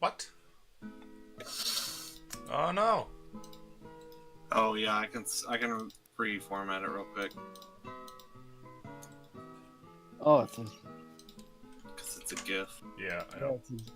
What? Oh no. Oh yeah, I can reformat it real quick Oh, it's easy. because it's a GIF. Yeah, I Yeah, know. it's easy.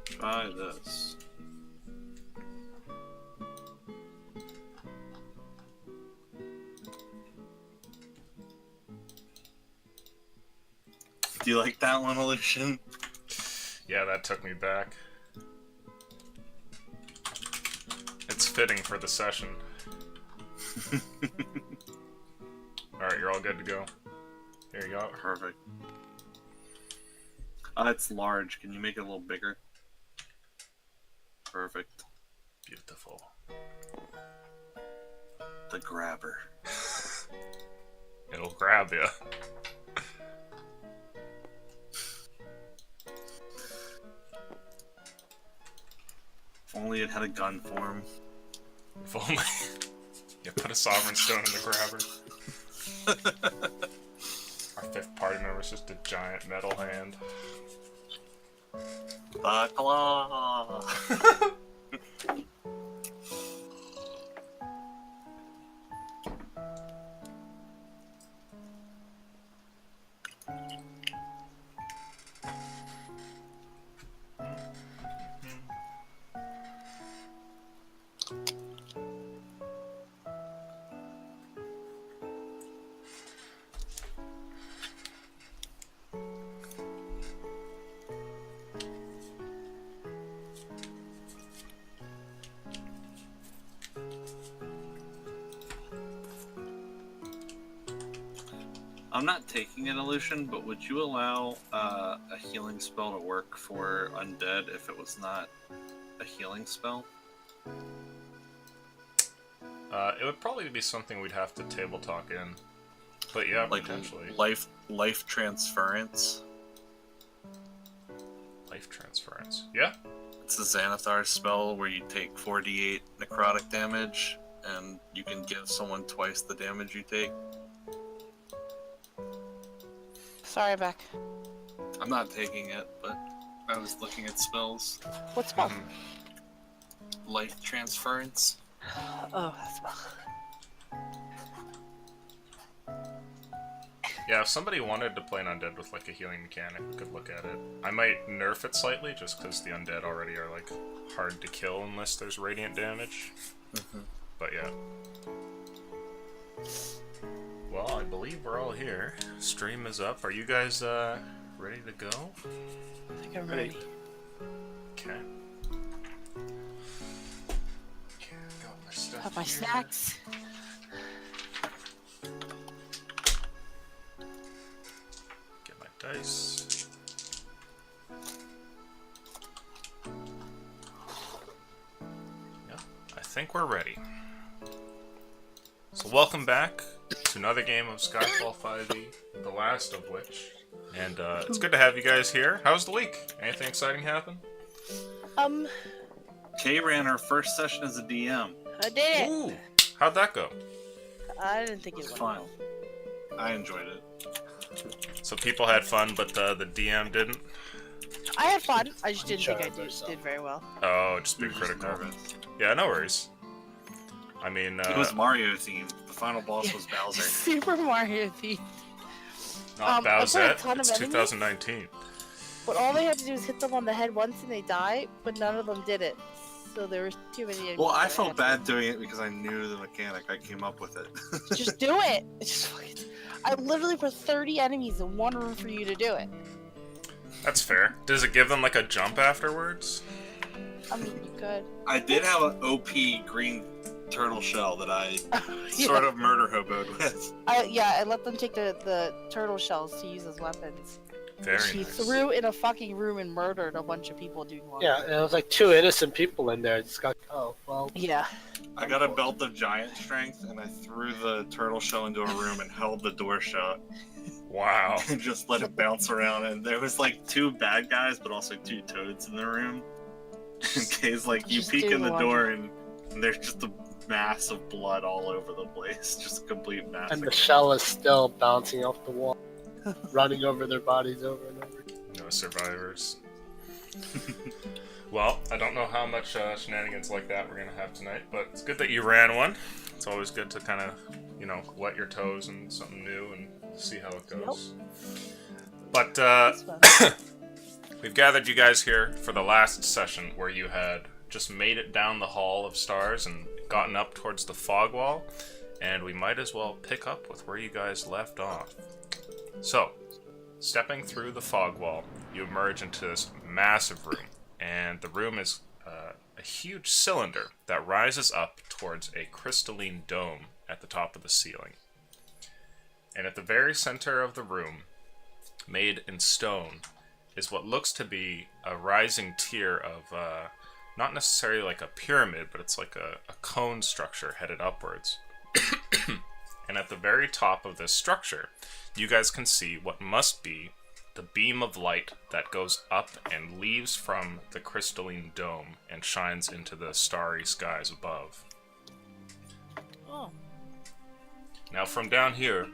Try this. Do you like that one, Illusion? Yeah, that took me back. It's fitting for the session. Alright, you're all good to go. Here you go. Perfect. It's large. Can you make it a little bigger? Perfect. Beautiful. The grabber. It'll grab you. If only it had a gun form. If only. You put a sovereign stone in the grabber. Our fifth party member is just a giant metal hand. The claw. I'm not taking an illusion, but would you allow a healing spell to work for undead if it was not a healing spell? It would probably be something we'd have to table talk in. But yeah, Like potentially. life transference. Life transference. Yeah? It's a Xanathar spell where you take 4d8 necrotic damage, and you can give someone twice the damage you take. Sorry, Beck. I'm not taking it, but I was looking at spells. What spell? Mhm. Life transference. Oh, that spell. Yeah, if somebody wanted to play an undead with like a healing mechanic, we could look at it. I might nerf it slightly, just because the undead already are like hard to kill unless there's radiant damage. But yeah. Well, I believe we're all here. Stream is up. Are you guys ready to go? I think I'm ready. Okay. Okay, I've got my stuff Have my here. snacks. Get my dice. Yeah, I think we're ready. So welcome back to another game of Skyfall 5e, the last of which. And it's good to have you guys here. How was the week? Anything exciting happen? Kay ran her first session as a DM. I did it. Ooh, how'd that go? I didn't think it It's went fun. well. I enjoyed it. So people had fun, but the DM didn't? I had fun. I just didn't think I Enjoyed myself. did very well. Oh, just You being were just critical. nervous. Yeah, no worries. I mean, It was Mario themed. The final boss was Bowser. Super Mario theme. not I played a Bowsette, ton of it's enemies. 2019. But all they had to do was hit them on the head once and they die, but none of them did it. So there was too many enemies. Well, I that felt had bad doing it because I knew the mechanic. I came up with it. to- Just do it. Just fucking... I literally put 30 enemies in one room for you to do it. That's fair. Does it give them like a jump afterwards? I mean, you could. I did have an OP green turtle shell that I Yeah. sort of murder hoboed with. I let them take the turtle shells to use as weapons. Very She nice. threw in a fucking room and murdered a bunch of people doing one. Yeah, and it was like 2 innocent people in there. It's got, oh, well. Yeah. I got a belt of giant strength, and I threw the turtle shell into a room and held the door shut. Wow. and just let it bounce around. And there was like 2 bad guys, but also 2 toads in the room. In case like you Just peek do in the the door and there's just a mass of blood all over the place, just a complete mass. And the shell is still bouncing off the wall, running over their bodies over and over. No survivors. Well, I don't know how much shenanigans like that we're gonna have tonight, but it's good that you ran one. It's always good to kind of, you know, wet your toes in something new and see how it goes. But That's fun. we've gathered you guys here for the last session where you had just made it down the Hall of Stars and gotten up towards the fog wall, and we might as well pick up with where you guys left off. So, stepping through the fog wall, you emerge into this massive room, and the room is a huge cylinder that rises up towards a crystalline dome at the top of the ceiling. And at the very center of the room, made in stone, is what looks to be a rising tier of, not necessarily like a pyramid, but it's like a cone structure headed upwards. And at the very top of this structure, you guys can see what must be the beam of light that goes up and leaves from the crystalline dome and shines into the starry skies above. Oh. Now from down here,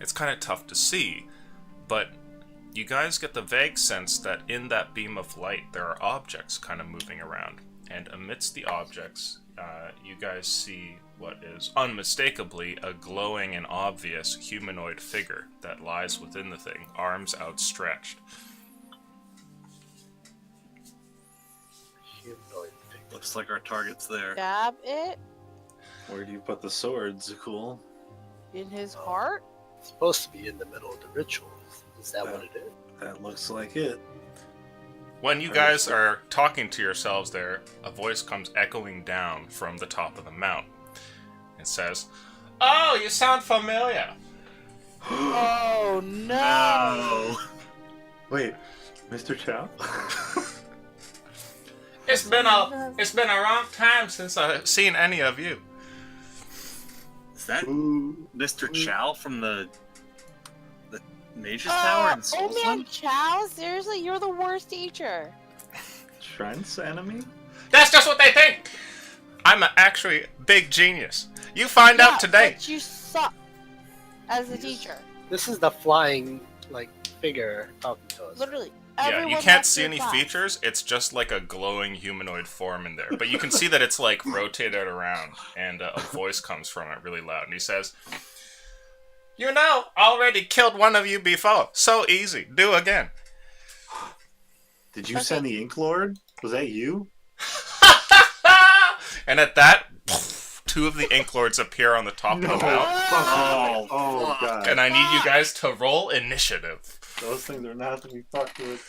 it's kind of tough to see, but you guys get the vague sense that in that beam of light there are objects kind of moving around. And amidst the objects, you guys see what is unmistakably a glowing and obvious humanoid figure that lies within the thing, arms outstretched. Humanoid thing. Looks like our target's there. Stab it Where do you put the swords, Cool? in his heart? It's supposed to be in the middle of the ritual. Is that what it is? That looks like it. When you guys are talking to yourselves there, a voice comes echoing down from the top of the mount. It says, "Oh, you sound familiar." Oh no! No. Wait, Mr. Chow? It's been a long time since I've seen any of you. Is that Ooh. Mr. Chow from the Mage's Tower in Oh man, Solston? Chow, seriously, you're the worst teacher. Shrines enemy? That's just what they think. I'm actually big genius. You find Yeah, out today. but you suck as a teacher. This is the flying, like, figure talking to us. Literally. Yeah, you Everyone can't left see your any class. features. It's just like a glowing humanoid form in there. But you can see that it's like rotated around, and a voice comes from it really loud, and he says, "You know, already killed one of you before. So easy. Do again." Did you Okay. send the Ink Lord? Was that you? And at that, two of the Ink Lords appear on the top of the mount. Oh, oh fuck. god. And I need you guys to roll initiative. Those things are not to be fucked with.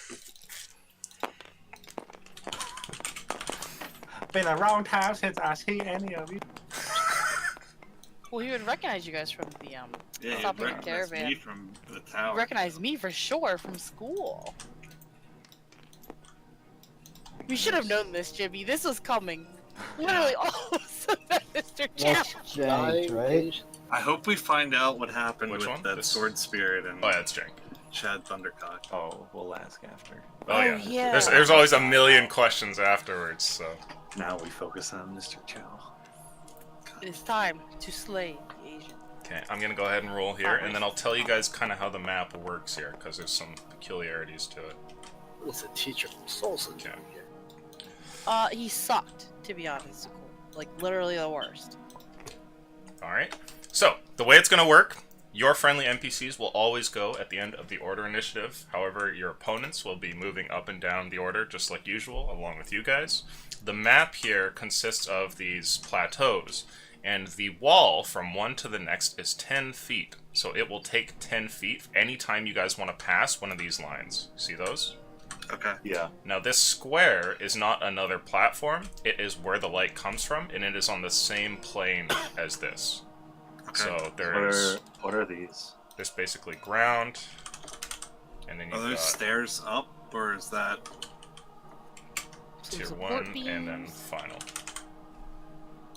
Been a long time since I see any of you. Well, he would recognize you guys from the Yeah, Stopping you the recognize caravan. me from the tower. recognize me for sure from school. We should have known this, Jimmy. This was coming. Literally, all of a sudden, Mr. Chow. That's Jank, right? I hope we find out what happened Which with one? that This- sword spirit and Oh, yeah, it's Jank. Chad Thundercock. Oh, we'll ask after. Oh, yeah. yeah. There's always a million questions afterwards, so. Now we focus on Mr. Chow. It is time to slay the Asian. Okay, I'm gonna go ahead and roll here, and then I'll tell you guys kind of how the map works here, because there's some peculiarities to it. It's a teacher from Solson Okay. here. He sucked, to be honest. Like, literally the worst. Alright, so, the way it's gonna work, your friendly NPCs will always go at the end of the order initiative. However, your opponents will be moving up and down the order, just like usual, along with you guys. The map here consists of these plateaus, and the wall from one to the next is 10 feet. So it will take 10 feet anytime you guys want to pass one of these lines. See those? Okay. Yeah. Now this square is not another platform, it is where the light comes from, and it is on the same plane as this. Okay. So there's What are these? basically ground, and then Are you've those got stairs up, or is that... Some tier support 1, and then beams. final.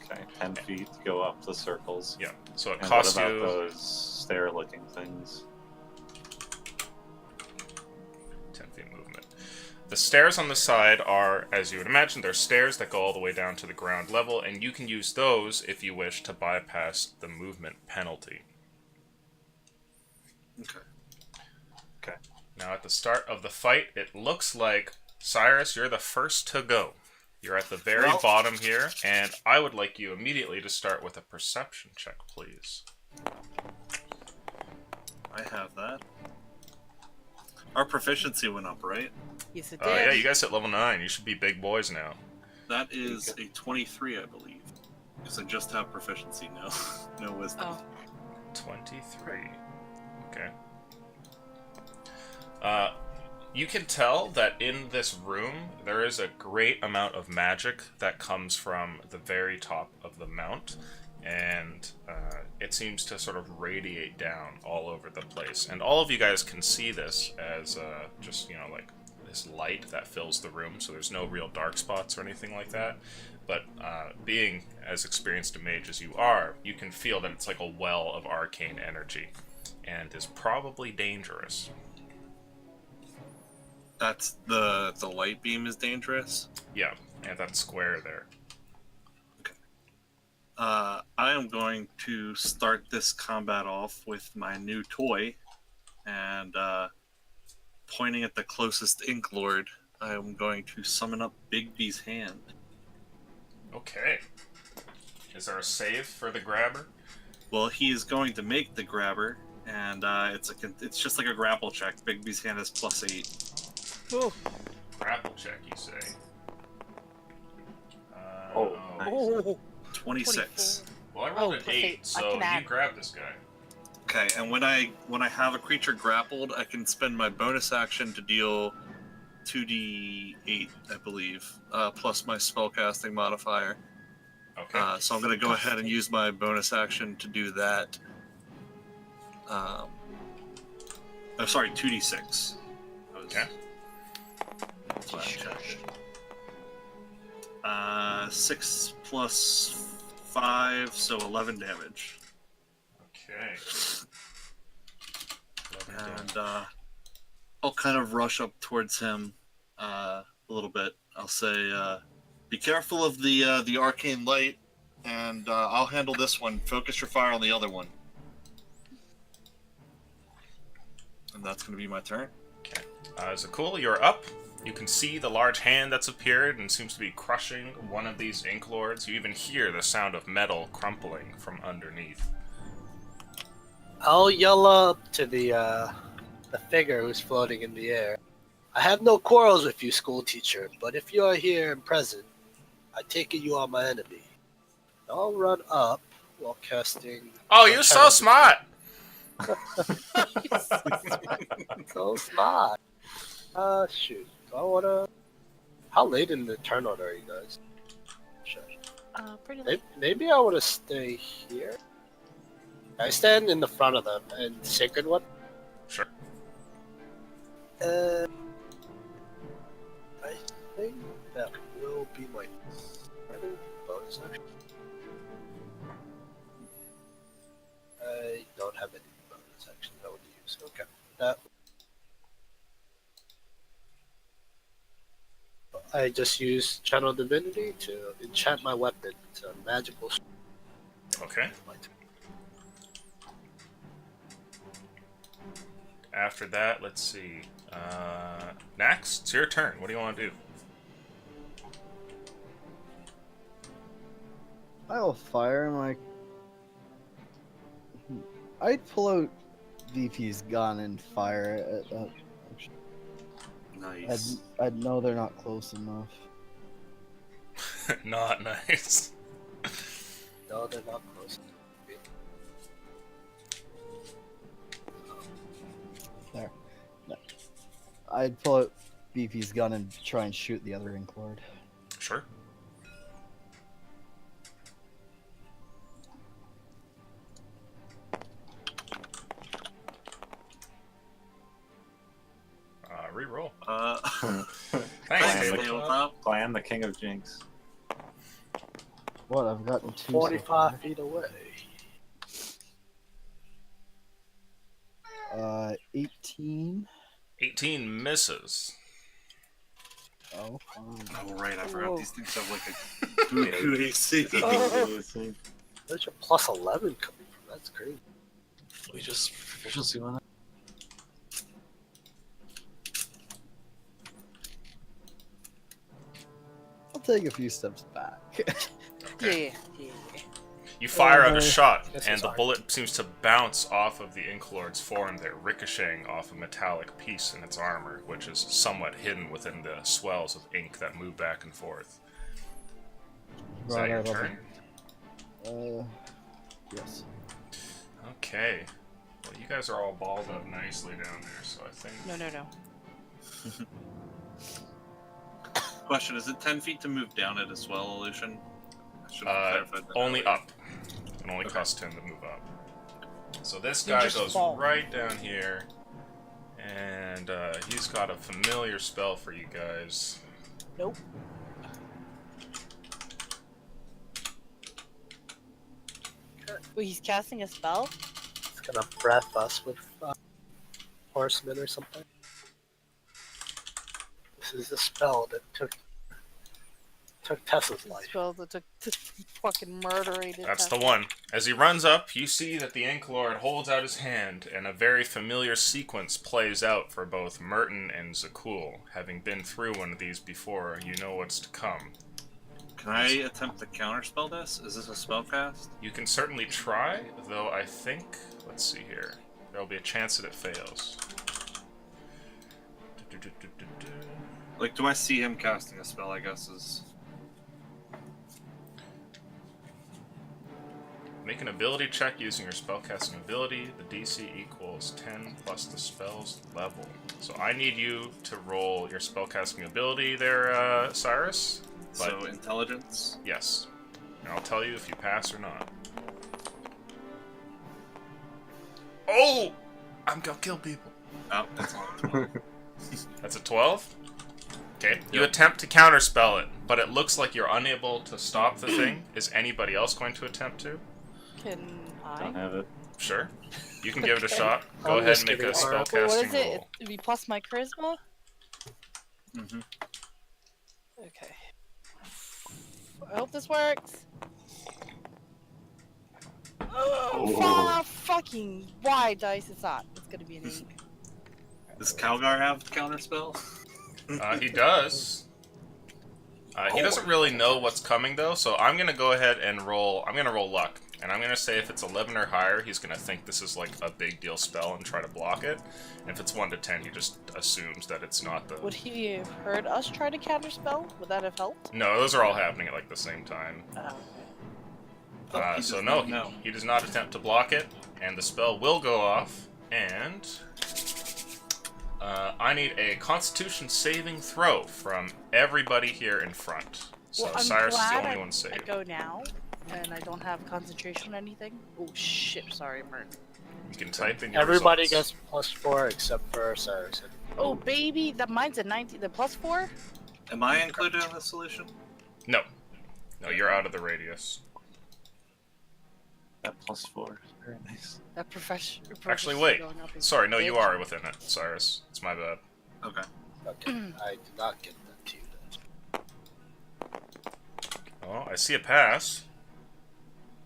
Okay, 10 feet to go up the circles. Yeah, so it And costs what about you... those stair-looking things? The stairs on the side are, as you would imagine, they're stairs that go all the way down to the ground level, and you can use those if you wish to bypass the movement penalty. Okay. Okay. Now, at the start of the fight, it looks like, Cyrus, you're the first to go. You're at the very bottom here, and I would like you immediately to start with a perception check, please. I have that. Our proficiency went up, right? Yes, it did. Yeah, you guys hit level 9. You should be big boys now. That is a 23, I believe. Because I just have proficiency, no wisdom. Oh. 23. Okay. You can tell that in this room, there is a great amount of magic that comes from the very top of the mount, and it seems to sort of radiate down all over the place. And all of you guys can see this as just, like this light that fills the room, so there's no real dark spots or anything like that. But being as experienced a mage as you are, you can feel that it's like a well of arcane energy, and is probably dangerous. That's the light beam is dangerous? Yeah, and that square there. Okay. I am going to start this combat off with my new toy, and pointing at the closest Ink Lord, I am going to summon up Bigby's hand. Okay. Is there a save for the grabber? Well, he is going to make the grabber, and it's just like a grapple check. Bigby's hand is +8. Oh. Grapple check, you say? Nice. 26. Well, I rolled an +8. 8, so I can you add. grab this guy. Okay, and when I have a creature grappled, I can spend my bonus action to deal 2d8, I believe, plus my spellcasting modifier. Okay. So I'm going to go ahead and use my bonus action to do that. Sorry, 2d6. Okay. Check. 6 plus 5, so 11 damage. Okay. And I'll kind of rush up towards him a little bit. I'll say, be careful of the arcane light, and I'll handle this one. Focus your fire on the other one. And that's going to be my turn. Okay. Zakul, you're up. You can see the large hand that's appeared and seems to be crushing one of these Ink Lords. You even hear the sound of metal crumpling from underneath. I'll yell up to the figure who's floating in the air. I have no quarrels with you, school teacher, but if you are here and present, I take it you are my enemy. I'll run up while casting... Oh, you're so smart! So smart. Shoot. Do I wanna... How late in the turn order are you guys? Sure. Pretty late. Maybe I wanna stay here? I stand in the front of them and sacred one? Sure. I think that will be my bonus action. I don't have any bonus actions I would use. Okay. I just use Channel Divinity to enchant my weapon to magical. Okay. After that, let's see. Nax, it's your turn. What do you want to do? I'll fire my... I'd pull out VP's gun and fire it at... Nice. I'd know they're not close enough. Not nice. No, they're not close. There. No. I'd pull out VP's gun and try and shoot the other Ink Lord. Sure. Reroll. Thanks, Clan Caleb. Clan, the king of jinx. What? I've gotten 2 so 45 far. feet away. 18. 18 misses. Oh, Oh, right, I forgot Whoa. these things have like a buku AC. There's your plus 11 coming from. That's crazy. We just proficiency on that. I'll take a few steps back. Okay. Yeah. You fire out a Uh, shot, this and is the hard. bullet seems to bounce off of the Inklord's form there, ricocheting off a metallic piece in its armor, which is somewhat hidden within the swells of ink that move back and forth. Is that Right, your I love turn? Yes. Okay. Well, you guys are all balled up nicely down there, so I think... No. Question, is it 10 feet to move down it as well, Illusion? I should have clarified that Only earlier. up. It only costs 10 to move up. So this You guy just goes fall. right down here, and he's got a familiar spell for you guys. Nope. Wait, he's casting a spell? It's gonna breath us with horsemen or something. This is the spell that took Tessa's life. Spell that took fucking murderated. That's the one. As he runs up, you see that the Inklord holds out his hand, and a very familiar sequence plays out for both Merton and Zakul. Having been through one of these before, you know what's to come. Can I attempt to counterspell this? Is this a spell cast? You can certainly try, though I think... Let's see here. There'll be a chance that it fails. Like, do I see him casting a spell, I guess, is... Make an ability check using your spellcasting ability. The DC equals 10 plus the spell's level. So I need you to roll your spellcasting ability there, Cyrus. So, But intelligence? yes. And I'll tell you if you pass or not. Oh! I'm gonna kill people. Oh, that's not That's a 12? Okay. You Yep. attempt to counterspell it, but it looks like you're unable to stop the thing. Is anybody else going to attempt to? Can Don't I? have it. Sure. You can give it a Okay. shot. Go I'm ahead just and make a giving her- Wait, what spellcasting is it? roll. It'd be plus my charisma? Mm-hmm. Okay. I hope this works. Oh, fucking why dice? It's not. It's gonna be an 8. Does Calgar have counterspell? He does. He doesn't really know what's coming though, so I'm gonna go ahead and roll. I'm gonna roll luck, and I'm gonna say if it's 11 or higher, he's gonna think this is like a big deal spell and try to block it. And if it's 1 to 10, he just assumes that it's not the. Would he have heard us try to counterspell? Would that have helped? No, those are all happening at like the same time. Oh, He So does no, not know. he does not attempt to block it, and the spell will go off. And I need a Constitution saving throw from everybody here in front. So well, I'm Cyrus is the glad only one I saved. go now, and I don't have concentration or anything. Oh shit! Sorry, Mert. You can type in your Everybody results. gets plus 4 except for Cyrus. Oh baby, that mine's a 19. The plus 4. Am I included in this solution? No, you're out of the radius. That +4. Very nice. That profession. Actually, wait. Sorry, no, you are within it, Cyrus. It's my bad. Okay. Okay, I did not get that to you. Oh, I see a pass.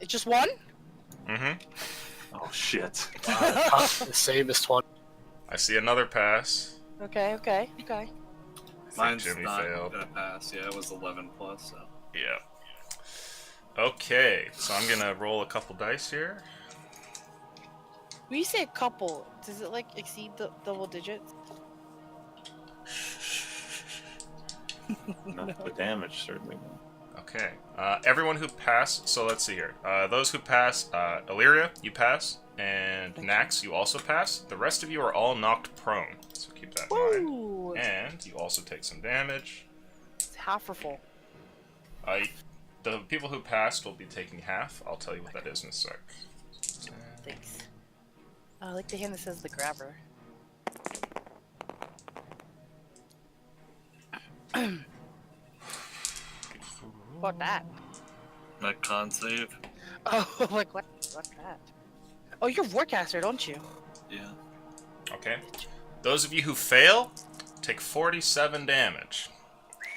It's just one. Mm-hmm. Oh shit. The same as 20. I see another pass. Okay. I think Mine's Jimmy not failed. gonna pass. Yeah, it was 11 plus, so. Yeah. Okay, so I'm gonna roll a couple dice here. When you say a couple, does it like exceed the double digits? Not the damage, certainly. not. Okay. Everyone who passed, so let's see here. Those who passed, Illyria, you pass, and Nax, you also pass. The rest of you are all knocked prone, so keep that in mind. Woo! And you also take some damage. It's half or full. The people who passed will be taking half. I'll tell you what that is in a sec. Thanks. I like the hand that says the grabber. What that? My con save? Oh, like what? What's that? Oh, you're Warcaster, don't you? Yeah. Okay. Those of you who fail, take 47 damage.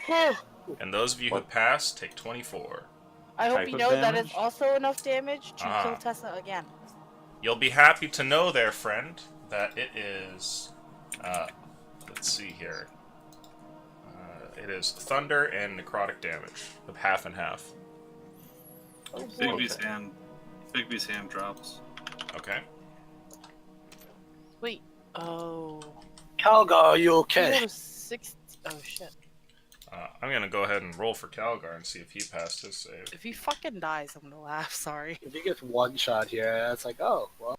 And those of you who What? pass take 24. I hope Type you of know that damage? is also enough damage to Ah. kill Tessa again. You'll be happy to know, there, friend, that it is. Let's see here. It is thunder and necrotic damage of half and half. Oh, Bigby's hand drops. Okay. Wait. Oh. Calgar, are you He okay? rolled a 60. Oh shit. I'm gonna go ahead and roll for Calgar and see if he passed his save. If he fucking dies, I'm gonna laugh. Sorry. If he gets one shot here, that's like, oh, well.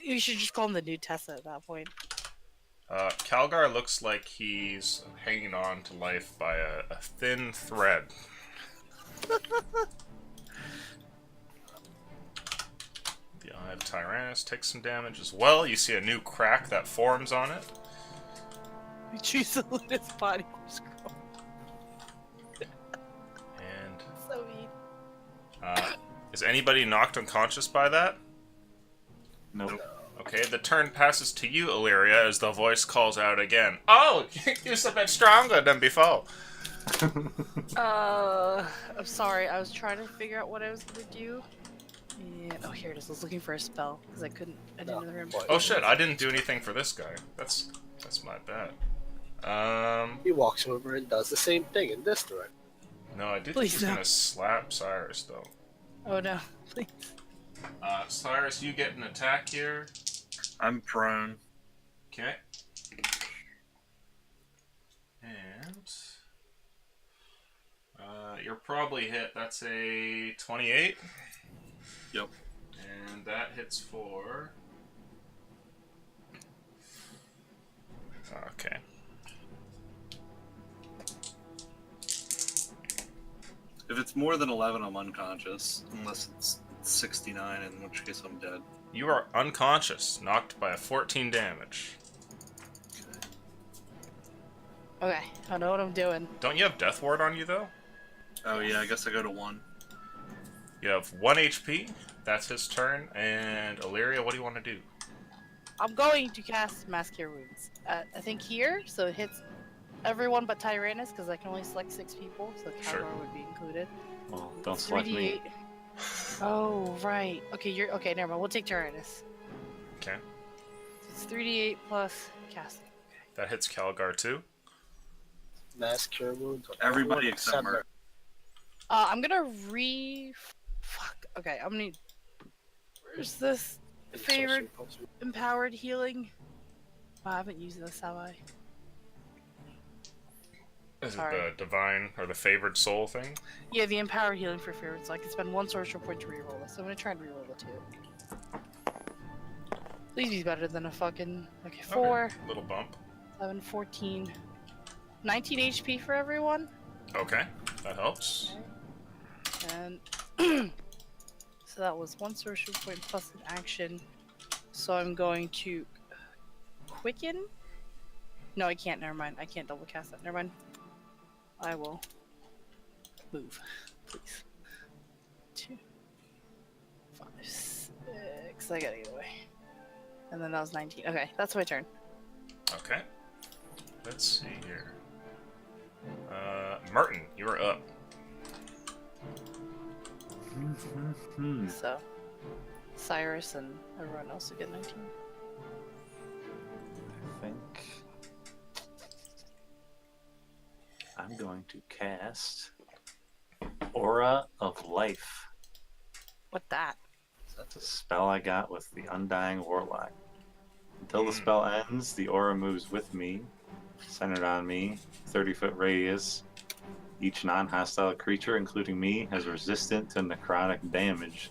You should just call him the new Tessa at that point. Calgar looks like he's hanging on to life by a thin thread. The Eye of Tyrannus takes some damage as well. You see a new crack that forms on it. We choose to let his body scroll. And So mean. is anybody knocked unconscious by that? Nope. Okay, the turn passes to you, Illyria, as the voice calls out again. Oh, you're a bit stronger than before. I'm sorry. I was trying to figure out what I was gonna do. And, oh, here it is. I was looking for a spell because I couldn't. I didn't remember. Oh shit, I didn't do anything for this guy. That's my bad. He walks over and does the same thing in this direction. No, I did Please just no. gonna slap Cyrus though. Oh no, please. Cyrus, you get an attack here. I'm prone. Okay. And you're probably hit. That's a 28. Yep. And that hits for. Okay. If it's more than 11, I'm unconscious. Unless it's 69, in which case I'm dead. You are unconscious, knocked by a 14 damage. Okay, I know what I'm doing. Don't you have Death Ward on you though? Oh yeah, I guess I go to 1. You have 1 HP. That's his turn. And Illyria, what do you want to do? I'm going to cast Mass Cure Wounds. I think here, so it hits everyone but Tyrannus, because I can only select 6 people, so Calgar Sure. would be included. Well, don't select me. 3d8. Oh, right. Okay, okay, never mind. We'll take Tyrannus. Okay. So it's 3d8 plus casting. That hits Calgar too. Mass cure wounds. Everybody except Semper. Merc. I'm gonna Fuck. Okay, I'm gonna. Where's this favorite empowered healing? Oh, I haven't used this, have I? Is Sorry. it the divine or the favored soul thing? Yeah, the empowered healing for favorite, so I can spend 1 sorcerer point to reroll this. So I'm gonna try and reroll it too. Please be better than a fucking. Okay, 4, Okay. Little bump. 7, 14. 19 HP for everyone. Okay, that helps. And so that was 1 sorcerer point plus an action. So I'm going to quicken. No, I can't. Never mind. I can't double cast that. Never mind. I will move, please. 2, 5, 6. I gotta get away. And then that was 19. Okay, that's my turn. Okay. Let's see here. Martin, you are up. So Cyrus and everyone else will get 19. I think I'm going to cast Aura of Life. What that? That's a spell I got with the Undying Warlock. Until the spell ends, the aura moves with me, centered on me, 30-foot radius. Each non-hostile creature, including me, has resistant to necrotic damage,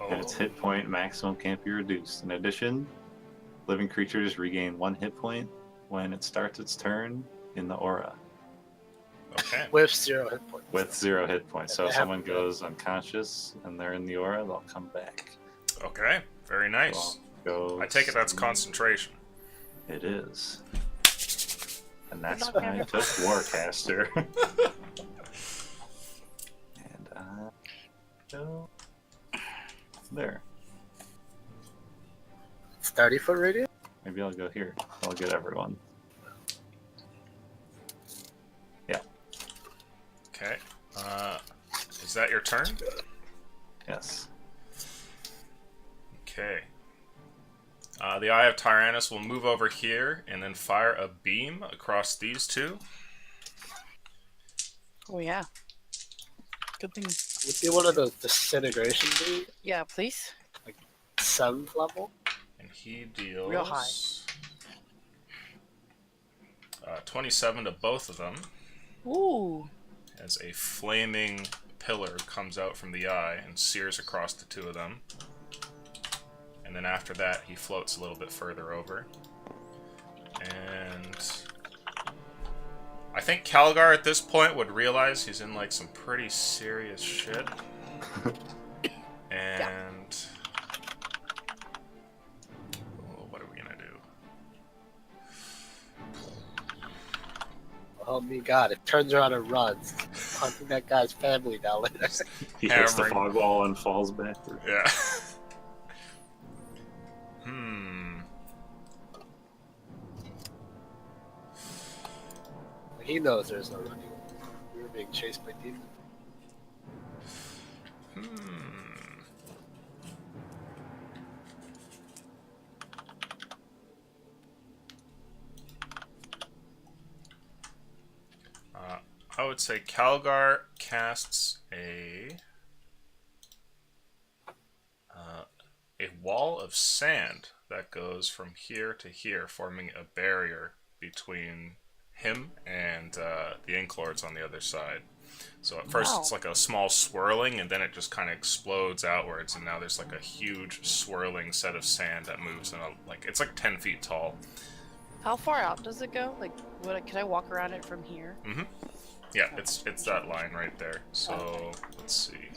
and its hit point maximum can't be reduced. In addition, living creatures regain 1 hit point when it starts its turn in the aura, Okay. With 0 hit points. with 0 hit points. So if They someone have- goes unconscious and they're in the aura, they'll come back. Okay. Very nice. Goes, I take it that's concentration. It is. And that's not why I gonna- took Warcaster. And I go there. It's 30-foot radius? Maybe I'll go here. I'll get everyone. Yeah. Okay. Is that your turn? Yes. Okay. The Eye of Tyrannus will move over here and then fire a beam across these two. Oh yeah. Good thing. Would be one of those disintegration beams, Yeah, please. 7th level. And he deals Real high. 27 to both of them Ooh. as a flaming pillar comes out from the eye and sears across the two of them. And then after that, he floats a little bit further over. And I think Calgar at this point would realize he's in like some pretty serious shit. And what are we gonna do? Oh my god, it turns around and runs, hunting that guy's family down later. He hits the Hammering. fog wall and falls backward. Yeah. He knows there's no running. We were being chased by demons. I would say Calgar casts a wall of sand that goes from here to here, forming a barrier between him and the Inklords on the other side. So at first it's like a small swirling, and then it just kind of explodes outwards, and now there's like a huge swirling set of sand that moves in it's like 10 feet tall. How far out does it go? Like, can I walk around it from here? Mm-hmm. Yeah, it's that line right there. So let's see.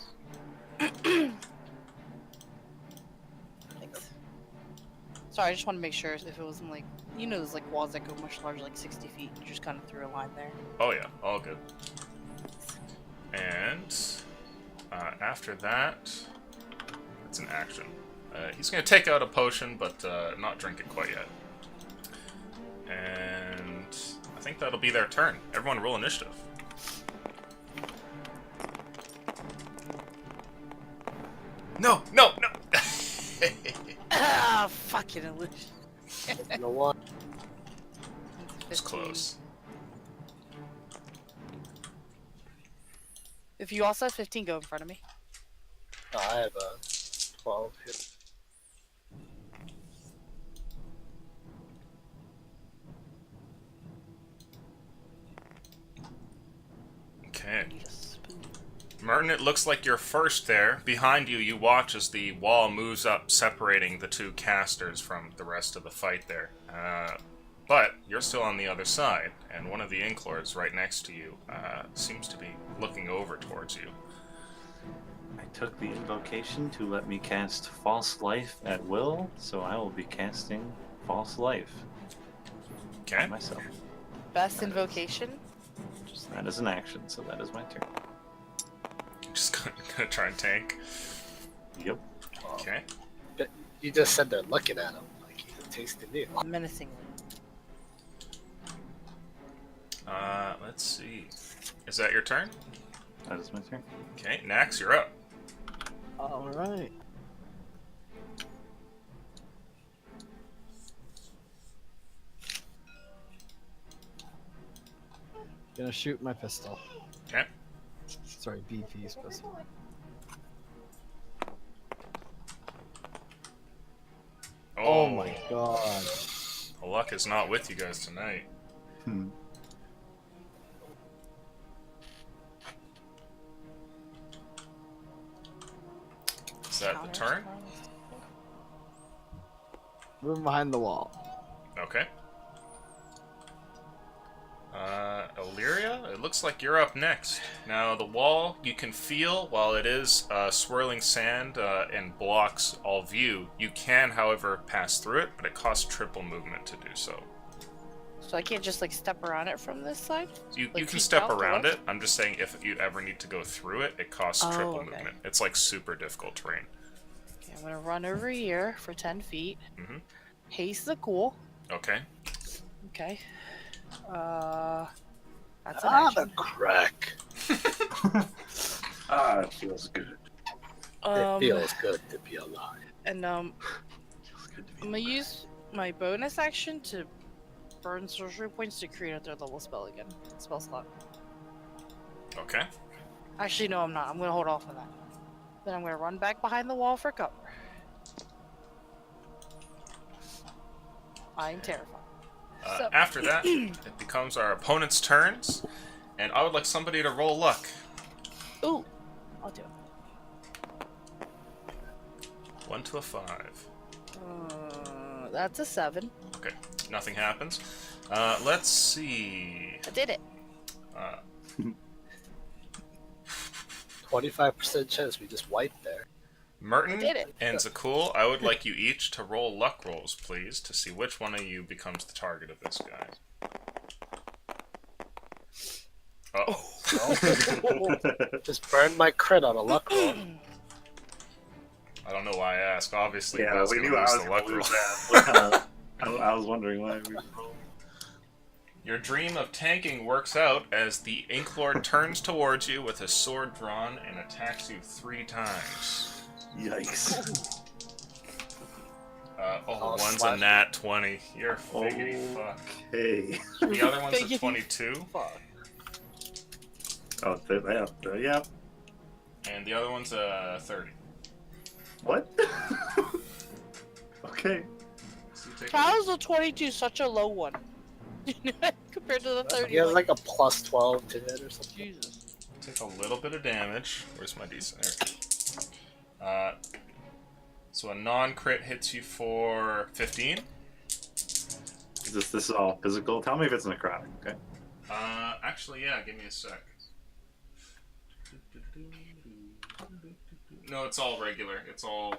Thanks. Sorry, I just want to make sure if it wasn't like, there's like walls that go much larger, like 60 feet, and you just kind of threw a line there. Oh yeah, all good. And after that, it's an action. He's gonna take out a potion, but not drink it quite yet. And I think that'll be their turn. Everyone roll initiative. No! Ah, fucking illusion. You know what? It's close. If you also have 15, go in front of me. Oh, I have a 12 here. Okay. I need a spoon. Merton, it looks like you're first there. Behind you, you watch as the wall moves up, separating the two casters from the rest of the fight there. But you're still on the other side, and one of the Inklords right next to you seems to be looking over towards you. I took the invocation to let me cast False Life at will, so I will be casting False Life Okay. on myself. Best invocation? That is an action, so that is my turn. Just gonna try and tank. Yep. Okay. You just said they're looking at him like he tasted you. Menacingly. Let's see. Is that your turn? That is my turn. Okay, Nax, you're up. Alright. Gonna shoot my pistol. Okay. Sorry, BP's pistol. Oh my god. Luck is not with you guys tonight. Hmm. Is that the turn? Move behind the wall. Okay. Illyria, it looks like you're up next. Now, the wall you can feel, while it is swirling sand and blocks all view, you can, however, pass through it, but it costs triple movement to do so. So I can't just like step around it from this side? You Like can keep step out the around left? it. I'm just saying if you ever need to go through it, it costs Oh, triple okay. movement. It's like super difficult terrain. Okay, I'm gonna run over here for 10 feet. Mhm. Haste the ghoul. Okay. Okay. That's an Ah, the action. crack. Ah, it feels good. It feels good to be alive. And Feels good to be I'm gonna use my bonus action to burn sorcery points to create a third level spell again. Spell slot. Okay. Actually, no, I'm not. I'm gonna hold off on that. Then I'm gonna run back behind the wall for cover. I'm terrified. So- After that, it becomes our opponent's turns, and I would like somebody to roll luck. Ooh, I'll do it. 1 to a 5. That's a 7. Okay, nothing happens. Let's see. I did it. 25% chance we just wiped there. Merton I did it. and Zakul, I would like you each to roll luck rolls, please, to see which one of you becomes the target of this guy. Uh-oh. Just burned my crit on a luck roll. I don't know why I ask. Obviously, Yeah, Bill's we gonna knew I lose was the going luck to roll. lose that. I was wondering why we rolled. Your dream of tanking works out as the Ink Lord turns towards you with his sword drawn and attacks you 3 times. Yikes. I'll One's a slash nat 20. You're figgity fuck. Hey. The other one's a Figgity 22, Fuck. Oh, yeah. and the other one's a 30. What? Okay. So you take How is the 22 such a low one? Compared to the 30. He has like a plus 12 to hit or something. Jesus. a little bit of damage. Where's my d6? There. So a non-crit hits you for 15. This is all physical. Tell me if it's necrotic, okay? Actually, yeah, give me a sec. No, it's all regular. It's all...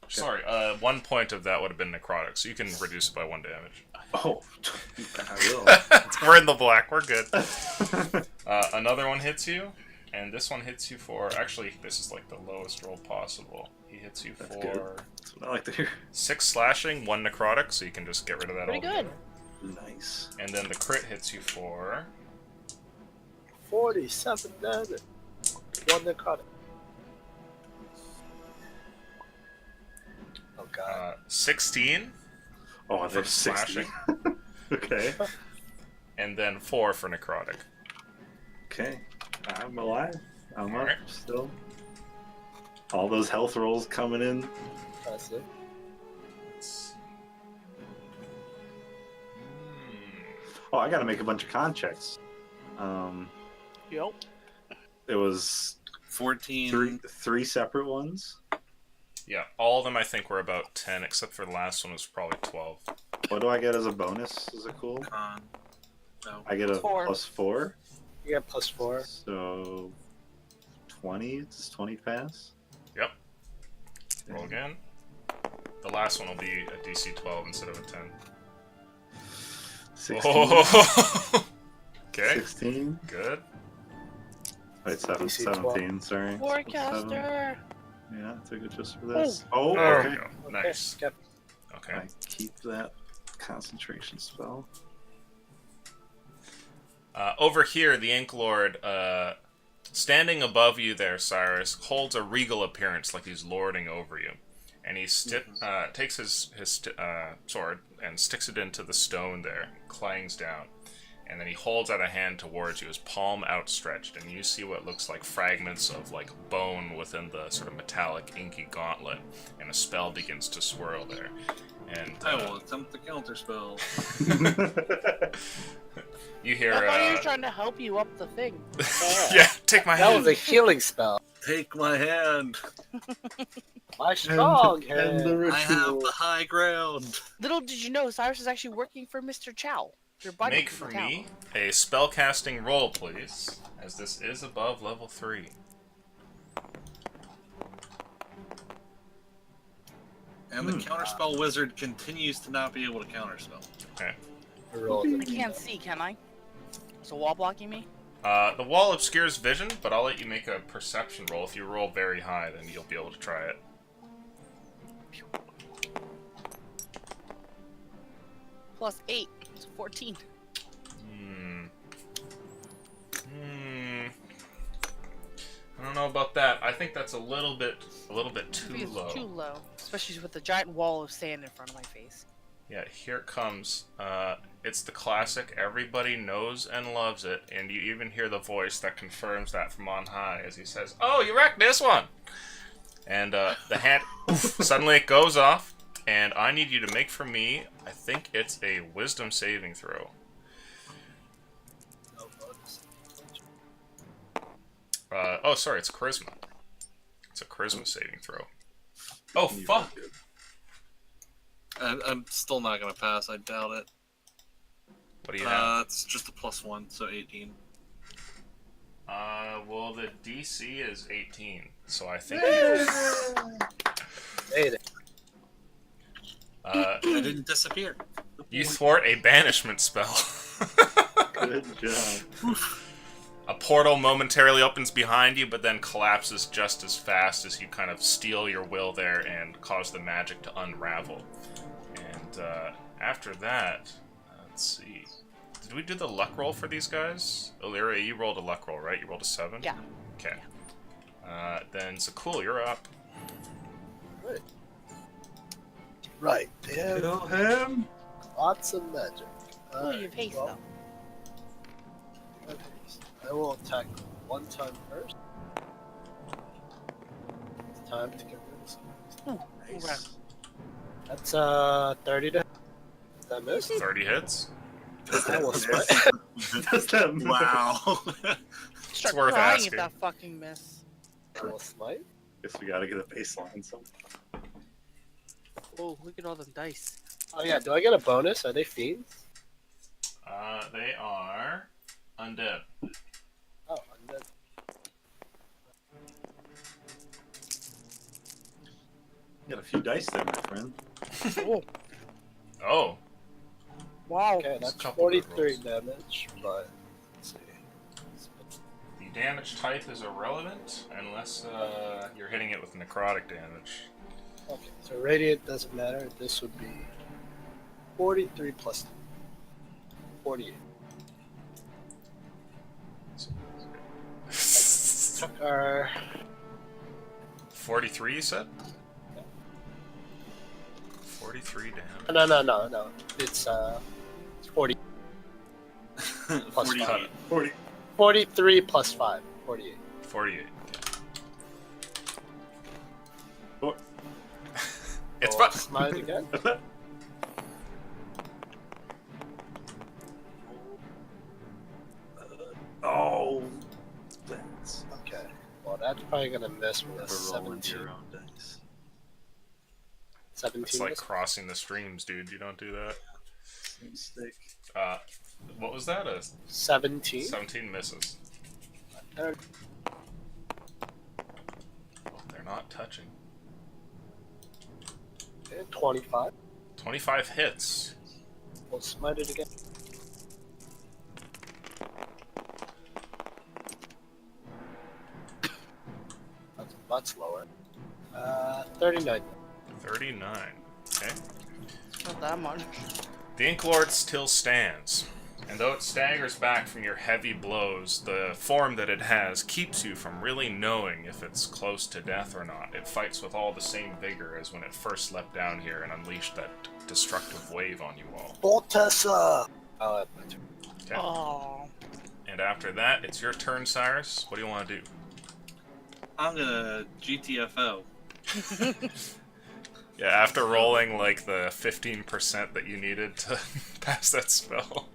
Sorry, 1 point of that would have been necrotic, so you can reduce it by 1 damage. Oh, I will. We're in the black, we're good. Another one hits you, and this one hits you for... Actually, this is like the lowest roll possible. He hits you That's for good. That's what I like to hear. 6 slashing, 1 necrotic, so you can just get rid of that Pretty altogether. good. Nice. And then the crit hits you for... 47 damage. 1 necrotic. Oh god. 16, Oh, for there's 60. slashing, Okay. and then 4 for necrotic. Okay. I'm alive. I'm up Alright. still. All those health rolls coming in. That's it. Let's see. Oh, I gotta make a bunch of con checks. Yep. It was 14. three separate ones. Yeah, all of them I think were about 10, except for the last one was probably 12. What do I get as a bonus? Is it cool? Con. No. I get a 4. +4. You get plus 4. So 20. Does 20 pass? Yep. Roll again. The last one will be a DC 12 instead of a 10. 16. Oh. Okay, 16. good. Wait, DC 17. Sorry. 7. Forecaster. Yeah, I took it just for this. There Okay. we go. Nice. Okay. Okay. I keep that concentration spell. Over here, the Ink Lord, standing above you there, Cyrus, holds a regal appearance like he's lording over you. And he takes his sword and sticks it into the stone there, clangs down. And then he holds out a hand towards you, his palm outstretched, and you see what looks like fragments of like bone within the sort of metallic, inky gauntlet, and a spell begins to swirl there. And I will attempt the counterspell. you hear, I thought he was trying to help you up the thing. yeah, take my That hand. was a healing spell. Take my hand. My strong And hand. the I have ritual. the high ground. Little did you know, Cyrus is actually working for Mr. Chow. Your buddy Make from for town. me a spellcasting roll, please, as this is above level 3. And the counterspell wizard continues to not be able to counterspell. Okay. I can't see, can I? Is the wall blocking me? The wall obscures vision, but I'll let you make a perception roll. If you roll very high, then you'll be able to try it. +8. It's 14. know about that. I think that's a little bit too Maybe it's low. too low, especially with the giant wall of sand in front of my face. Yeah, here it comes. It's the classic. Everybody knows and loves it, and you even hear the voice that confirms that from on high as he says, "Oh, you wrecked this one!" And the hand, suddenly it goes off, and I need you to make for me, I think it's a wisdom saving throw. No bonus. Oh, sorry, it's charisma. It's a charisma saving throw. Oh, fuck! I'm still not gonna pass. I doubt it. What do you have? It's just a +1, so 18. Well, the DC is 18, so I think Made it. I didn't disappear. you thwart a banishment spell. Good job. A portal momentarily opens behind you, but then collapses just as fast as you kind of steal your will there and cause the magic to unravel. And after that, let's see. Did we do the luck roll for these guys? Illyria, you rolled a luck roll, right? You rolled a 7? Yeah. Okay. Then Zakul, you're up. Right. Right. They have Kill him. lots of magic. Oh, you have haste though. I have haste. I will attack one time first. It's time to get rid of some. Nice. That's 30 to. Did I miss? 30 hits. I will smite. Does that matter? Wow. Start worth crying asking. if that fucking miss. I will smite. Guess we gotta get a baseline. So. Oh, look at all them dice. Oh yeah, do I get a bonus? Are they fiends? They are undead. Oh, undead. Got a few dice there, my friend. Oh, Oh, wow. Okay, There's that's a couple good 43 rolls. damage, but let's see. the damage type is irrelevant unless you're hitting it with necrotic damage. Okay, so radiant doesn't matter. This would be 43 plus 48. Took our 43, you said? 43 damage. no. It's 40 plus 48. 5. 40. 43 plus 5. 48. 48. Four. It's I'll fun. smite again. Oh, that's Okay. Well, that's probably gonna miss with a for rolling 17. your own dice. 17. It's like miss? crossing the streams, dude. You don't do that. Mistake. What was that? A 17. 17 misses. Third. Oh, they're not touching. And 25. 25 hits. We'll smite it again. That's much lower. 39. 39. Okay. Not that much. The Ink Lord still stands, and though it staggers back from your heavy blows, the form that it has keeps you from really knowing if it's close to death or not. It fights with all the same vigor as when it first leapt down here and unleashed that destructive wave on you all. Voltessa! Oh, that's my turn. Okay. Oh. And after that, it's your turn, Cyrus. What do you want to do? I'm gonna GTFO. Yeah, after rolling like the 15% that you needed to pass that spell.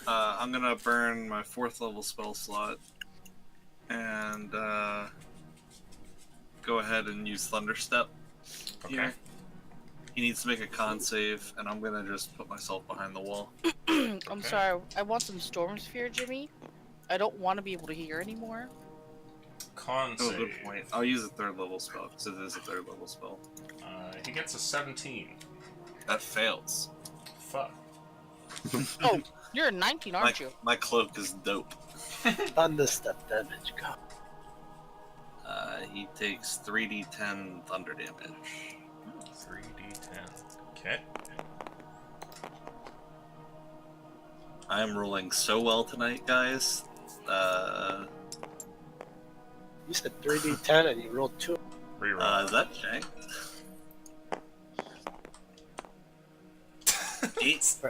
I'm gonna burn my 4th level spell slot and go ahead and use Thunderstep. Okay. Here. He needs to make a con save, and I'm gonna just put myself behind the wall. I'm Okay. sorry. I want some Storm Sphere, Jimmy. I don't want to be able to hear anymore. Con Oh, save. good point. I'll use a 3rd level spell because it is a 3rd level spell. He gets a 17. That fails. Fuck. Oh, you're a 19, aren't you? My cloak is dope. Thunderstep damage, go. He takes 3d10 thunder damage. 3d10. Okay. I am rolling so well tonight, guys. You said 3d10 and you rolled 2. Reroll. Is that Jay?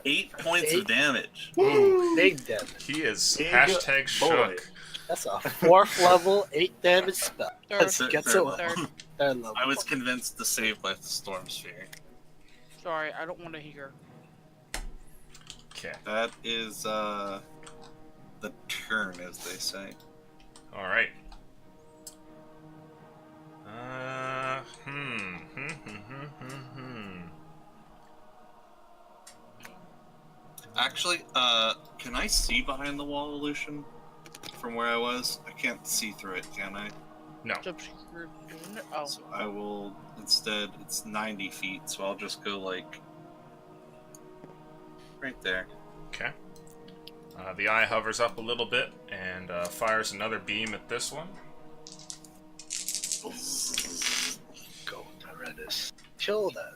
8 points of damage. Ooh, Big damage. he is Big hashtag boy. shook. That's a 4th level, 8 damage spell. Third. Let's get Third to level. it. Third level. I was convinced to save by the storm sphere. Sorry, I don't want to hear. Okay. That is the turn, as they say. All right. Actually, can I see behind the wall, Illusion? From where I was? I can't see through it, can I? No. Oh, So I will, instead, it's 90 feet, so I'll just go, like, right there. Okay. The eye hovers up a little bit and fires another beam at this one. Go, Tyrannus. Kill that.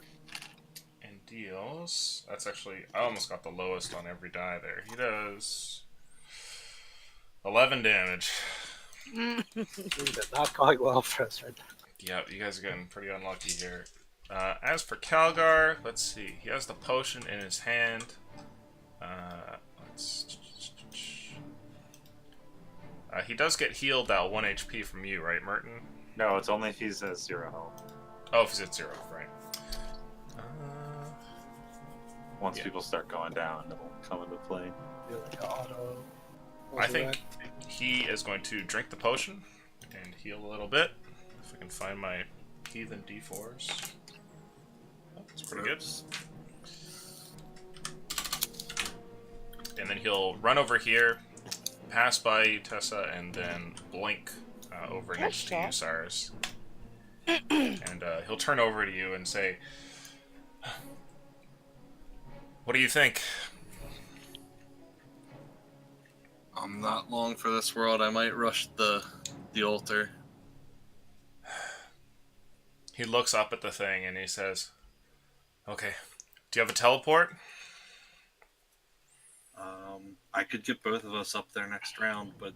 And deals... That's actually... I almost got the lowest on every die there. He does... 11 damage. Not going well for us right now. Yeah, you guys are getting pretty unlucky here. As for Calgar, let's see. He has the potion in his hand. He does get healed that 1 HP from you, right, Merton? No, it's only if he's at 0 health. Oh, if he's at 0, right. Once Yeah. people start going down, it'll come into play. Feel like an auto. I think he is going to drink the potion and heal a little bit. If I can find my heathen D4s. Oh, that's pretty good. And then he'll run over here, pass by you, Tessa, and then blink over next to you, Cyrus. And he'll turn over to you and say, "What do you think?" I'm not long for this world. I might rush the altar. He looks up at the thing and he says, "Okay, do you have a teleport?" I could get both of us up there next round, but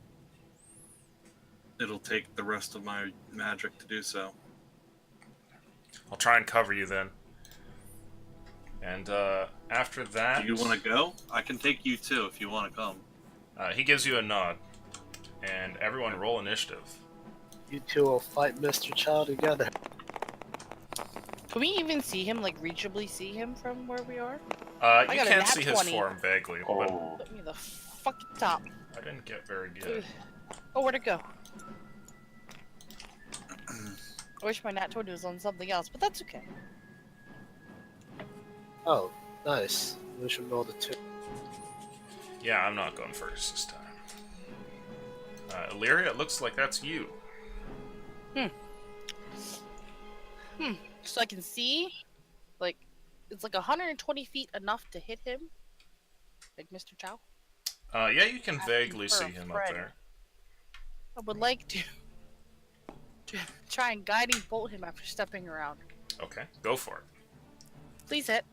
it'll take the rest of my magic to do so. I'll try and cover you then. And after that... Do you want to go? I can take you too if you want to come. he gives you a nod. And everyone roll initiative. You two will fight Mr. Chow together. can we even see him? Like, reachably see him from where we are? You got a can nat see his 20. form vaguely, but Oh, Put me the fucking top. I didn't get very good. Oh, where'd it go? I wish my nat 20 was on something else, but that's okay. Oh, nice. We should roll the 2. Yeah, I'm not going first this time. Illyria, it looks like that's you. So I can see, like, it's like 120 feet enough to hit him? Like Mr. Chow? Yeah, you can Asking vaguely for see a him up friend. there. I would like to try and guiding bolt him after stepping around. Okay, go for it. Please hit.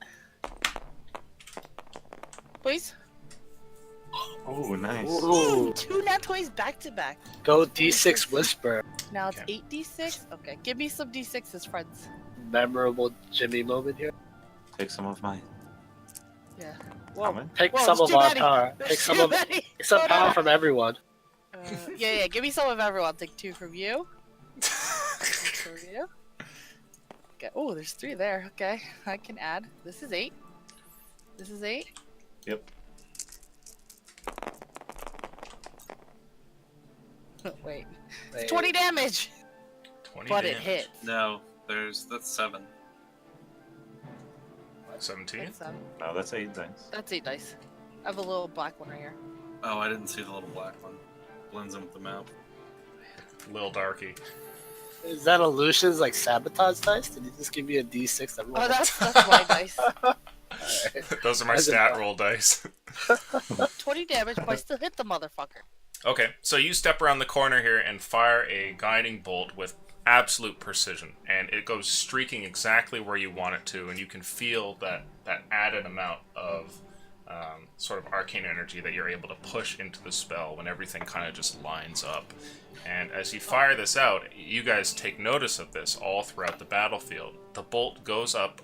Please. oh, nice. Ooh. 2 nat 20s back to back. Go D6 Whisper. Now it's Okay. 8d6? Okay, give me some d6s, friends. Memorable Jimmy moment here. Take some of mine. Yeah. Whoa. Coming. Take Whoa, some it's of too our many. power. There's Take some too of many. take some No, no, power no. from everyone. Yeah, give me some of everyone. Take 2 from you. 2 from you. Okay. Oh, there's 3 there. Okay, I can add. This is 8. This is 8. Yep. Wait. Wait. 20 damage! 20 But it damage. hit. No, that's 7. 17? That's, No, that's 8 dice. that's 8 dice. I have a little black one right here. Oh, I didn't see the little black one. Blends in with the map. Lil Darky. Is that Illusion's like sabotage dice? Did he just give me a D6 to roll? Oh, that's my dice. Alright. Those are my That's stat enough. roll dice. 20 damage, but I still hit the motherfucker. Okay, so you step around the corner here and fire a guiding bolt with absolute precision, and it goes streaking exactly where you want it to, and you can feel that added amount of sort of arcane energy that you're able to push into the spell when everything kind of just lines up. And as you fire this out, you guys take notice of this all throughout the battlefield. The bolt goes up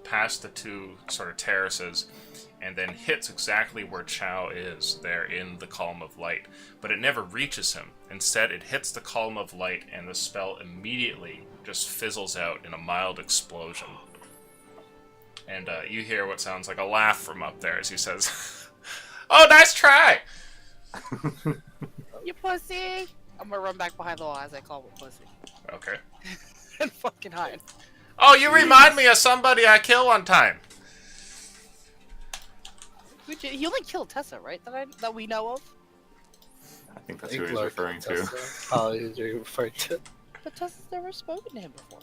past the two sort of terraces and then hits exactly where Chow is there in the column of light. But it never reaches him. Instead, it hits the column of light and the spell immediately just fizzles out in a mild explosion. And you hear what sounds like a laugh from up there as he says, "Oh, nice try!" You pussy! I'm gonna run back behind the wall as I call him a pussy. Okay. And fucking hide. Oh, you remind me of somebody I killed one time. He only killed Tessa, right? That we know of? I think that's who he's referring to. Oh, he's referring to. But Tessa's never spoken to him before.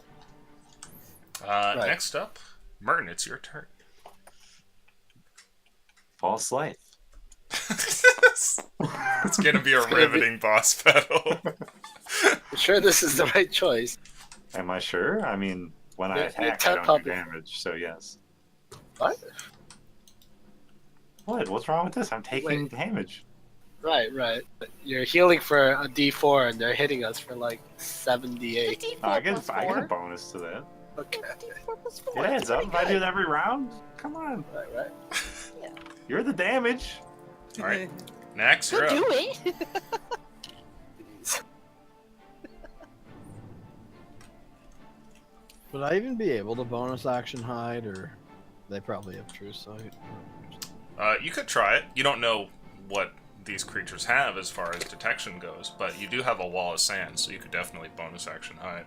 Next up, Merton, it's your turn. False light. It's gonna be a riveting boss battle. I'm sure this is the right choice. Am I sure? I mean, when I Yeah, attack, yeah, I don't do damage, so yes. What? What? What's wrong with this? I'm taking damage. Right. But you're healing for a D4 and they're hitting us for like 78. D4 I plus get a 4. bonus to that. Okay. D4 plus 4. It adds up if I do it every round. Come on. Right. You're the damage. All right, next, you're You'll up. do it! Would I even be able to bonus action hide, or they probably have true sight? You could try it. You don't know what these creatures have as far as detection goes, but you do have a wall of sand, so you could definitely bonus action hide.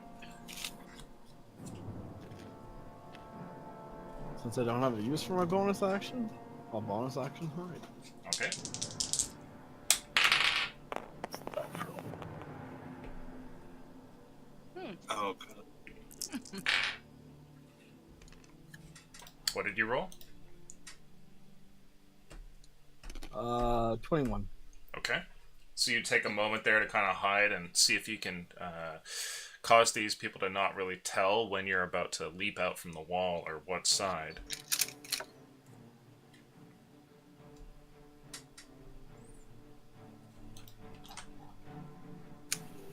Since I don't have a use for my bonus action, I'll bonus action hide. Okay. Oh, God. What did you roll? 21. Okay. So you take a moment there to kind of hide and see if you can cause these people to not really tell when you're about to leap out from the wall or what side.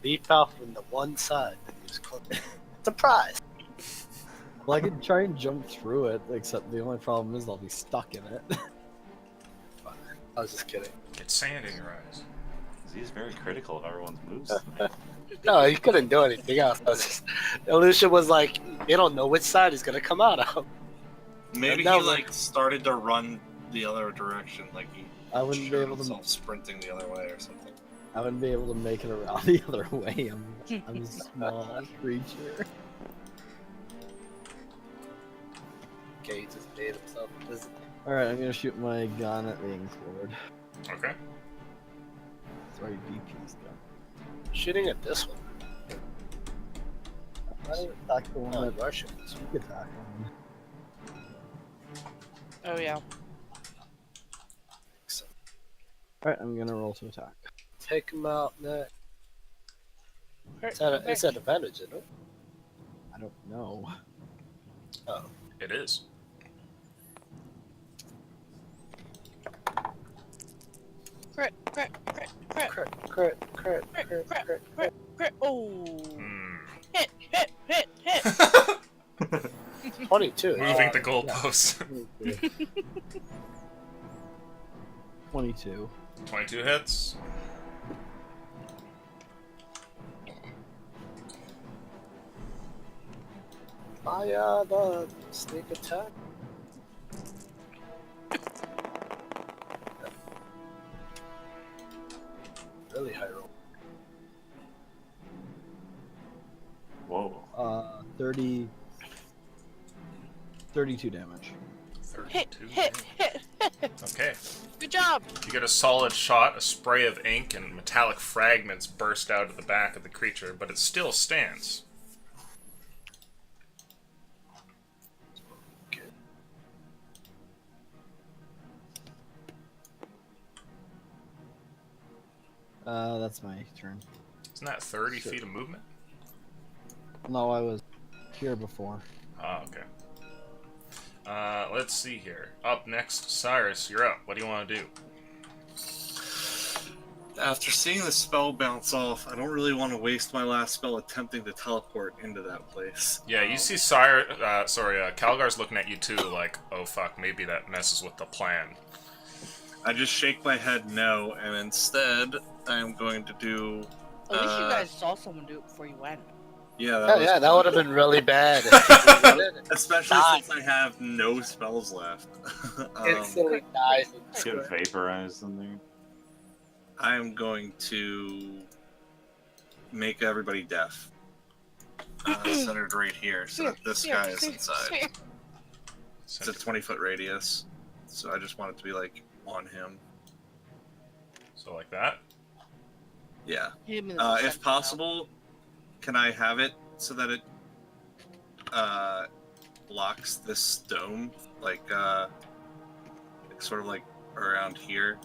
Leap out from the one side that he was close. Surprise! Well, I could try and jump through it, except the only problem is I'll be stuck in it. I was just kidding. Get sand in your eyes. He's very critical of everyone's moves. No, he couldn't do anything else. I was just, Illusion was like, you don't know which side he's gonna come out of. Maybe No, he like started to run the other direction, like he I wouldn't be showed able to. himself sprinting the other way or something. I wouldn't be able to make it around the other way. I'm a small creature. Okay, he just made himself invisible. All right, I'm gonna shoot my gun at the Inklord. Okay. Sorry, VP's gun. Shooting at this one. I attack the one Oh, that you are shooting this you attack on. Oh, yeah. one. All right, I'm gonna roll to attack. Take him out next. It's an advantage, isn't it? I don't know. Oh. It is. Crit. Oh. Hmm. Hit. 22. Moving the goalposts. 22. 22 hits. Fire the sneak attack. Really high roll. Whoa. 32 damage. 32. Hit. Okay. Good job. You get a solid shot, a spray of ink and metallic fragments burst out of the back of the creature, but it still stands. That's my turn. Isn't that 30 Sure. feet of movement? No, I was here before. Ah, okay. Let's see here. Up next, Cyrus, you're up. What do you want to do? After seeing the spell bounce off, I don't really want to waste my last spell attempting to teleport into that place. Yeah, you see Calgar's looking at you too, like, oh fuck, maybe that messes with the plan. I just shake my head no, and instead, I'm going to do... At least you guys saw someone do it before you went. Yeah, That would have been really bad. Especially since I have no spells left. Instantly dies. Get vaporized in there. I am going to make everybody deaf. Centered right here, so that this guy is inside. It's a 20-foot radius, so I just want it to be, like, on him. So like that? Yeah. Hit him in the If center. possible, can I have it so that it blocks this dome, like sort of like around here?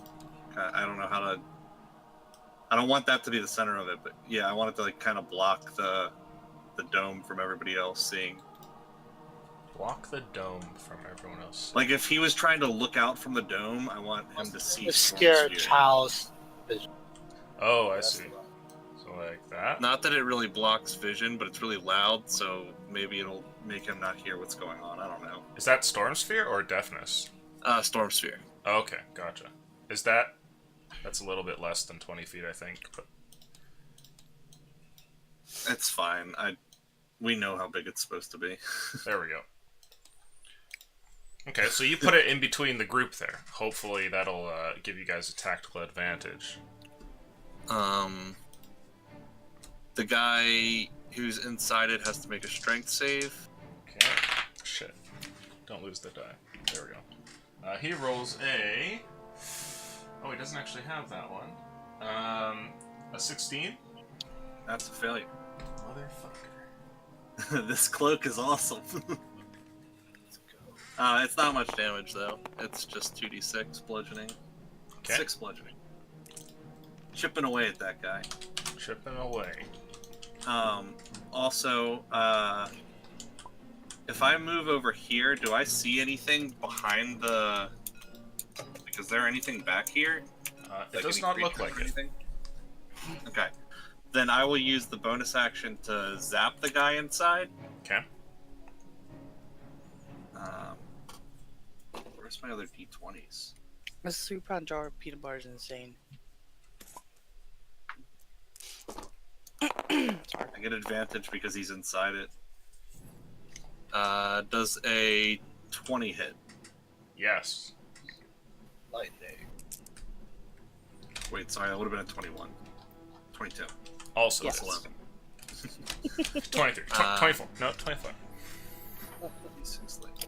I don't know how to. I don't want that to be the center of it, but yeah, I want it to like kind of block the dome from everybody else seeing. Block the dome from everyone else. Like if he was trying to look out from the dome, I want him to see. Scare Stormsphere. child's vision. Oh, I That's see. the one. So like that? Not that it really blocks vision, but it's really loud, so maybe it'll make him not hear what's going on. I don't know. Is that Storm Sphere or Deafness? Storm Sphere. Okay, gotcha. Is that... That's a little bit less than 20 feet, I think, but... It's fine. We know how big it's supposed to be. There we go. Okay, so you put it in between the group there. Hopefully that'll give you guys a tactical advantage. The guy who's inside it has to make a strength save. Okay. Shit. Don't lose the die. There we go. He rolls a... Oh, he doesn't actually have that one. A 16? That's a failure. Motherfucker. This cloak is awesome. It's not much damage though. It's just 2d6 bludgeoning. Okay. 6 bludgeoning. Chipping away at that guy. Chipping away. Also, if I move over here, do I see anything behind the... Like, is there anything back here? It does any not look creatures like or it. anything? Okay. Then I will use the bonus action to zap the guy inside. Okay. Where's my other d20s? This 3-pound jar of peanut butter is insane. I get advantage because he's inside it. Does a 20 hit? Yes. Lightning. Wait, sorry, that would have been a 21. 22. Also, Yes. That's 11. 23. 24. No, 24. D6 late.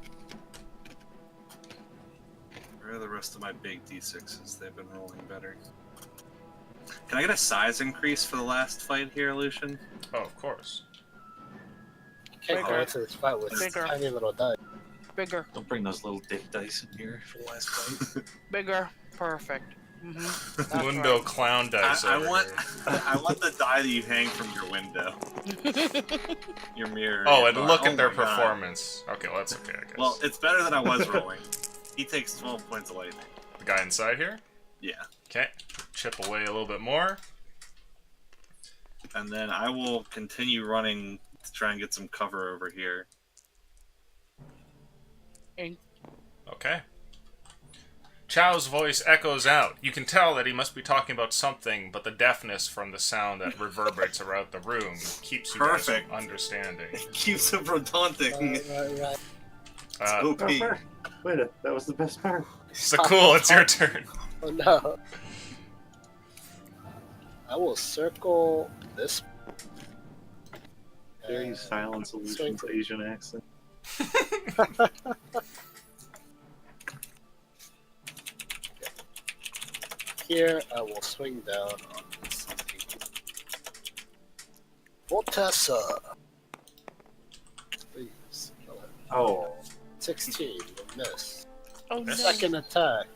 Where are the rest of my big D6s? They've been rolling better. Can I get a size increase for the last fight here, Lucian? Oh, of course. Can't go Bigger. into this fight with Bigger. tiny little dice. Bigger. Don't bring those little dick dice in here for the last fight. Bigger. Perfect. Mm-hmm. Mundo clown dice I over want, here. I want the die that you hang from your window, your mirror. Oh, your and bar. look Oh at their my God. performance. Okay, well, that's okay, I guess. Well, it's better than I was rolling. He takes 12 points of lightning. The guy inside here? Yeah. Okay. Chip away a little bit more. And then I will continue running to try and get some cover over here. Okay. Chow's voice echoes out. You can tell that he must be talking about something, but the deafness from the sound that reverberates around the room keeps you guys Perfect. from understanding. It keeps him from taunting. Right. OP. Wait, that was the best part. So cool, it's your turn. Oh no. I will circle this. Very silent solutions Asian accent. Here, I will swing down on this. Voltessa. Please. Oh, 16 will miss. Oh no. Second attack.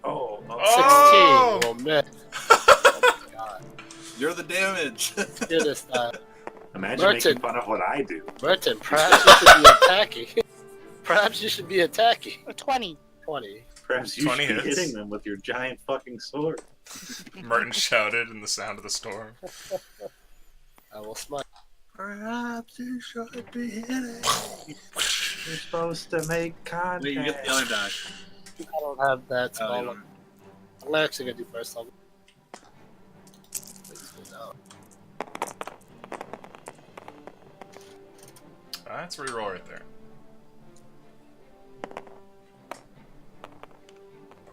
oh, 16 will miss. Oh my god. You're the damage. Let's do this time. Imagine Merton. making fun of what I do. Merton, perhaps you should be attacking. Perhaps you should be attacking. A 20. 20. Perhaps you should 20 be hits. hitting them with your giant fucking sword. Merton shouted in the sound of the storm. I will smite. Perhaps you should be hitting. You're supposed to make contact. Wait, you get the other die. I don't have that Oh, small. you don't. I'm actually gonna do first level. Please go down. That's a reroll right there.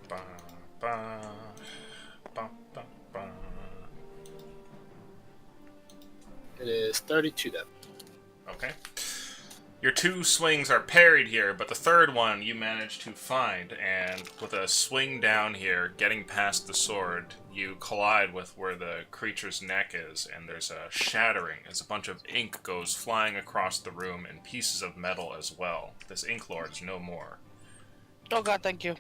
Ba, ba, ba, ba, ba. It is 32 then. Okay. Your two swings are parried here, but the third one you manage to find, and with a swing down here, getting past the sword, you collide with where the creature's neck is, and there's a shattering as a bunch of ink goes flying across the room and pieces of metal as well. This ink lord's no more. Oh god, thank you.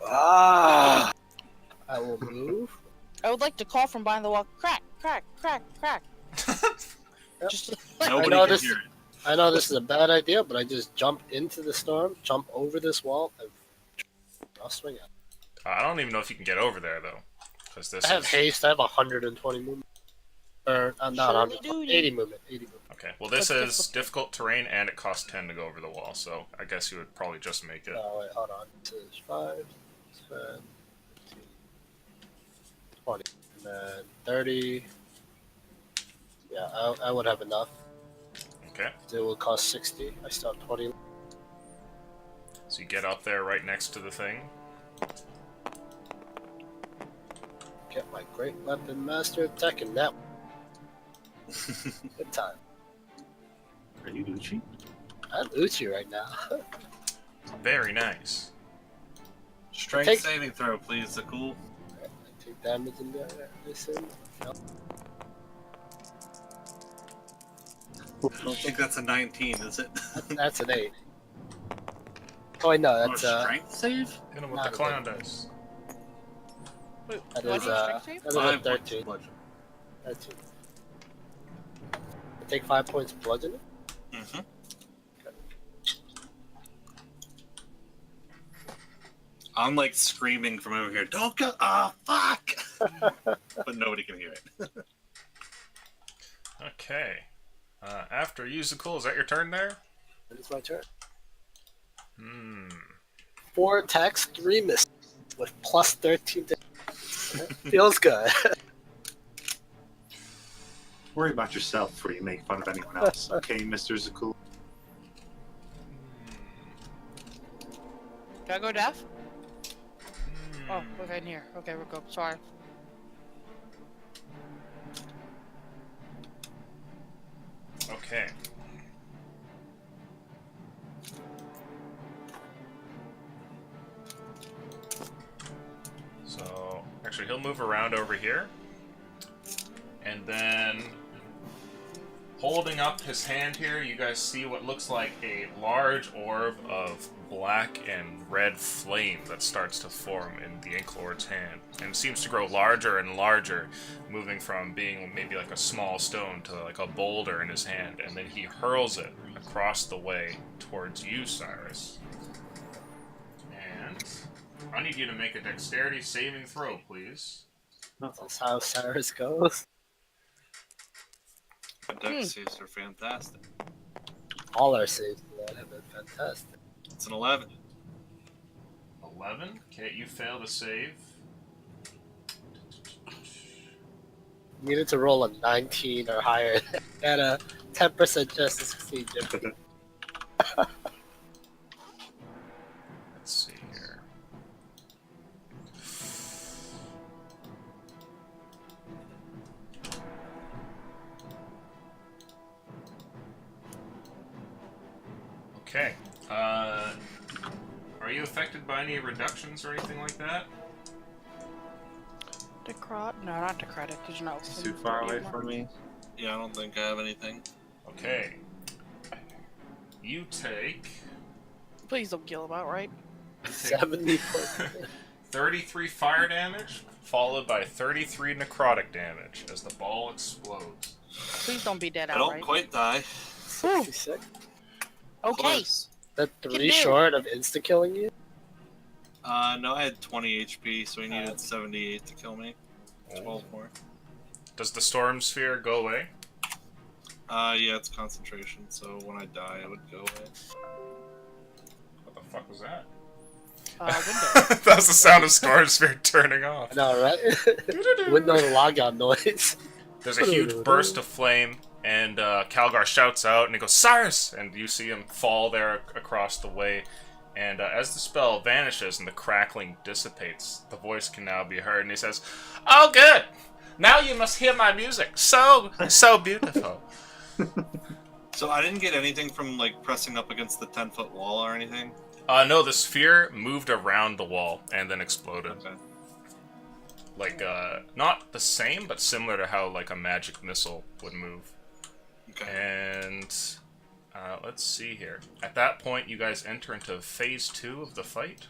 Ah! I will move. I would like to call from behind the wall. Crack, crack, crack, crack. Just Nobody know can this- hear it. I know this is a bad idea, but I just jump into the storm, jump over this wall, and I'll swing it. I don't even know if you can get over there, though. Because this I have is... haste. I have 120 movement. Or I'm not 100. Shirley-doody. 80 movement. 80 movement. Okay, well this What's is difficult terrain, and it costs 10 to go over the wall, so I guess you would probably just make it. Oh wait, hold on. This is 5, 10, 15, 20, and then 30. Yeah, I would have enough. Okay, It will cost 60. I still have 20. so you get up there right next to the thing. Get my great weapon master attacking that one. Good time. Are you Uchi? I'm Uchi right now. Very nice. Strength Take- saving throw, please, Zakul. I take damage in there. Listen. No. I don't think that's a 19, is it? That's an 8. Oh wait, no, that's strength save? Hit him with Not the clown dice. Wait, that what is do you strength save? that is 5 a 13. points. 13. I take 5 points of bludgeoning. Mm-hmm. I'm like screaming from over here, don't go, oh fuck! But nobody can hear it. Okay. After Yuzuku, is that your turn there? That is my turn. Hmm. 4 attacks, 3 misses, with plus 13 damage. Feels good. Worry about yourself before you make fun of anyone else. Okay, Mr. Zakul. Can I go deaf? Hmm. Oh, okay, in here. Okay, we're good. Sorry. Okay. So, actually, he'll move around over here. And then, holding up his hand here, you guys see what looks like a large orb of black and red flame that starts to form in the Ink Lord's hand. And it seems to grow larger and larger, moving from being maybe like a small stone to like a boulder in his hand. And then he hurls it across the way towards you, Cyrus. And I need you to make a dexterity saving throw, please. That's how Cyrus goes. The dex saves are fantastic. All our saves for that have been fantastic. It's an 11. 11. Okay, you fail to save. Needed to roll a 19 or higher. Got a 10% chance to succeed, Jim. Let's see here. Okay. Are you affected by any reductions or anything like that? Decrot? No, not necrotic. Did you not? It's too far away from me. Yeah, I don't think I have anything. Okay. You take Please don't kill him outright. 70 points. 33 fire damage, followed by 33 necrotic damage as the ball explodes. Please don't be dead I don't outright. quite die. 66. Okay. Close. That Can 3 do. short of insta killing you? No, I had 20 HP, so he needed 78 to kill me. 12 more. Does the storm sphere go away? Yeah, it's concentration, so when I die, it would go away. What the fuck was that? Window. That was the sound of storm sphere turning off. I know, right? Windows logout noise. There's a huge burst of flame, and Calgar shouts out, and he goes, "Cyrus!" And you see him fall there across the way. And as the spell vanishes and the crackling dissipates, the voice can now be heard, and he says, "Oh, good! Now you must hear my music. So beautiful." So I didn't get anything from, like, pressing up against the 10-foot wall or anything? No, the sphere moved around the wall and then exploded. Okay. Like, not the same, but similar to how, like, a magic missile would move. Okay. And, let's see here. At that point, you guys enter into phase 2 of the fight.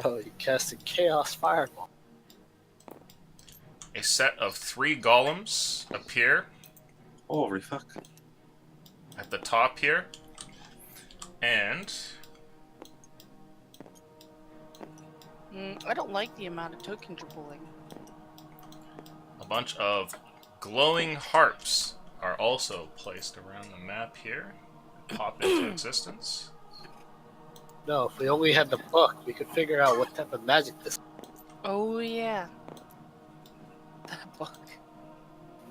Oh, you casted Chaos Fireball. A set of 3 golems appear Holy fuck. at the top here. And I don't like the amount of tokens you're pulling. a bunch of glowing harps are also placed around the map here. Pop into existence. No, if we only had the book, we could figure out what type of magic this Oh yeah. That book.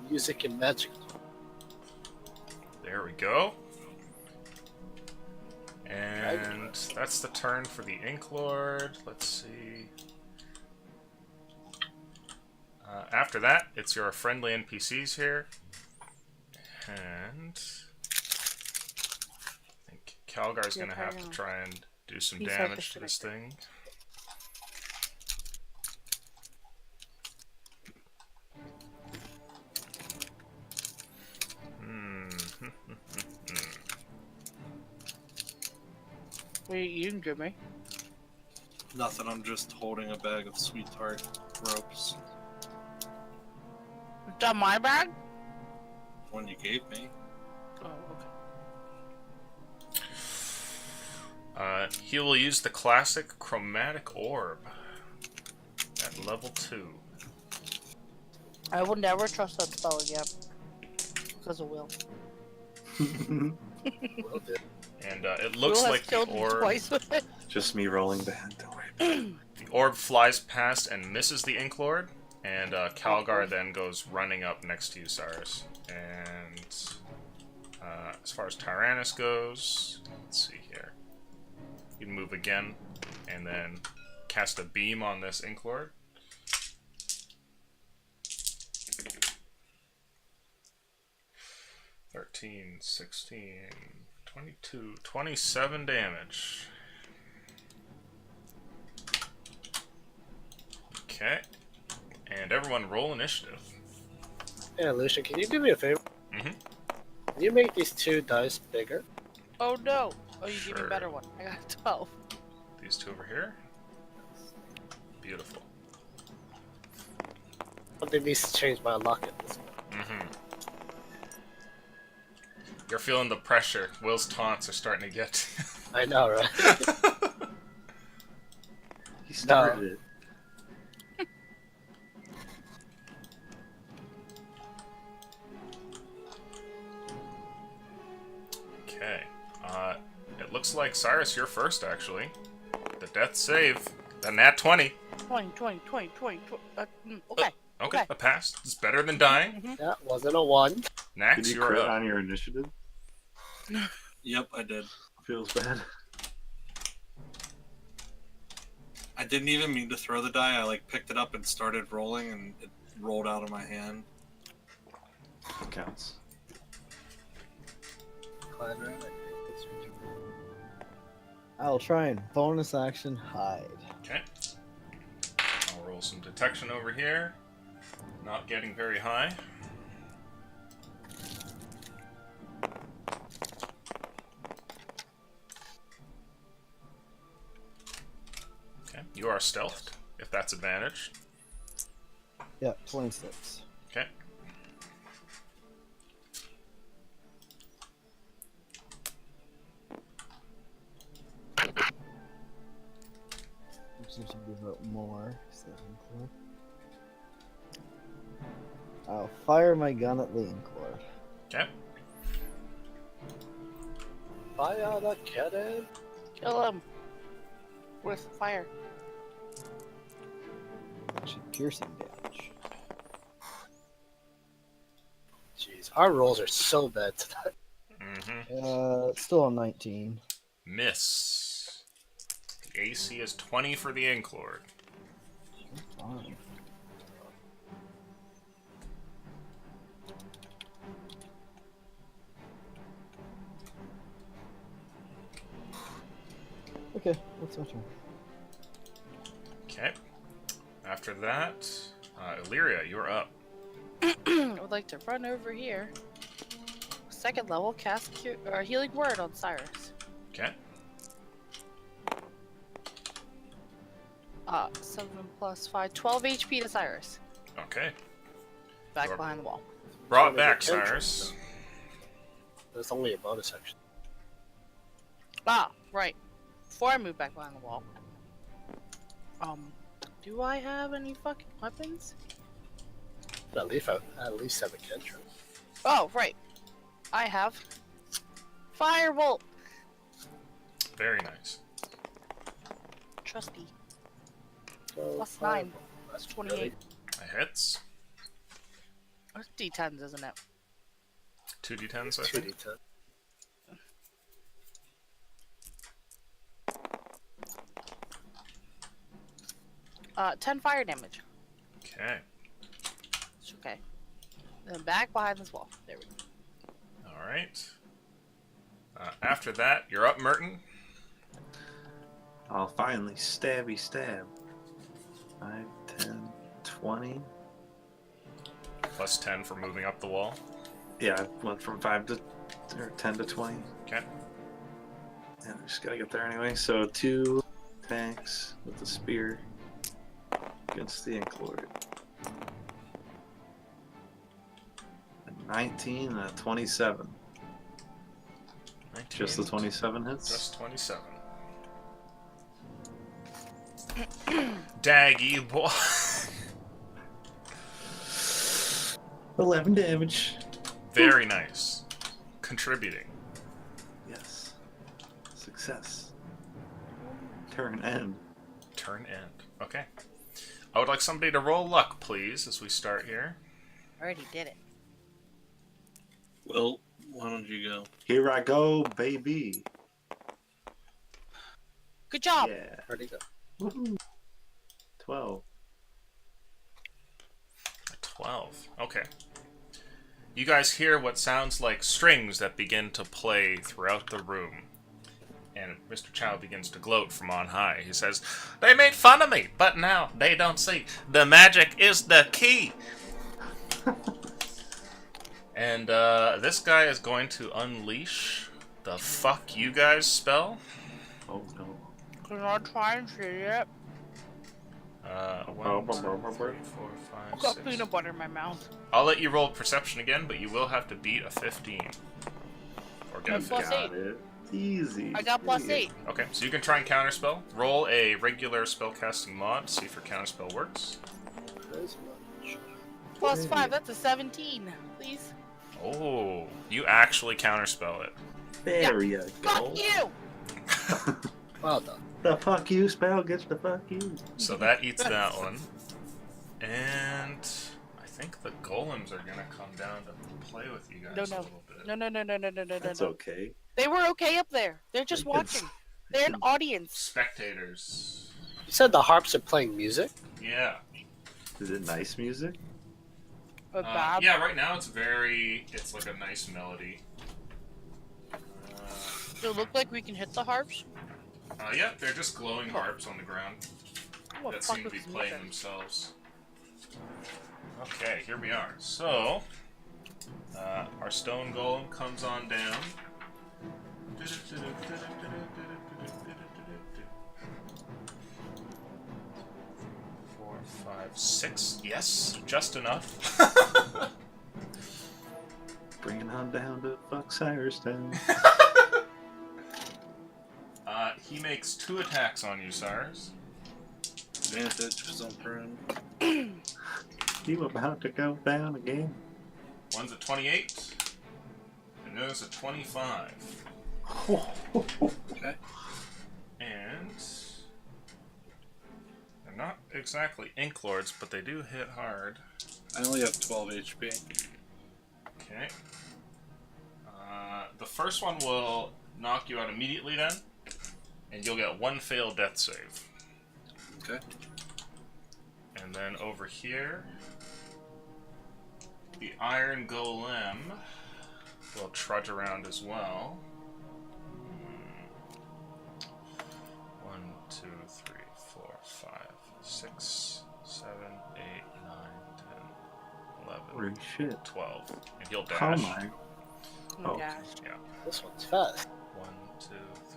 music and magic. There we go. And that's the turn for the Ink Lord. Let's see. After that, it's your friendly NPCs here. And I think Calgar's Yeah, going to have to carry on. try and do some He's damage to like this thing. Wait, you can give me. Nothing, I'm just holding a bag of sweetheart ropes. Is that my bag? One you gave me. Oh, okay. He will use the classic chromatic orb at level 2. I will never trust that spell again. Because of Will. Will do. And it looks Will has like the killed me orb. twice with it. Just me rolling bad, don't worry. The orb flies past and misses the Ink Lord, and Calgar then goes running up next to you, Cyrus. And as far as Tyrannus goes, let's see here. You can move again, and then cast a beam on this Ink Lord. $13, 16, 22, 27 damage. Okay. And everyone roll initiative. Yeah, Lucian, can you do me a favor? Mm-hmm. Can you make these 2 dice bigger? Oh no! Oh, you give me Sure. a better one. I got 12. These 2 over here. Beautiful. Something needs to change my luck at this point. Mm-hmm. You're feeling the pressure. Will's taunts are starting to get. I know, right? He started it. Okay. It looks like Cyrus, you're first, actually. The death save. The nat 20. 20. Okay. Okay, Okay. a pass. It's better than dying. That wasn't a 1. Did Nax, you you're crit up. on your initiative? Yep, I did. Feels bad. I didn't even mean to throw the die. I, like, picked it up and started rolling, and it rolled out of my hand. Counts. I'll try and bonus action hide. Okay. I'll roll some detection over here. Not getting very high. Okay, you are stealthed, if that's advantage. Yeah, 26. Okay. Actually, should give out more. 7 Inclord. I'll fire my gun at the Inclord. Okay. Fire the cannon. Kill him. With fire. Actually, piercing damage. Jeez, our rolls are so bad tonight. Still a 19. Miss. The AC is 20 for the Inclord. Fine. Okay, that's my turn. Okay. After that, Illyria, you're up. I would like to run over here. Second level, cast Healing Word on Cyrus. Okay. 7 plus 5, 12 HP to Cyrus. Okay. Back Sure. behind the wall. Brought Only back, a cantrip, Cyrus. There's only a bonus action. Ah, right. Before I move back behind the wall. Do I have any fucking weapons? At least have a cantrip. Oh, right. I have Firebolt. Very nice. Trusty. So, Plus 9. That's 28. That hits. That's D10s, isn't it? 2d10s, I Two think. D10. Uh, 10 fire damage. Okay. It's okay. Then back behind this wall. There we go. Alright. After that, you're up, Merton. I'll finally stabby stab. 5, 10, 20. Plus 10 for moving up the wall. Yeah, I went from 10 to 20. Okay. And I just gotta get there anyway. So 2 attacks with the spear against the Inclord. A 19 and a 27. 19. Just the 27 hits? Just 27. Daggy boy. 11 damage. Very nice. Contributing. Yes. Success. Turn end. Turn end. Okay. I would like somebody to roll luck, please, as we start here. Already did it. Well, why don't you go? Here I go, baby. Good job. Yeah. Where'd he go? Woohoo. 12. 12. Okay. You guys hear what sounds like strings that begin to play throughout the room. And Mr. Chow begins to gloat from on high. He says, "They made fun of me, but now they don't see. The magic is the key." And this guy is going to unleash the fuck you guys spell. Oh no. Can I try and see it? 1, 2, 3, 4, I've 5, got 6. peanut butter in my mouth. I'll let you roll perception again, but you will have to beat a 15. Or get a Plus 15. Got it. Easy. I got plus 8. Okay, so you can try and counterspell. Roll a regular spellcasting mod, see if your counterspell works. There's much. Plus 5, that's a 17. Please. Oh, you actually counterspell it. There you go. Fuck you! Well done. The fuck you spell gets the fuck you. So that eats that one. And I think the golems are gonna come down to play with you guys a No. little bit. No. That's okay. They were okay up there. They're just They can- watching. They're an audience. Spectators. You said the harps are playing music? Yeah. Is it nice music? But bad. Yeah, right now it's like a nice melody. Does it look like we can hit the harps? Yeah, they're just glowing harps on the ground What that the fuck seem to be is playing music? themselves. Okay, here we are. So, our stone golem comes on down. 4, 5, 6. Yes, just enough. Bringing on down to fuck Cyrus Town. He makes 2 attacks on you, Cyrus. Advantage for Zumperin. You about to go down again? One's a 28, and there's a 25. Okay. And they're not exactly Ink Lords, but they do hit hard. I only have 12 HP. Okay. The first one will knock you out immediately then, and you'll get one failed death save. Okay. And then over here, the Iron Golem will trudge around as well. 1, 2, 3, 4, 5, 6, 7, 8, 9, 10, 11, Holy shit. 12. And he'll Oh dash. my. Oh, Oh. gosh. Yeah. This one's fast. 1, 2,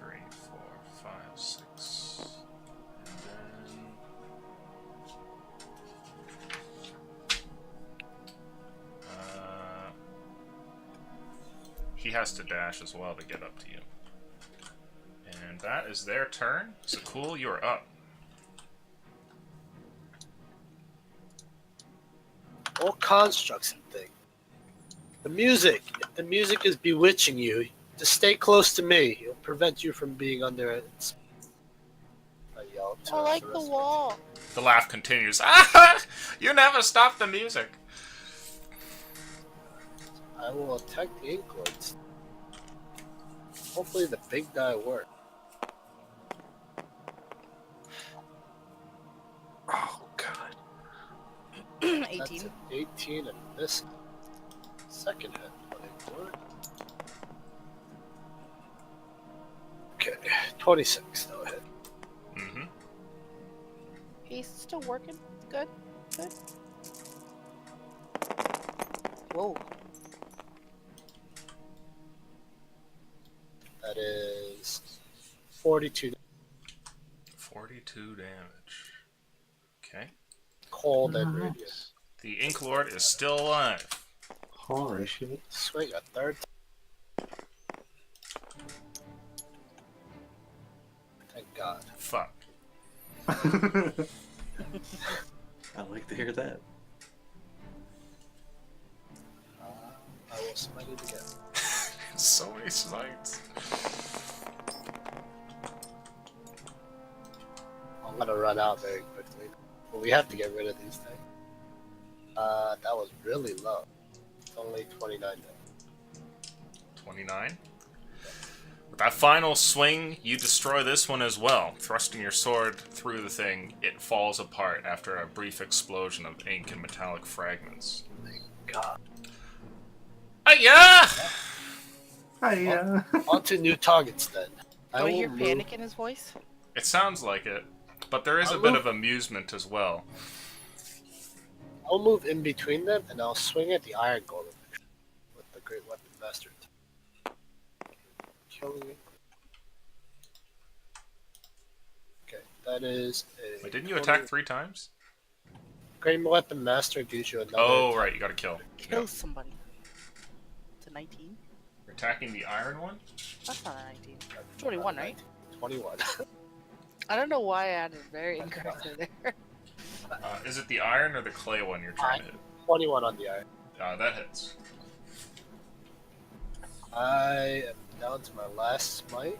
3, 4, 5, 6. And then. He has to dash as well to get up to you. And that is their turn. So cool, you're up. All constructs and things. The music. If the music is bewitching you, just stay close to me. It'll prevent you from being under its. I yelled to I like the the rest of wall. The laugh continues. Ah! You never stop the music. I will attack the ink lords. Hopefully the big die works. Oh god. 18. That's an 18 and this second hit. 24. Okay, 26 no hit. Mm-hmm. He's still working. Good. Good. Whoa. That is 42 42 damage. Okay. cold and radiant. Nice. The Ink Lord is still alive. Holy shit. Swing a third. Thank God. Fuck. I like to hear that. I will smite it again. So many smites. I'm gonna run out very quickly. But we have to get rid of these things. That was really low. It's only 29 damage. 29. With that final swing, you destroy this one as well. Thrusting your sword through the thing, it falls apart after a brief explosion of ink and metallic fragments. God. Hiya! Hiya. On to new targets then. I Oh, will you hear move- panic in his voice? It sounds like it, but there is a bit of amusement as well. I'll move in between them and I'll swing at the iron golem with the great weapon master. Killing it. Okay, that is a. Wait, didn't you 20 attack 3 times? Great weapon master gives you another. Oh, attack. right, you gotta kill. Kill Yeah. somebody. It's a 19. You're attacking the iron one? That's not a 19. 21, right? 21. I don't know why I added very incorrectly there. Is it the iron or the clay one you're trying to hit? 21 on the iron. That hits. I am down to my last smite.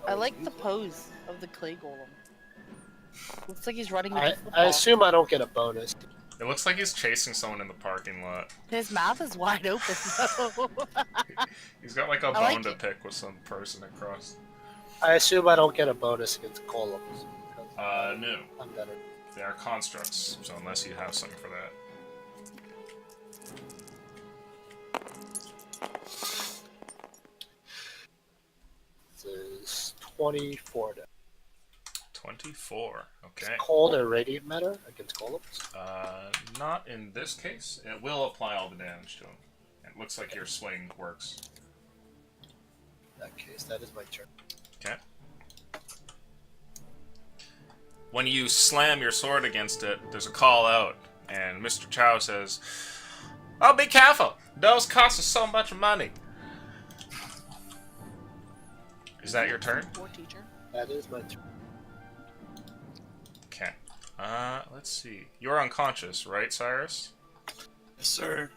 I like the pose of the clay golem. Looks like he's running with I, a football. I assume I don't get a bonus. It looks like he's chasing someone in the parking lot. His mouth is wide open though. He's got like a I bone like to it. pick with some person across. I assume I don't get a bonus against golems. because No. I'm better. They are constructs, so unless you have something for that. This is 24 damage. 24. Okay. Cold or radiant matter against golems? Not in this case. It will apply all the damage to him. It looks like your swing works. In that case, that is my turn. Okay. When you slam your sword against it, there's a call out, and Mr. Chow says, "Oh, be careful! Those cost us so much money." Is that your turn? Poor teacher. That is my turn. Okay. Let's see. You're unconscious, right, Cyrus? Yes, sir.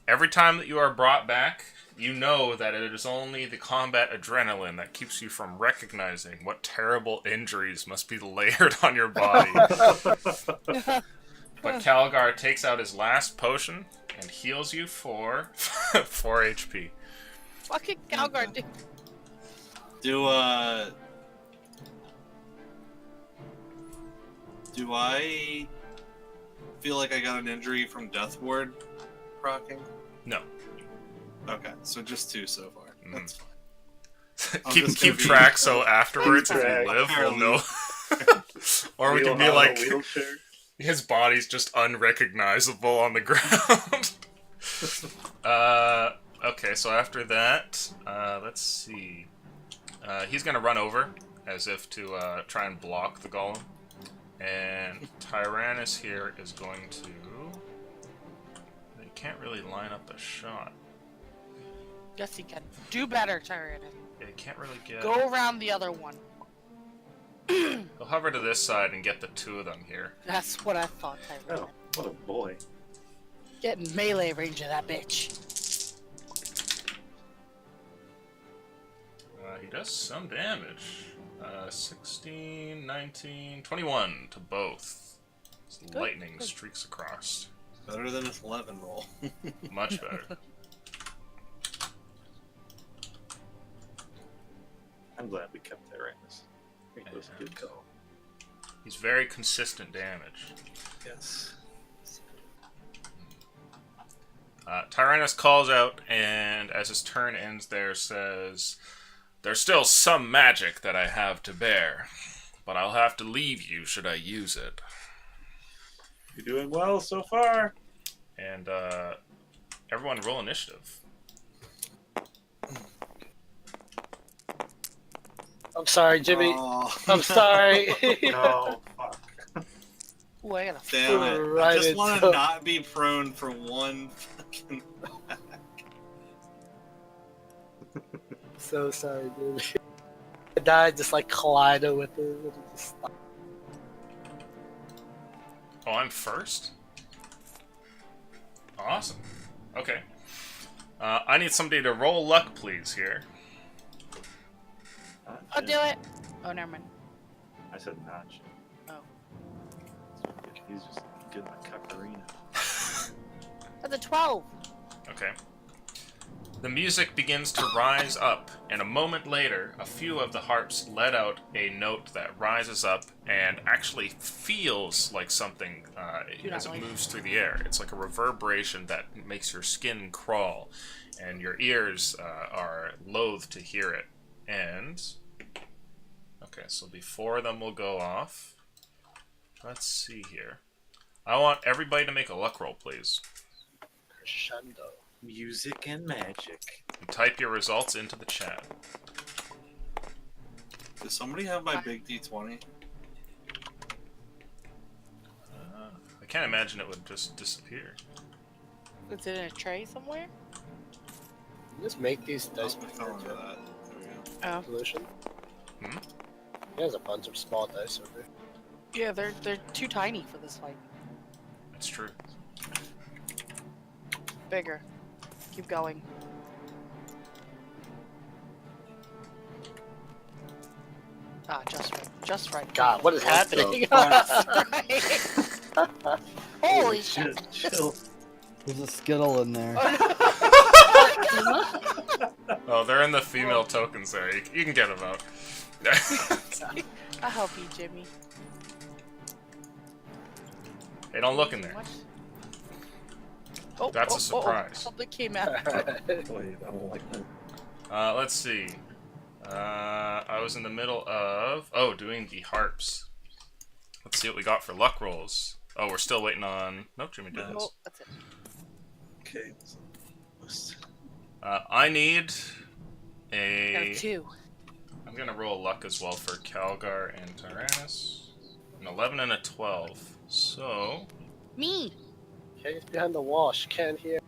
Every time that you are brought back, you know that it is only the combat adrenaline that keeps you from recognizing what terrible injuries must be layered on your body. But Calgar takes out his last potion and heals you for 4 HP. Fucking Calgar, dude. Do I feel like I got an injury from Death Ward procking? No. Okay, so just 2 so far. That's fine. I'm keep just gonna keep be- track so afterwards if Track. you live, we'll Apparently. know. Or we can be Wheel out like, a wheelchair. his body's just unrecognizable on the ground. Okay, so after that, let's see. He's gonna run over as if to try and block the golem. And Tyrannus here is going to... He can't really line up a shot. Yes, he can. Do better, Tyrannus. Yeah, he can't really get... Go around the other one. He'll hover to this side and get the 2 of them here. That's what I thought, Tyrannus. Oh, what a boy. Get in melee range of that bitch. He does some damage. 16, 19, 21 to both. As Good, lightning good. streaks across. Better than his 11 roll. Much better. I'm glad we kept Tyrannus. It was a good call. He's very consistent damage. Yes. Tyrannus calls out, and as his turn ends there, says, "There's still some magic that I have to bear, but I'll have to leave you should I use it." You're doing well so far. And everyone roll initiative. I'm sorry, Jimmy. Oh, I'm sorry. No, fuck. Ooh, I got a damn it. I Right just into- want to not be prone for one fucking... So sorry, Jimmy. I died just like collided with it. And it just... Oh, I'm first? Awesome. Okay. I need somebody to roll luck, please, here. I'll do it. Oh, never mind. I said notch. Oh. He's just good at Kakarina. That's a 12. Okay. The music begins to rise up, and a moment later, a few of the harps let out a note that rises up and actually feels like something as it moves through the air. It's like a reverberation that makes your skin crawl, and your ears are loath to hear it. And... okay, so before them will go off. Let's see here. I want everybody to make a luck roll, please. Crescendo. Music and magic. And type your results into the chat. Does somebody have my big D20? I can't imagine it would just disappear. Is it in a tray somewhere? You just make these dice I fell into that. There we go. Oh. solution. Hmm? There's a bunch of small dice over there. Yeah, they're too tiny for this fight. It's true. Bigger. Keep going. Ah, just right. Just right. God, what is happening? Holy shit. Chill. There's a Skittle in there. Oh, they're in the female tokens there. You can get them out. I'll help you, Jimmy. Hey, don't look in there. What? Oh, That's a surprise. Something came out. Wait, I don't like that. Let's see. I was in the middle of... doing the harps. Let's see what we got for luck rolls. Oh, we're still waiting on... Nope, Jimmy did his. Oh, that's it. Okay. I need Got a... a 2. I'm gonna roll luck as well for Calgar and Tyrannus. An 11 and a 12. So... Me. Okay, he's behind the wall. She can't hear.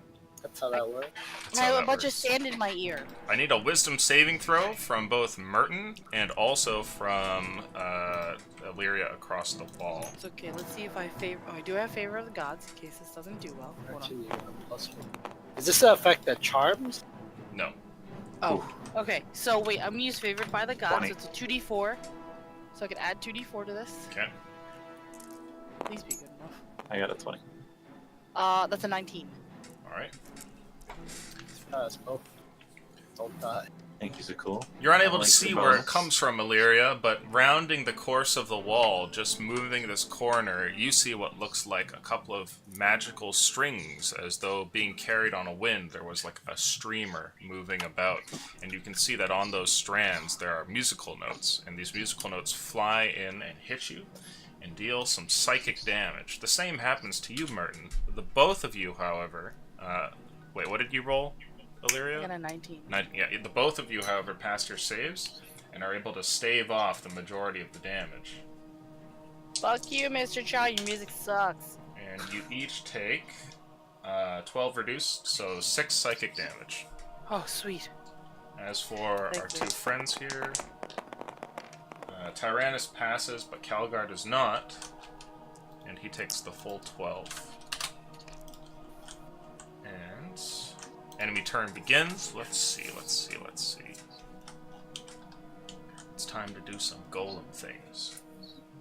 That's how that works. That's I how have a that bunch of works. sand in my ear. I need a wisdom saving throw from both Merton and also from Illyria across the wall. It's okay. Let's see if I favor. Oh, I do have favor of the gods in case this doesn't do well. Hold on. Actually, you get a +1. Is this the effect that charms? No. Oh, okay. So wait, I'm gonna use favored by the gods. 20. So it's a 2d4. So I can add 2d4 to this. Okay. Please be good enough. I got a 20. That's a 19. All right. Pass both. Don't die. Thank you, Zakul. You're unable I like to see the where it bonus. comes from, Illyria, but rounding the course of the wall, just moving this corner, you see what looks like a couple of magical strings, as though being carried on a wind. There was like a streamer moving about, and you can see that on those strands there are musical notes, and these musical notes fly in and hit you and deal some psychic damage. The same happens to you, Merton. The both of you, however, wait, what did you roll, Illyria? I got a 19. Yeah, the both of you, however, passed your saves and are able to stave off the majority of the damage. Fuck you, Mr. Chow. Your music sucks. And you each take 12 reduced, so 6 psychic damage. Oh, sweet. As for Thank our you. two friends here, Tyrannus passes, but Calgar does not, and he takes the full 12. And enemy turn begins. Let's see. It's time to do some golem things.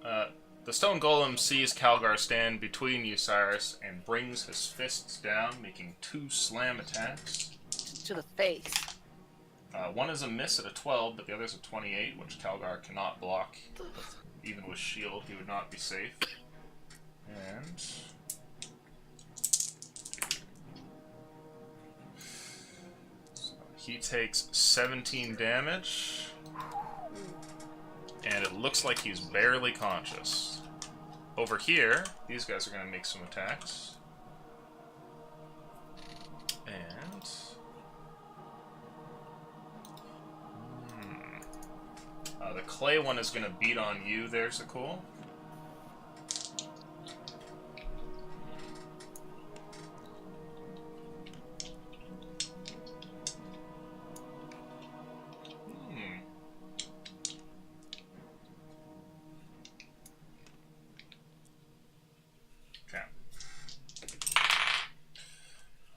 The stone golem sees Calgar stand between you, Cyrus, and brings his fists down, making 2 slam attacks. To the face. One is a miss at a 12, but the other is a 28, which Calgar cannot block. Even with shield, he would not be safe. And so he takes 17 damage, and it looks like he's barely conscious. Over here, these guys are going to make some attacks. And the clay one is going to beat on you there, Zakul. Okay.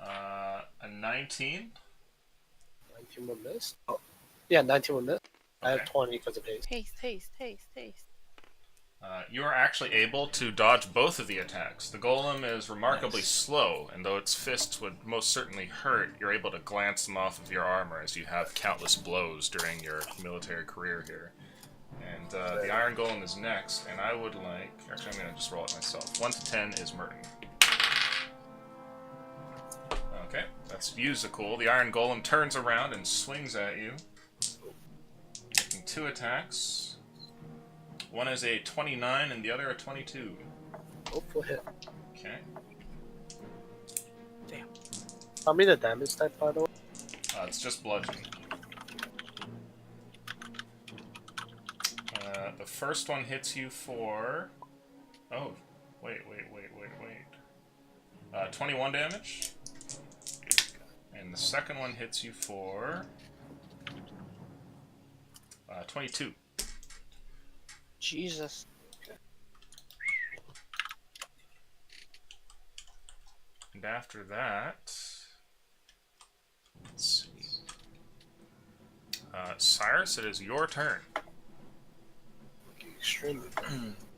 A 19. 19 will miss. Oh, yeah, 19 will miss. I have Okay. 20 because of haste. Taste. You are actually able to dodge both of the attacks. The golem is remarkably Nice. slow, and though its fists would most certainly hurt, you're able to glance them off of your armor as you have countless blows during your military career here. And the iron golem is next, and I would like... Actually, I'm going to just roll it myself. 1 to 10 is Merton. Okay, that's Musical. The iron golem turns around and swings at you, making 2 attacks. One is a 29 and the other a 22. Hopeful hit. Okay. Tell me the damage type, by the way. It's just bludgeoning. The first one hits you for... Oh, wait. 21 damage. And the second one hits you for... 22. Jesus. And after that... Let's see. Cyrus, it is your turn. Extremely.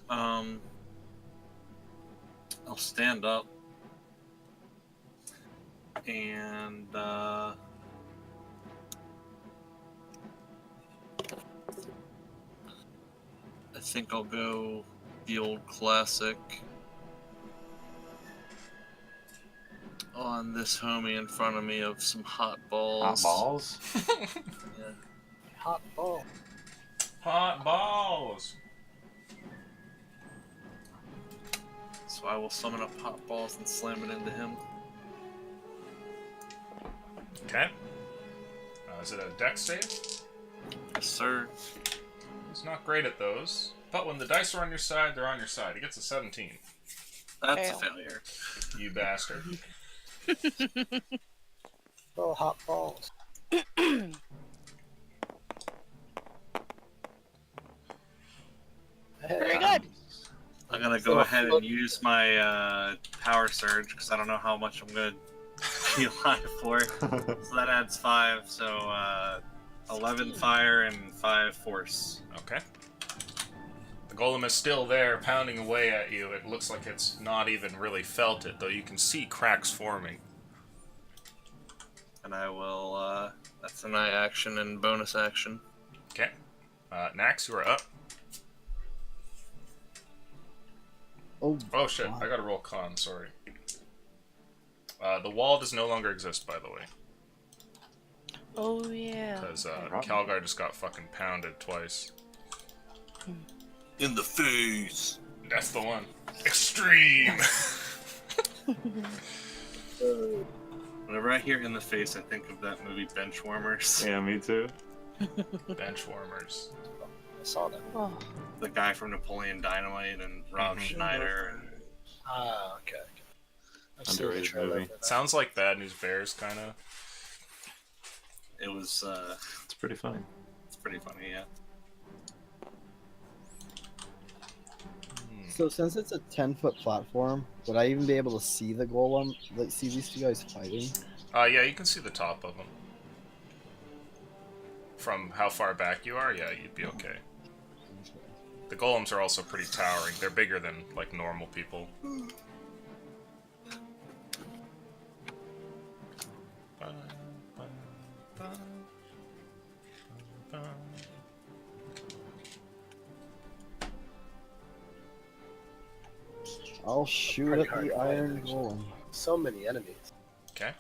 I'll stand up and I think I'll go the old classic on this homie in front of me of some hot balls. Hot balls? Yeah. Hot ball. Hot balls! So I will summon up hot balls and slam it into him. Okay. Is it a dex save? Yes, sir. He's not great at those, but when the dice are on your side, they're on your side. He gets a 17. That's Fail. a failure. You bastard. Oh, hot balls. Very good. I'm gonna go ahead and use my power surge because I don't know how much I'm gonna be alive for. So that adds 5, so 11 fire and 5 force. Okay. The golem is still there, pounding away at you. It looks like it's not even really felt it, though you can see cracks forming. And I will, that's an eye action and bonus action. Okay. Nax, you are up. Oh shit, I gotta roll con, sorry. The wall does no longer exist, by the way. Oh yeah. Because Calgar just got fucking pounded twice. In the face! That's the one. Extreme! Whenever I hear in the face, I think of that movie Benchwarmers. Yeah, me too. Benchwarmers. I saw that. Oh. The guy from Napoleon Dynamite and Rob Schneider. And... Ah, okay. I've seen the Underrated trailer movie. for that. Sounds like Bad News Bears, kinda. It was, It's pretty funny. it's pretty funny, yeah. So since it's a 10-foot platform, would I even be able to see the golem? Like, see these two guys fighting? Yeah, you can see the top of them. From how far back you are, yeah, you'd be okay. The golems are also pretty towering. They're bigger than, like, normal people. I'll shoot Pretty at hard the to fight, iron actually. golem. So many enemies. Okay.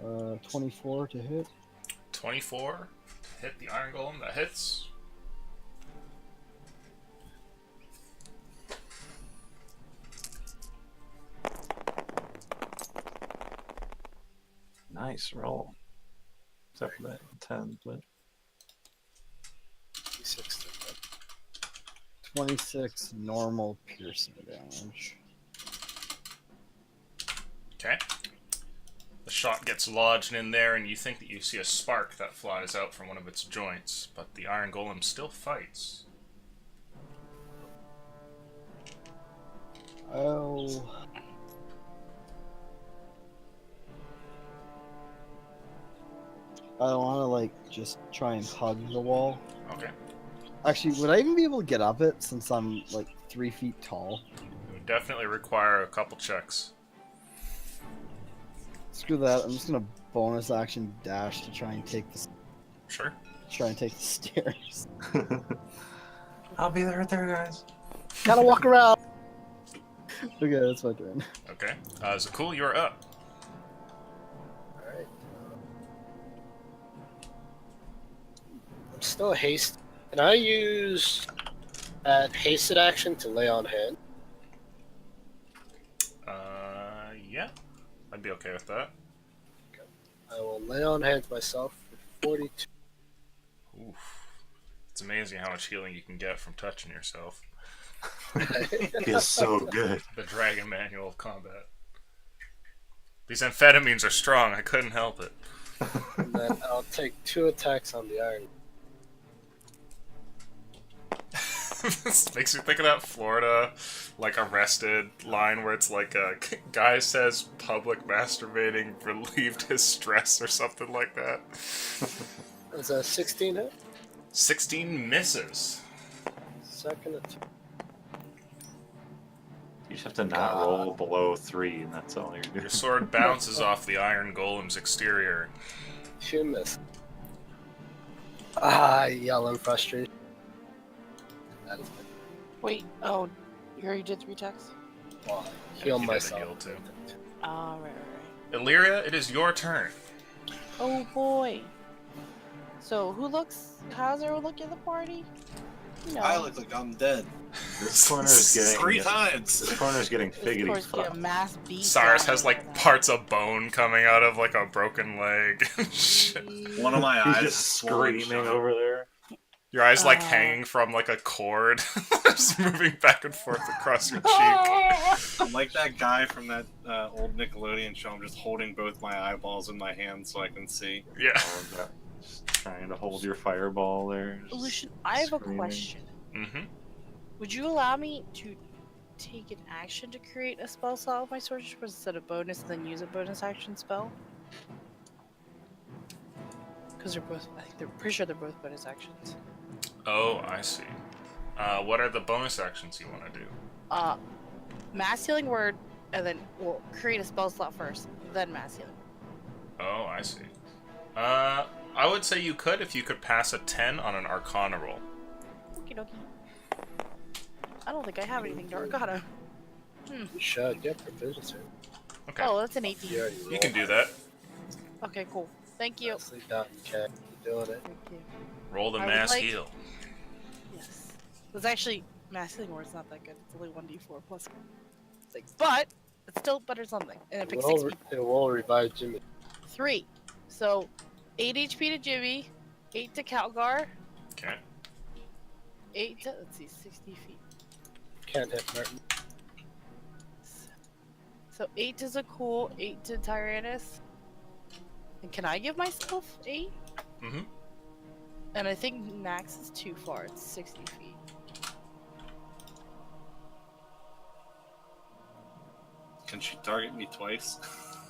Uh, 24 to hit. 24. Hit the iron golem. That hits. Nice roll. Except for that 10, but 26 normal piercing damage. Okay. The shot gets lodged in there, and you think that you see a spark that flies out from one of its joints, but the iron golem still fights. Oh. I want to, like, just try and hug the wall. Okay. Actually, would I even be able to get up it since I'm, like, 3 feet tall? It would definitely require a couple checks. Screw that. I'm just gonna bonus action dash to try and take the Sure. stairs. I'll be right there, guys. Gotta walk around. Okay, that's my turn. Okay. Zakul, you're up. Alright. I'm still haste. Can I use that hasted action to lay on hand? Yeah. I'd be okay with that. I will lay on hands myself for 42. Oof. It's amazing how much healing you can get from touching yourself. Feels so good. The Dragon Manual of Combat. These amphetamines are strong, I couldn't help it. And then I'll take 2 attacks on the iron. This makes me think of that Florida, like, arrested line where it's like a guy says public masturbating relieved his stress or something like that. Is that 16 hit? 16 misses. Second attack. You just have to not roll below 3, and that's all you're doing. Your sword bounces off the iron golem's exterior. 2 miss. I yell in frustration. That is good. Wait. Oh, you already did 3 attacks. Well, Yeah, heal you did a myself. heal too. Oh, right. Illyria, it is your turn. Oh boy. So how's everyone look at the party? No. I look like I'm dead. This corner is getting 3 times. This corner is getting This figgity course get a fucked. mass beat. Cyrus down has like right parts of bone coming out of like a broken leg. Shit. Mm. One of my He's eyes just is swollen screaming shut. over there. Your eyes like Uh. hanging from like a cord, just moving back and forth across your cheek. I'm like that guy from that old Nickelodeon show. I'm just holding both my eyeballs in my hands so I can see. Yeah. All of that. Just trying to hold your fireball there. just Lucian, I have a screaming. question. Mm-hmm. Would you allow me to take an action to create a spell slot with my sorcerer instead of bonus and then use a bonus action spell? Because they're both, I think they're pretty sure they're both bonus actions. Oh, I see. What are the bonus actions you want to do? Mass healing word, and then we'll create a spell slot first, then mass healing. Oh, I see. I would say you could if you could pass a 10 on an Arcana roll. Okie dokie. I don't think I have anything to Arcana. You should get proficiency. Okay. Oh, that's an 18. You already You rolled can do it. that. Okay, cool. Thank you. Nicely done, okay. You're doing it. Thank you. Roll the I would mass like- heal. Yes. It's actually, mass healing word's not that good. It's only 1d4 plus 6. But, it's still better something. And it picks 6 people. It will revive Jimmy. 3. So, 8 HP to Jimmy, 8 to Calgar, Okay. 8 to, let's see, 60 feet. Can't hit Martin. So 8 to Zakul, 8 to Tyrannus. And can I give myself 8? Mm-hmm. And I think Max is too far, it's 60 feet. Can she target me twice?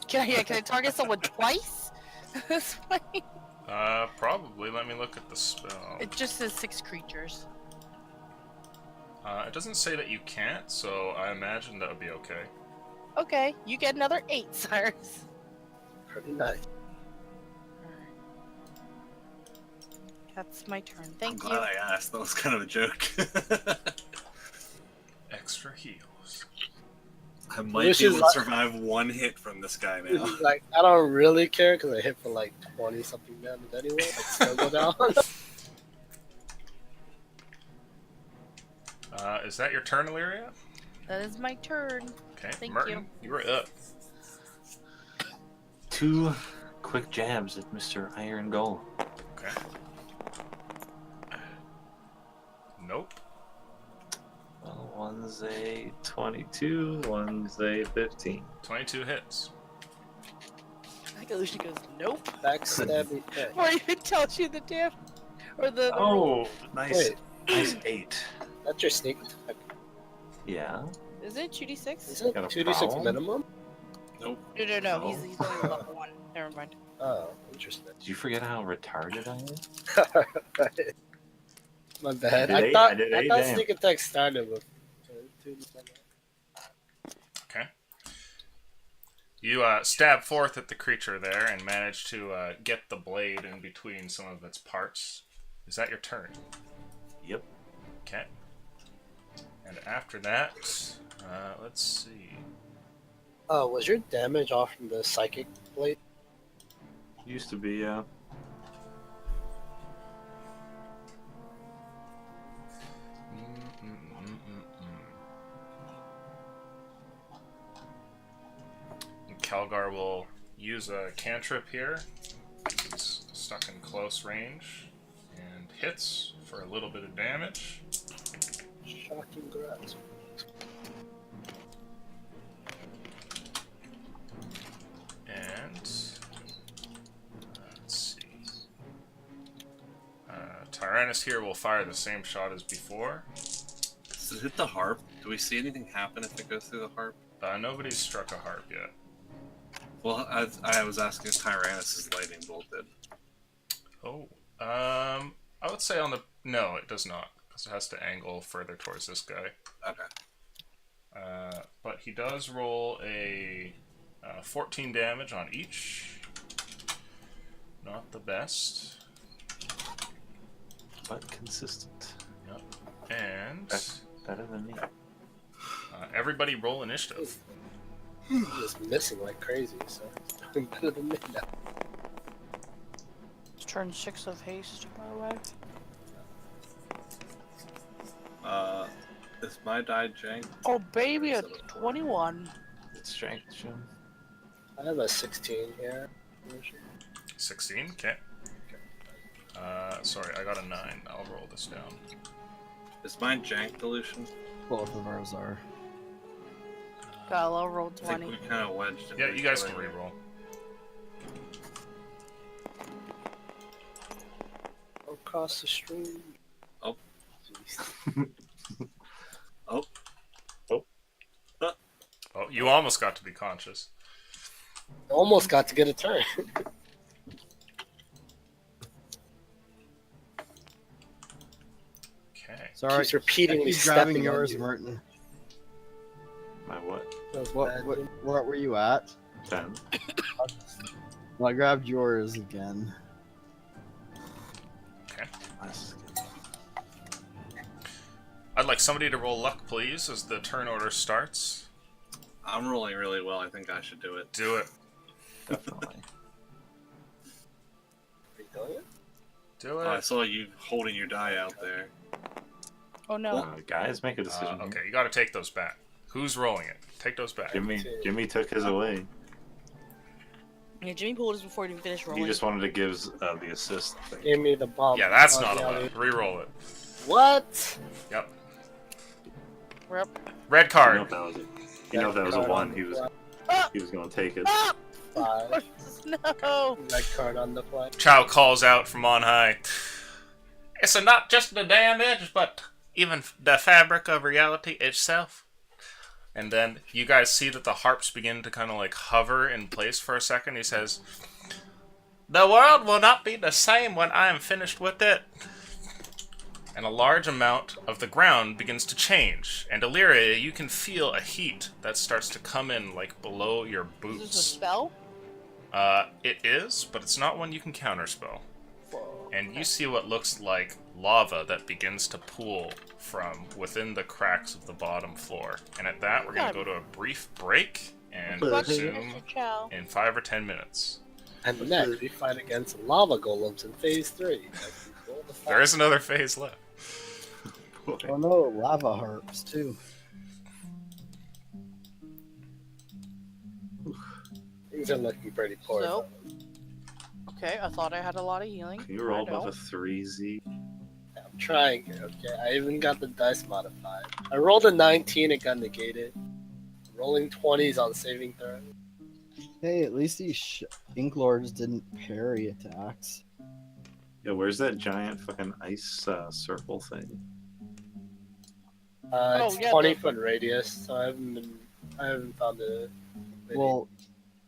Can I target someone twice? That's fine. Probably. Let me look at the spell. It just says 6 creatures. It doesn't say that you can't, so I imagine that would be okay. Okay, you get another 8, Cyrus. Pretty nice. That's my turn. I'm Thank you. glad I asked. That was kind of a joke. Extra heals. I might This be is able to like- survive one hit from this guy now. Like, I don't really care because I hit for like 20 something damage anyway. I'd still go down. Is that your turn, Illyria? That is my turn. Okay, Thank Merton, you are up. 2 quick jabs at Mr. Iron Golem. Okay. Nope. Well, one's a 22, one's a 15. 22 hits. I think Alicia goes, nope. Backstab me. Yeah. Before he even tells you the damn. Or the. Oh, nice. Wait. Nice 8. That's your sneak attack. Yeah. Is it 2d6? Is it Got a 2d6 problem? minimum? No. No. He's only level 1. Never mind. Oh, interesting. Did you forget how retarded I am? My bad. I did I eight thought damn. sneak attack started with. Okay. You stab forth at the creature there and manage to get the blade in between some of its parts. Is that your turn? Yep. Okay. And after that, let's see. Oh, was your damage off from the psychic blade? Used to be, And Calgar will use a cantrip here. He's stuck in close range and hits for a little bit of damage. Shocking grass. And let's see. Tyrannus here will fire the same shot as before. Does it hit the harp? Do we see anything happen if it goes through the harp? Nobody's struck a harp yet. Well, I was asking if Tyrannus' lightning bolt did. Oh, I would say on the no, it does not, because it has to angle further towards this guy. Okay. But he does roll a 14 damage on each. Not the best. but consistent. Yep. And That's better than me. everybody roll initiative. He's just missing like crazy, so he's doing better than me now. It's turn 6 of haste, by the way. Is my die jank? Oh, baby, a 21. It's strength, Jim. I have a 16 here. 16, okay. Sorry, I got a 9. I'll roll this down. Is mine jank dilution? Both of ours are. Got a low roll I think 20. we kind of wedged into Yeah, you each guys other. can re-roll. Across the stream. Oh. Jeez. Oh. Oh, you almost got to be conscious. Almost got to get a turn. Okay. Sorry. Keeps repeatedly Keep grabbing stepping on yours, you. Merton. My what? What were you at? 10. Well, I grabbed yours again. Nice. I'd like somebody to roll luck, please, as the turn order starts. I'm rolling really well. I think I should do it. Do it. Definitely. Are you doing it? Do Oh, I it. saw you holding your die out there. Oh no. Guys, make a decision. here. Okay, you gotta take those back. Who's rolling it? Take those back. Jimmy took his away. Yeah, Jimmy pulled his before he even finished rolling. He just wanted to give the assist thing. Give me the bomb. Yeah, that's Oh, not yeah, allowed. Re-roll it. What? Yep. Rep. Red You card. know if that was a 1, he was going to take it. 5. No. Red card on the play. Chow calls out from on high. It's not just the damage, but even the fabric of reality itself. And then you guys see that the harps begin to kind of like hover in place for a second. He says, "The world will not be the same when I am finished with it." And a large amount of the ground begins to change. And Illyria, you can feel a heat that starts to come in like below your Is this a boots. spell? It is, but it's not one you can counterspell. And you see what looks like lava that begins to pool from within the cracks of the bottom floor. And at that, we're going to go to a brief break and resume Chow. in 5 or 10 minutes. And next, we fight against lava golems in phase 3. There is another phase left. Oh no, lava harps too. Things are looking pretty poor. So, okay, I thought I had a lot of healing. You rolled I with a don't. 3Z. I'm trying. Okay, I even got the dice modified. I rolled a 19, it got negated. Rolling 20s on saving throw. Hey, at least these Ink Lords didn't parry attacks. Yeah, where's that giant fucking ice circle thing? It's yeah, 20-foot radius, so I haven't found the. Well,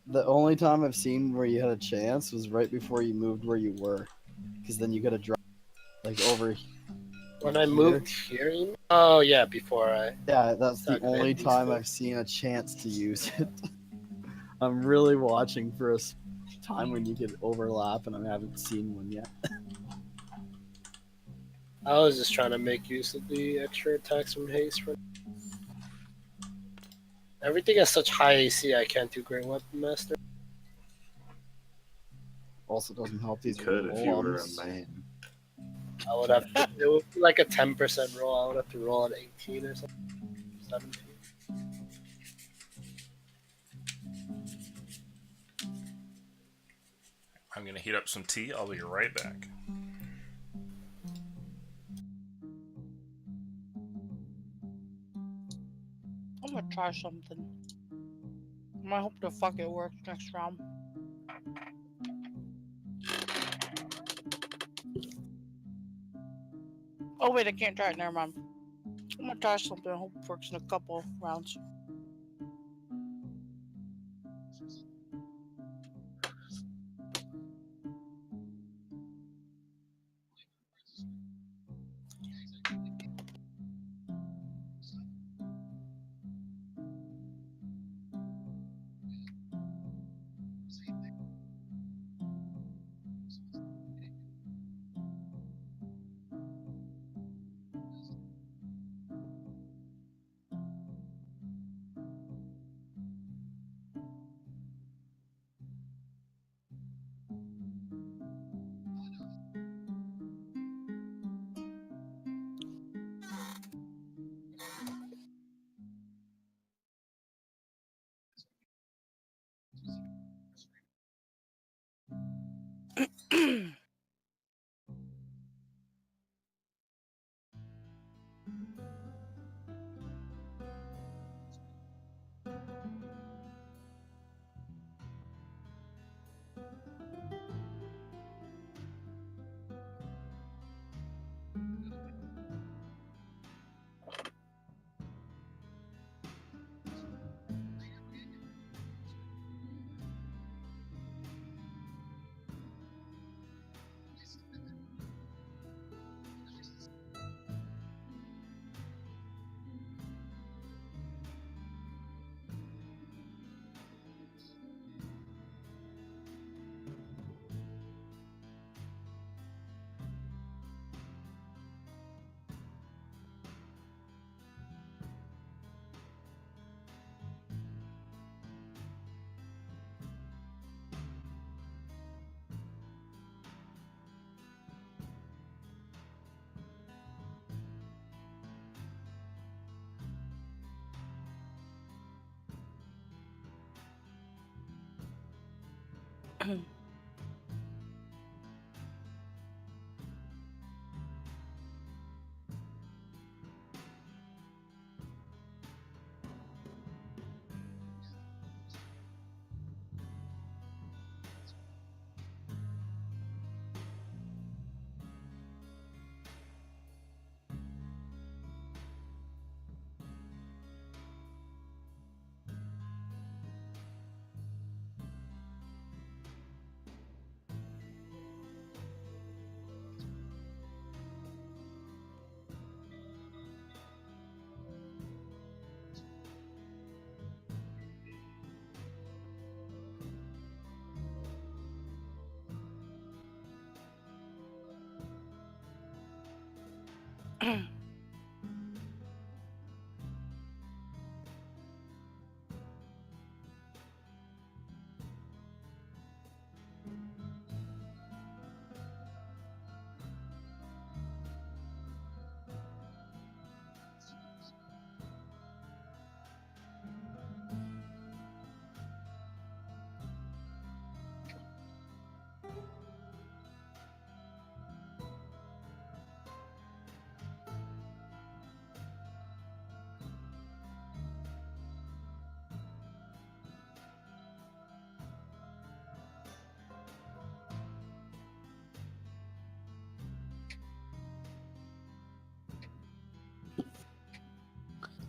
the only time I've seen where you had a chance was right before you moved where you were, because then you could have dropped like over. When I moved here, oh yeah, before I. Yeah, that's the Okay, only these time two. I've seen a chance to use it. I'm really watching for a time when you could overlap, and I haven't seen one yet. I was just trying to make use of the extra attacks from haste. Everything has such high AC, I can't do Great Weapon Master. Also, doesn't help You these could if you were a golems. man. I would have to, it would be like a 10% roll. I would have to roll an 18 or something. 17. I'm going to heat up some tea. I'll be right back. I'm gonna try something. I might hope the fuck it works next round. Oh wait, I can't try it. Never mind. I'm gonna try something. I hope it works in a couple rounds.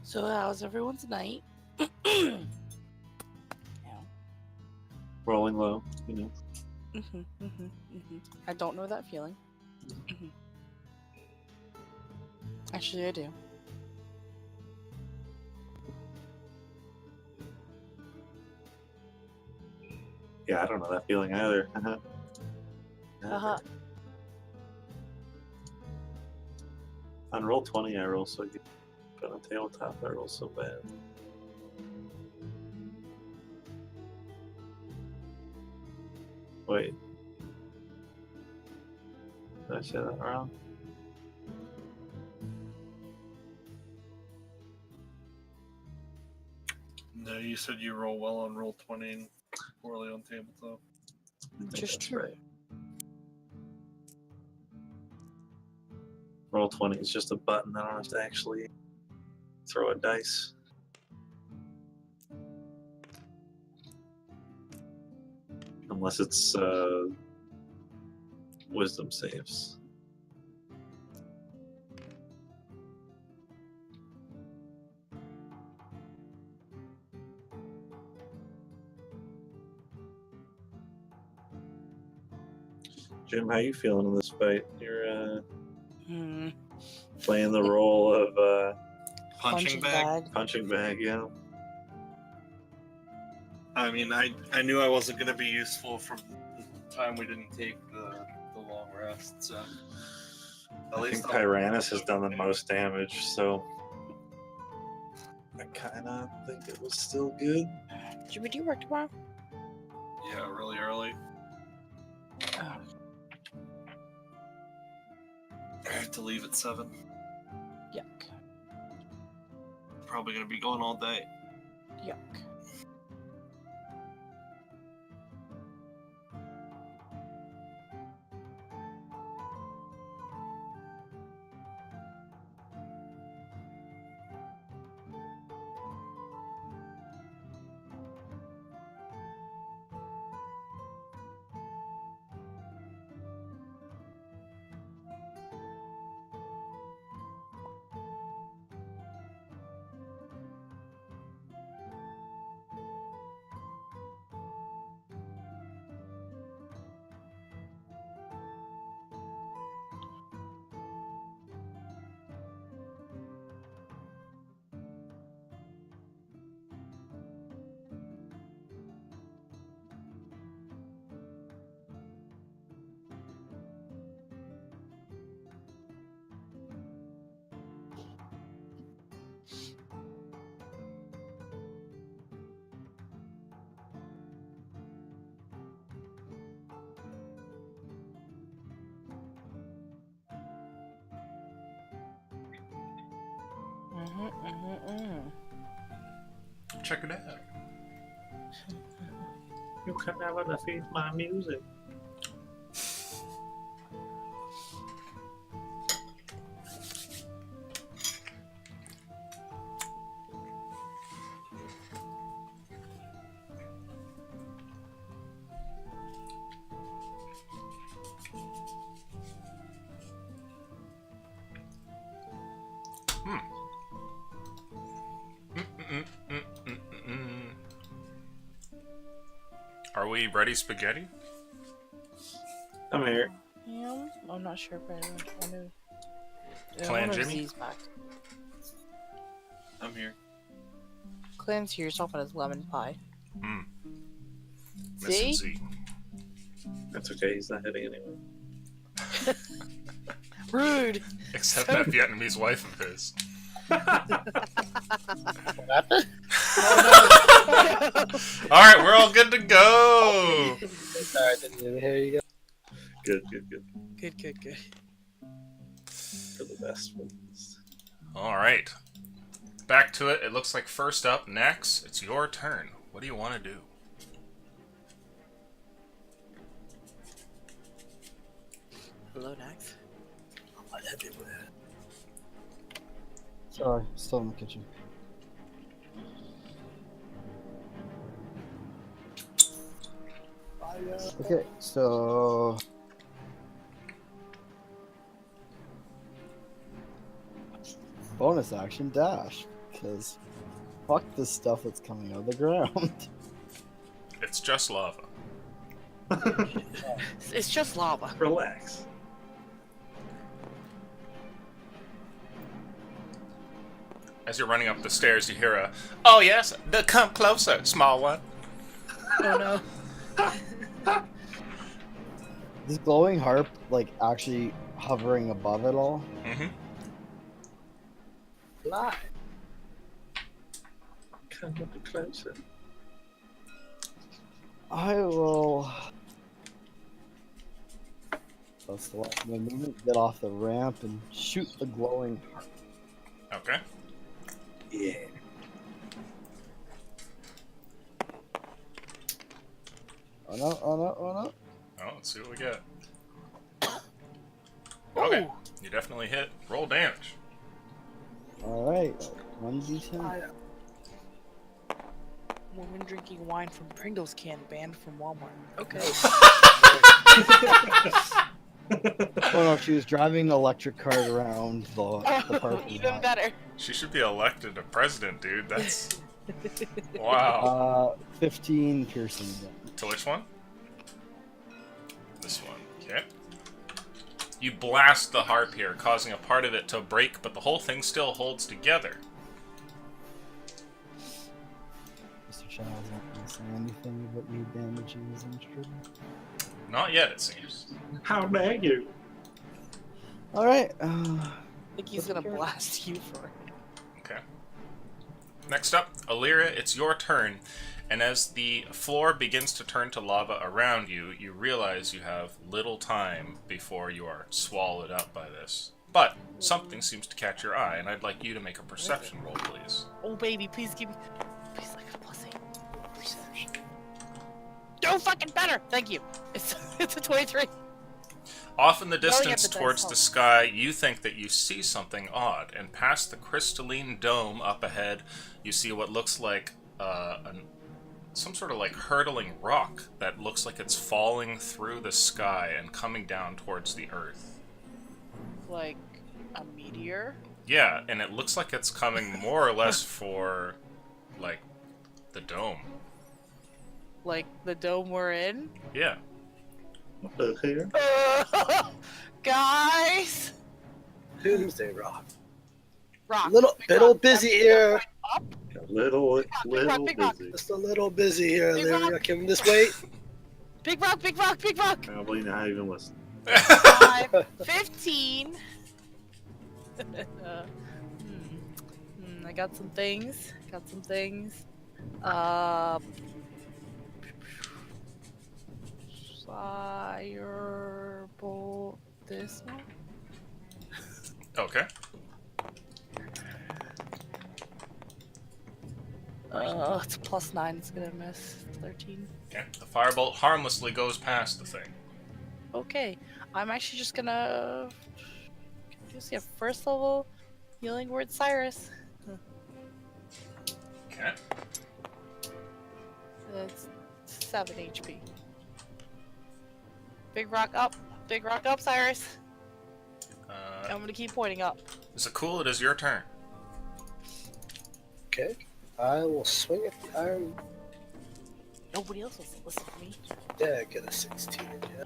So how's everyone's night? Yeah. Rolling low, you know. I don't know that feeling. Actually, I do. Yeah, I don't know that feeling either. Haha. On roll 20, I roll so good. But on tabletop, I roll so bad. Wait. Did I say that wrong? No, you said you roll well on roll 20 and poorly on tabletop. I think Just that's true. right. Roll 20 is just a button. I don't have to actually throw a dice. Unless it's wisdom saves. Jim, how you feeling in this fight? You're playing the role of Punching bag? punching bag, yeah. I mean, I knew I wasn't going to be useful from the time we didn't take the long rest, so... I think Tyrannus has done the most damage, so I kind of think it was still good. Jimmy, do you work tomorrow? Yeah, really early. Oh, I have to leave at 7. yuck. Probably going to be going all day. Yuck. Check it out. You can never defeat my music. Are we ready, spaghetti? I'm here. Yeah, I'm not sure if I know. Clan one of Jimmy? Z's back. I'm here. Clan's here stopping his lemon pie. Missing See? Z. That's okay, he's not hitting anyone. Rude! Except that Vietnamese wife of his. What happened? Alright, we're all good to go! Sorry, I didn't even hear you. Good, good, good. Good. For the best ones. Alright. Back to it. It looks like first up, next, it's your turn. What do you want to do? Hello, Nax. I'm everywhere. Sorry, still in the kitchen. Okay, so bonus action dash, because fuck this stuff that's coming out of the ground. It's just lava. It's just lava. Relax. As you're running up the stairs, you hear a, "Oh yes, come closer, small one." Oh no. This glowing harp, like, actually hovering above it all. Mm-hmm. Fly. Come a bit closer. I will. That's the last of my movement. Get off the ramp and shoot the glowing harp. Okay. Yeah. Oh no! Oh no! Oh no! Oh, let's see what we get. Okay. You definitely hit. Roll damage. All right, 1d10. Woman drinking wine from Pringles can banned from Walmart. Okay. Oh no! She was driving an electric cart around the parking Even lot. better. She should be elected to president, dude. That's... Wow. 15 piercing damage. To which one? This one. Okay. You blast the harp here, causing a part of it to break, but the whole thing still holds together. Mr. Child's not gonna say anything about you damaging his instrument. Not yet, it seems. How dare you? All right. I think he's gonna blast you for it. Okay. Next up, Alira, it's your turn. And as the floor begins to turn to lava around you, you realize you have little time before you are swallowed up by this. But something seems to catch your eye, and I'd like you to make a perception roll, please. Oh baby, please give me. Please like a plus 8. Perception. No fucking better. Thank you. It's a 23. Off in the yeah, distance but that's towards all. the sky, you think that you see something odd, and past the crystalline dome up ahead, you see what looks like some sort of like hurtling rock that looks like it's falling through the sky and coming down towards the earth. Like a meteor. Yeah, and it looks like it's coming more or less for, like, the dome. Like the dome we're in. Yeah. Here. Guys. Doomsday Rock. Rock. Little busy here. A little big rock. busy. Just a little busy here, Big Lyria. rock. Can this wait? Big rock, big rock, big rock. Probably not even listening. 5, 15. I got some things. Firebolt. This one. Okay. It's a +9. It's gonna miss. 13. Okay. The firebolt harmlessly goes past the thing. Okay, I'm actually just gonna use a first level healing word Cyrus. Okay. That's 7 HP. Big rock up, Cyrus. I'm gonna keep pointing up. Zakul, it is your turn. Okay. I will swing at the iron. Nobody else wants to listen to me. Yeah, get a 16 again.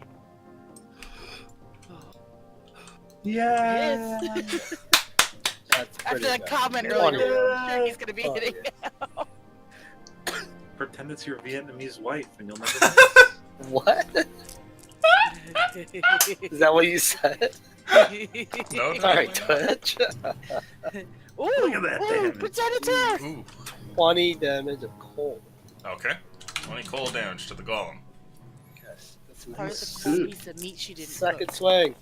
Yeah. Yes. That's After pretty that bad. comment 21. earlier, I'm sure he's gonna be Oh, hitting. Pretend it's your Vietnamese wife, and you'll never know. What? Is that what you said? No, Sorry, Twitch. Ooh, Look at that ooh, damage. protective. Ooh. 20 damage of cold. Okay. 20 cold damage to the golem. Yes, that's Probably nice. the cold piece of meat she didn't Second cook. swing.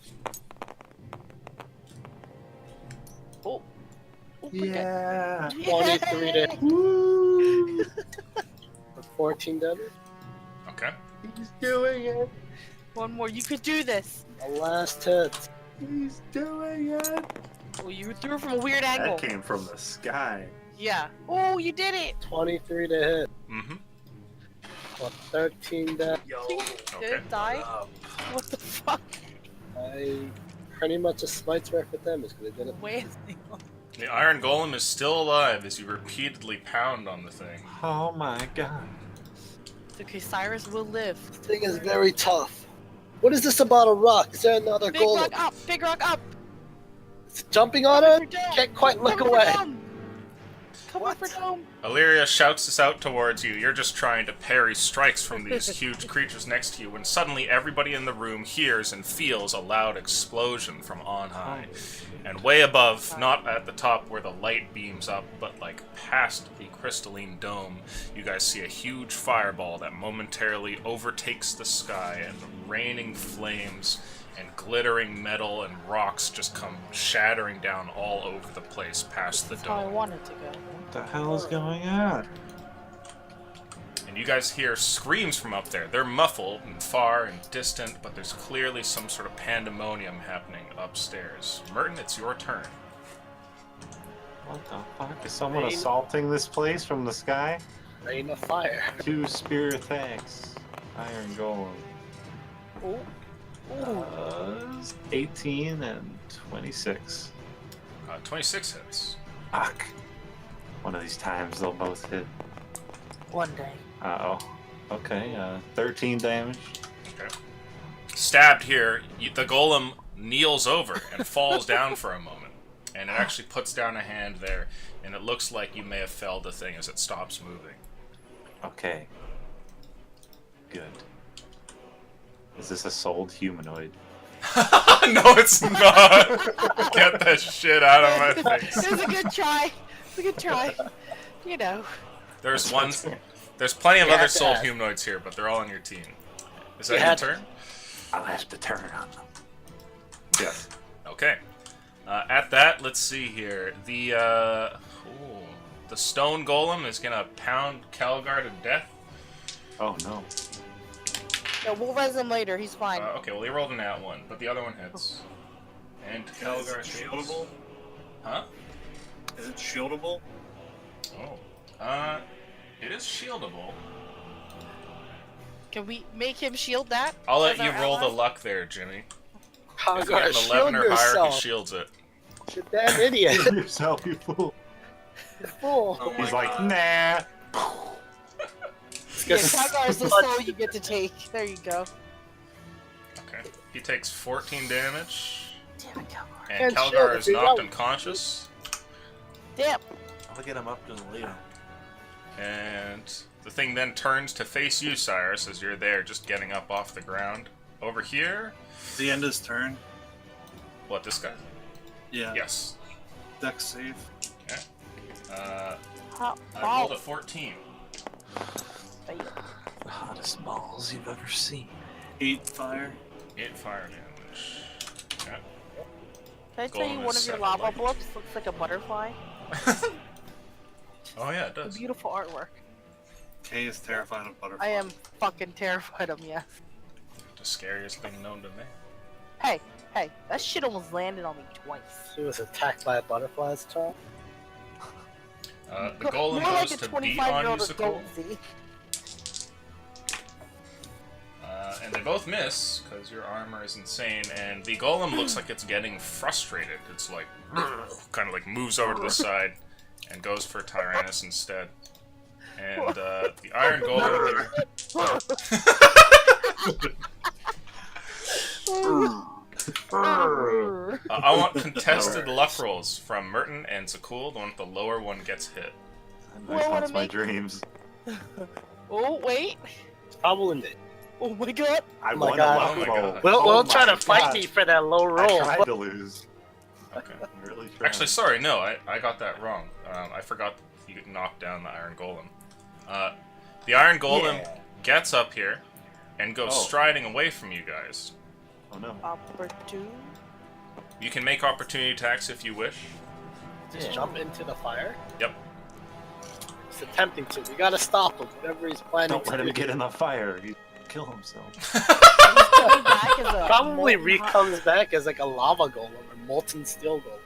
Oh, Yeah. 23 damage. Woo! For 14 damage. Okay. He's doing it. One more. You could do this. The last hit. He's doing it. Oh, you threw from a weird angle. That came from the sky. Yeah. Oh, you did it. 23 to hit. Mm-hmm. For 13 damage. Yo. Did Okay. it die? What the fuck? I pretty much a smite's worth of damage because I did it. Wait. The iron golem is still alive as you repeatedly pound on the thing. Oh my god. Okay, Cyrus will live. This thing is very tough. What is this about a rock? Is there another Big golem? rock up. Big rock up. It's jumping on Coming it? for dome. Can't quite look Coming for away. dome. Coming What? for dome. Illyria shouts this out towards you. You're just trying to parry strikes from these huge creatures next to you when suddenly everybody in the room hears and feels a loud explosion from on high. And way above, not at the top where the light beams up, but like past the crystalline dome, you guys see a huge fireball that momentarily overtakes the sky, and raining flames and glittering metal and rocks just come shattering down all over the place past the That's how I dome. wanted to go. What the hell is going on? And you guys hear screams from up there. They're muffled and far and distant, but there's clearly some sort of pandemonium happening upstairs. Merton, it's your turn. What the fuck? Is someone Rain. assaulting this place from the sky? Rain of fire. 2 spear attacks. Iron Golem. Oh. Ooh. 18 and 26. 26 hits. Fuck. One of these times they'll both hit. One day. Uh-oh. Okay, 13 damage. Okay. Stabbed here, the golem kneels over and falls down for a moment. And it actually puts down a hand there, and it looks like you may have felled the thing as it stops moving. Okay. Good. Is this a souled humanoid? No, it's not! Get that shit out of my face. It was a good try. It's a good try. You know. There's plenty of You other have to soul ask. humanoids here, but they're all on your team. Is You that your had to- turn? I'll have to turn on them. Yes. Okay. At that, let's see here. The stone golem is gonna pound Calgar to death. Oh no. No, we'll res him later. He's fine. Okay, well he rolled a nat 1, but the other one hits. And Is Calgar it hits. shieldable? Huh? Is it shieldable? Oh. It is shieldable. Can we make him shield that? I'll let as you our roll the ally? luck there, Jimmy. Oh, If you get an shield 11 or higher, he yourself. shields it. You damn idiot. Kill yourself, you fool. Fool. Oh my He's like, God. nah. Yeah, Calgar is the soul you get to take. There you go. Okay. He takes 14 damage. Damn it, Calgar. And Can't shield Calgar if is you knocked don't. unconscious. Damn. I'll get him up to the lead. And the thing then turns to face you, Cyrus, as you're there just getting up off the ground. Over here. The end his turn. What, this guy? Yeah. Yes. Dex save. Okay. How? I rolled a 14. The hottest balls you've ever seen. 8 fire. 8 fire damage. Okay. Can I tell you Golem one is of your 7 lava light. blips looks like a butterfly? Oh yeah, it A does. beautiful artwork. Kay is terrified of butterflies. I am fucking terrified of them, yeah. The scariest thing known to man. Hey, that shit almost landed on me twice. She was attacked by a butterfly as a child. The golem More like goes a to beat on 25-year-old Yusuke. adult, see? And they both miss, because your armor is insane, and the golem looks like it's getting frustrated. It's like, kind of like moves over to the side, and goes for Tyrannus instead. And the iron golem here... I want contested luck rolls from Merton and Zakul. The one with the lower one gets hit. That Well, haunts wanna my make- dreams. Oh, wait. It's probably the. Oh my god. I my won God. a luck Oh my roll. God. Will Oh try my to fight God. me for that low I roll. tried to lose. Okay. I really tried. Actually, sorry, no, I got that wrong. I forgot you knocked down the iron golem. The iron golem Yeah. gets up here and goes Oh. striding away from you guys. Oh no. Opportune. You can make opportunity attacks if you wish. Just Yeah. jump into the fire. Yep. He's attempting to. We gotta stop him. Whatever he's planning Don't to let him do. get in the fire. He'd kill himself. Coming back as a Probably molten hot- comes back as like a lava golem or molten steel golem.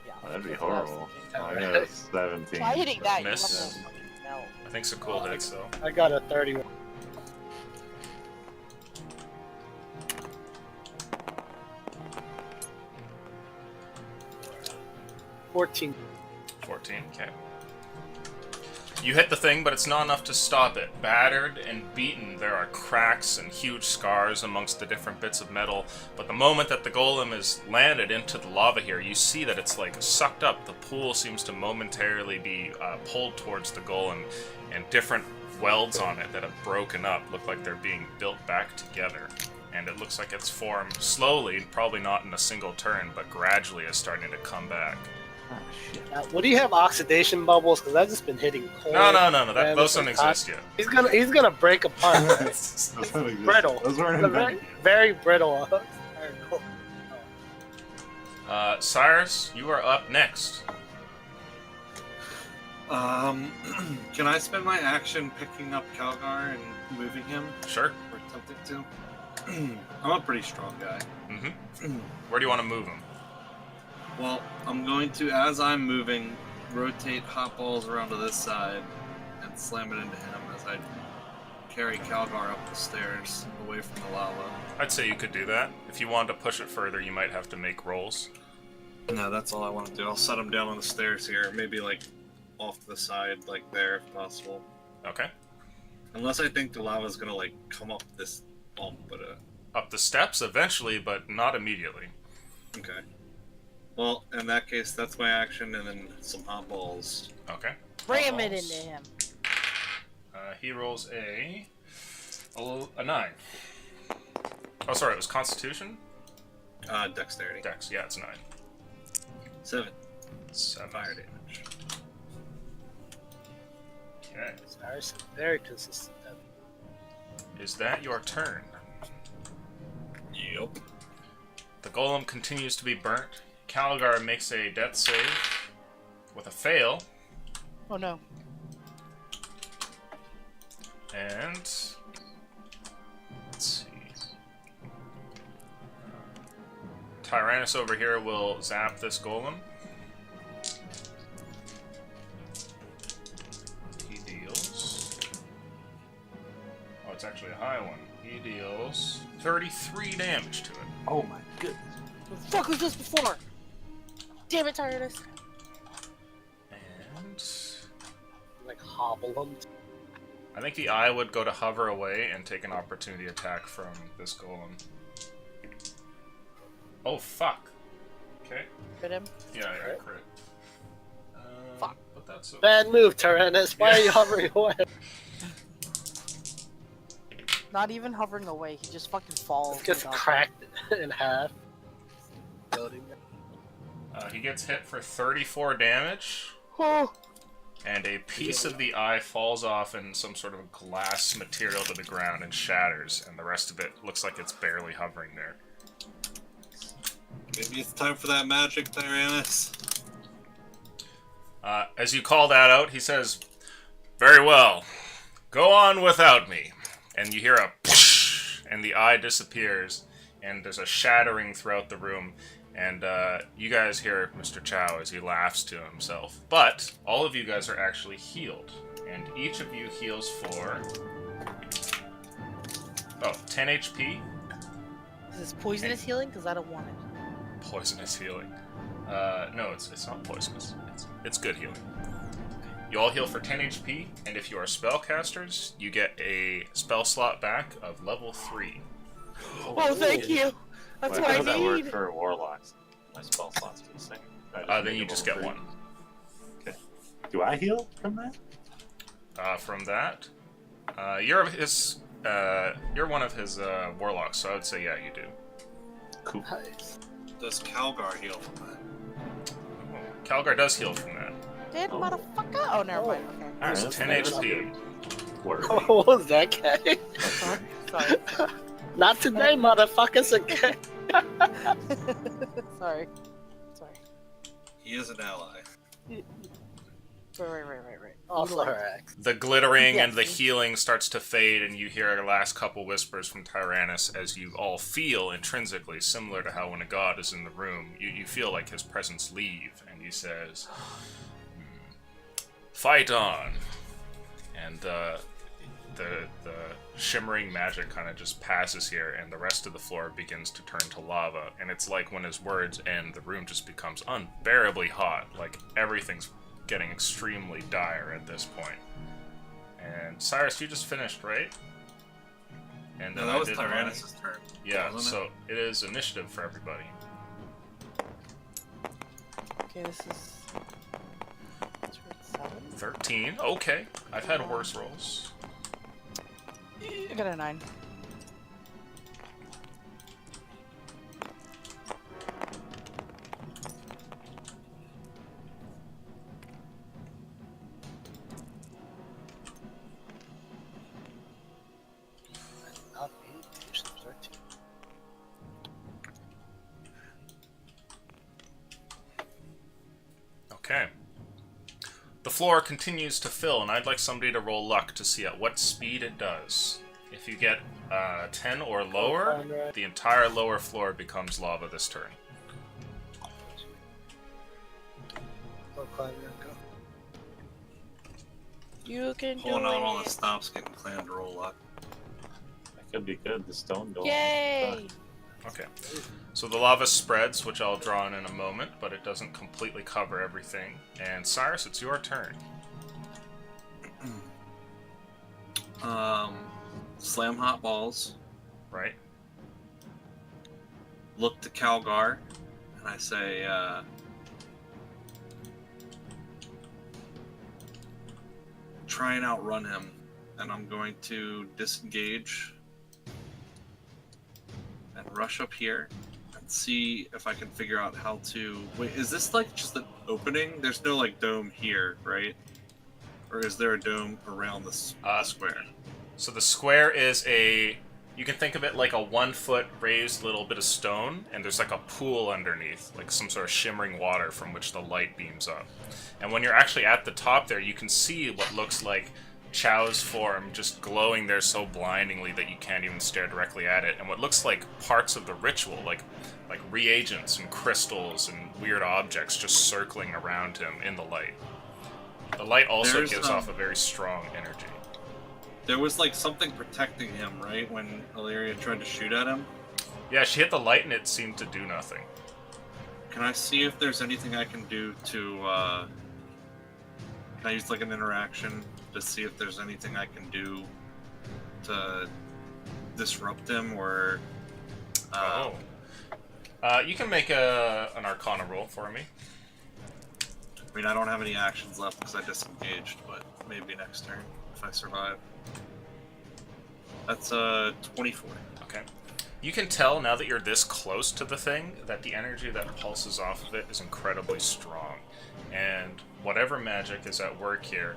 Yeah, Oh, that'd be that's what I was horrible. thinking. Oh, yeah, 17. Try hitting that, you Miss. must fucking melt. I think Zakul hits, though. I got a 31. $14. 14, okay. You hit the thing, but it's not enough to stop it. Battered and beaten, there are cracks and huge scars amongst the different bits of metal. But the moment that the golem is landed into the lava here, you see that it's like sucked up. The pool seems to momentarily be pulled towards the golem, and different welds on it that have broken up look like they're being built back together. And it looks like it's formed slowly, probably not in a single turn, but gradually is starting to come back. Oh, shit. Would he have oxidation bubbles? Because I've just been hitting coal. No, Yeah, those this don't is hot. exist yet. He's gonna break apart. Right? Those don't exist. brittle. Those weren't It's a very, invented. very brittle. Iron golem. Cyrus, you are up next. Can I spend my action picking up Calgar and moving him? Sure. Or attempting to? I'm a pretty strong guy. Mm-hmm. Where do you want to move him? Well, I'm going to, as I'm moving, rotate hot balls around to this side and slam it into him as I carry Calgar up the stairs away from the lava. I'd say you could do that. If you wanted to push it further, you might have to make rolls. No, that's all I want to do. I'll set him down on the stairs here, maybe like off to the side, like there if possible. Okay. Unless I think the lava's gonna like come up this bump, but Up the steps eventually, but not immediately. okay. Well, in that case, that's my action, and then some hot balls. Okay. Ram it Balls. into him. He rolls a 9. Oh, sorry, it was Constitution? Dexterity. Dex, yeah, it's 9. 7 7. fire damage. Okay. Cyrus is very consistent. Is that your turn? Yep. The golem continues to be burnt. Calgar makes a death save with a fail, Oh no. and let's see. Tyrannus over here will zap this golem. He deals. Oh, it's actually a high one. He deals 33 damage to it. Oh my goodness. What the fuck was this before? Damn it, Tyrannus. And Like hobble him. I think the eye would go to hover away and take an opportunity attack from this golem. Oh, fuck. Okay. Hit him. Yeah, I Crit? crit. Fuck. But that's okay. Bad move, Tyrannus. Why are you hovering away? Not even hovering away, he just fucking falls. It gets without- cracked in half. Loading. He gets hit for 34 damage, Oh, and a piece of the eye falls off in some sort of glass material to the ground and shatters, and the rest of it looks like it's barely hovering there. Maybe it's time for that magic, Tyrannus. As you call that out, he says, "Very well. Go on without me. And you hear a and the eye disappears, and there's a shattering throughout the room, and you guys hear Mr. Chow as he laughs to himself. But all of you guys are actually healed, and each of you heals for 10 HP. Is this poisonous healing? Because I don't want it. Poisonous healing. No, it's not poisonous. It's good healing. You all heal for 10 HP, and if you are spellcasters, you get a spell slot back of level 3. Oh, thank you. That's Wait, what how I does that work need. for warlocks? My spell slots are the same. Then you just get 1. Okay. Do I heal from that? From that, you're one of his warlocks, so I would say yeah, you do. Cool. Nice. Does Calgar heal from that? Calgar does heal from that. Dead motherfucker. Oh, never mind. Okay. Alright, It's that's 10 that's HP. good. Worthy. What was that, guy? Sorry. Not today, motherfuckers. Again. Sorry. He is an ally. Right. Also her ex. The glittering and the Yes. healing starts to fade, and you hear a last couple whispers from Tyrannus as you all feel intrinsically, similar to how when a god is in the room, you feel like his presence leave, and he says, "Fight on." And the shimmering magic kind of just passes here, and the rest of the floor begins to turn to lava, and it's like when his words end, the room just becomes unbearably hot, like everything's getting extremely dire at this point. And Cyrus, you just finished, right? And No, then that I was did mine. Tyrannus' turn. Yeah, wasn't so it is initiative for everybody. Okay, this is 7. 13, okay. I've had worse rolls. I got a 9. Not me. She's 13. Okay. The floor continues to fill, and I'd like somebody to roll luck to see at what speed it does. If you get 10 or lower, the entire lower floor becomes lava this turn. Go climb there, go. You can do Pulling out all the it. stops, getting clan to roll up. That could be good. The stone golem. Yay! Okay. So the lava spreads, which I'll draw in a moment, but it doesn't completely cover everything. And Cyrus, it's your turn. Slam hot balls. Right? Look to Calgar, and I say, try and outrun him. And I'm going to disengage and rush up here and see if I can figure out how to. Wait, is this like just an opening? There's no like dome here, right? Or is there a dome around the square? So the square is you can think of it like a 1 foot raised little bit of stone, and there's like a pool underneath, like some sort of shimmering water from which the light beams up. And when you're actually at the top there, you can see what looks like Chow's form just glowing there so blindingly that you can't even stare directly at it, and what looks like parts of the ritual, like reagents and crystals and weird objects just circling around him in the light. The light also gives off a very strong energy. There was like something protecting him, right? When Illyria tried to shoot at him. Yeah, she hit the light and it seemed to do nothing. Can I see if there's anything I can do to, can I use like an interaction to see if there's anything I can do to disrupt him or, you can make an Arcana roll for me. I mean, I don't have any actions left because I disengaged, but maybe next turn if I survive. That's 24. Okay. You can tell now that you're this close to the thing that the energy that pulses off of it is incredibly strong. And whatever magic is at work here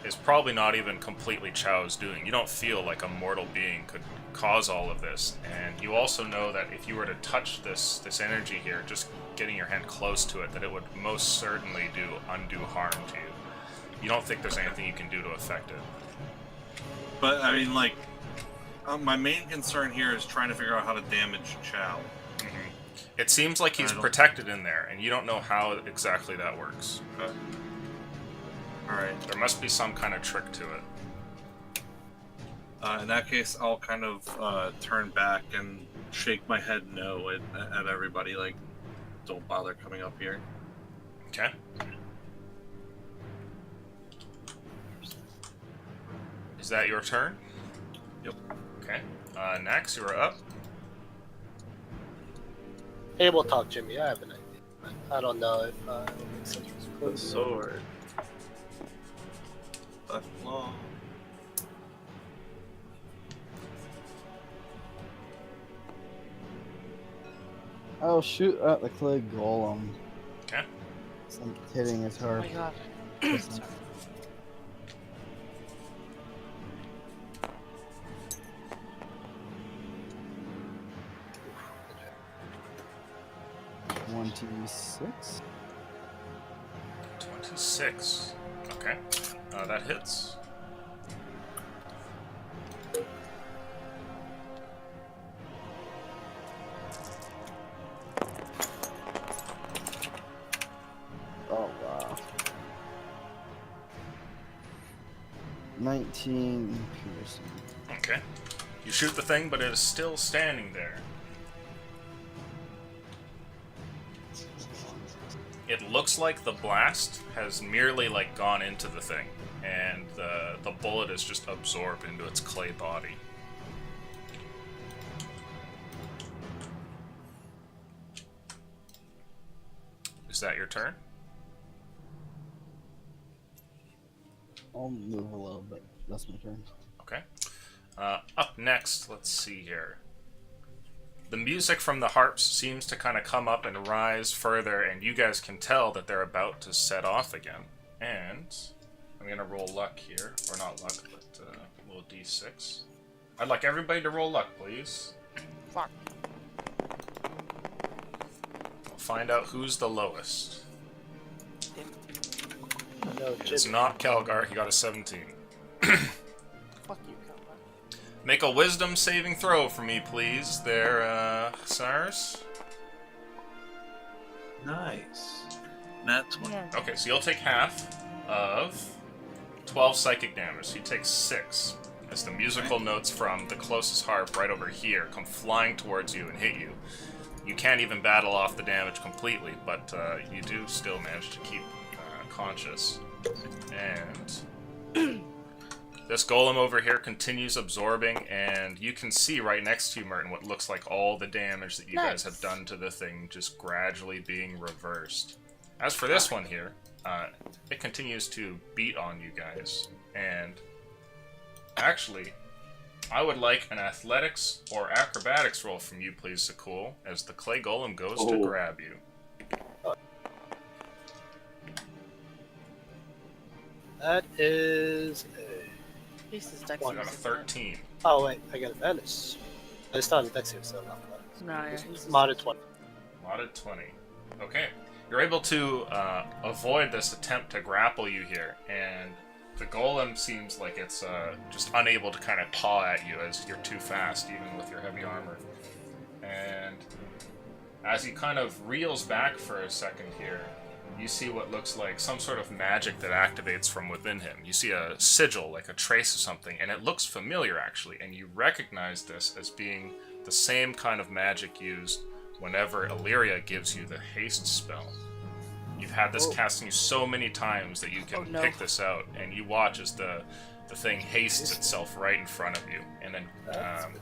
is probably not even completely Chow's doing. You don't feel like a mortal being could cause all of this. And you also know that if you were to touch this energy here, just getting your hand close to it, that it would most certainly do undue harm to you. You don't think there's anything you can do to affect it. But I mean, like, my main concern here is trying to figure out how to damage Chow. It seems like he's protected in there, and you don't know how exactly that works. Okay. Alright. There must be some kind of trick to it. In that case, I'll kind of turn back and shake my head no at everybody. Like, don't bother coming up here. Okay. Is that your turn? Yep. Okay. Next, you are up. Hey, we'll talk, Jimmy. I have an idea. I don't know if it makes sense for The sword. Left long. I'll shoot at the clay golem. Okay. So I'm hitting his Oh heart. my god. Sorry. 26. 26. Okay. That hits. Oh wow. 19 piercing. Okay. You shoot the thing, but it is still standing there. It looks like the blast has merely gone into the thing, and the bullet is just absorbed into its clay body. Is that your turn? I'll move a little bit. That's my turn. Okay. Up next, let's see here. The music from the harps seems to kind of come up and rise further, and you guys can tell that they're about to set off again. And I'm going to roll luck here. Or not luck, but a little d6. I'd like everybody to roll luck, please. Fuck. We'll find out who's the lowest. No, It's Jimmy. not Calgar, he got a 17. Fuck you, Calvin. Make a wisdom saving throw for me, please, there, Cyrus. Nice. Nat 20. Yeah. Okay, so you'll take half of 12 psychic damage. He takes 6 as the musical notes from the closest harp right over here come flying towards you and hit you. You can't even battle off the damage completely, but you do still manage to keep conscious. And this golem over here continues absorbing, and you can see right next to you, Merton, what looks like all the damage that you guys have done to the thing just gradually being reversed. As for this one here, it continues to beat on you guys, and actually, I would like an athletics or acrobatics roll from you, please, Sakul, as the clay golem goes to grab you. That is This is Dex. So you got a 13. Oh wait, I got a menace. I started Dex here, so not menace. No, yeah. It's modded 20. Modded 20. Okay. You're able to avoid this attempt to grapple you here, and the golem seems like it's just unable to kind of paw at you as you're too fast, even with your heavy armor. And as he kind of reels back for a second here, you see what looks like some sort of magic that activates from within him. You see a sigil, like a trace of something, and it looks familiar actually, and you recognize this as being the same kind of magic used whenever Illyria gives you the haste spell. You've had this cast on you so many times that you can pick this out, and you watch as the thing hastes itself right in front of you, and then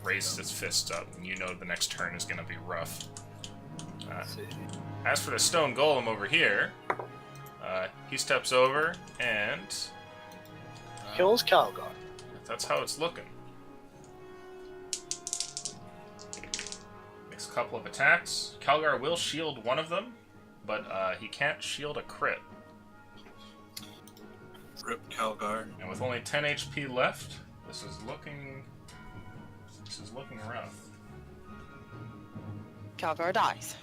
raises its fists up, and you know the next turn is going to be rough. As for the stone golem over here, he steps over and Kills Calgar. that's how it's looking. Makes a couple of attacks. Calgar will shield one of them, but he can't shield a crit. Rip Calgar. And with only 10 HP left, this is looking rough. Calgar dies.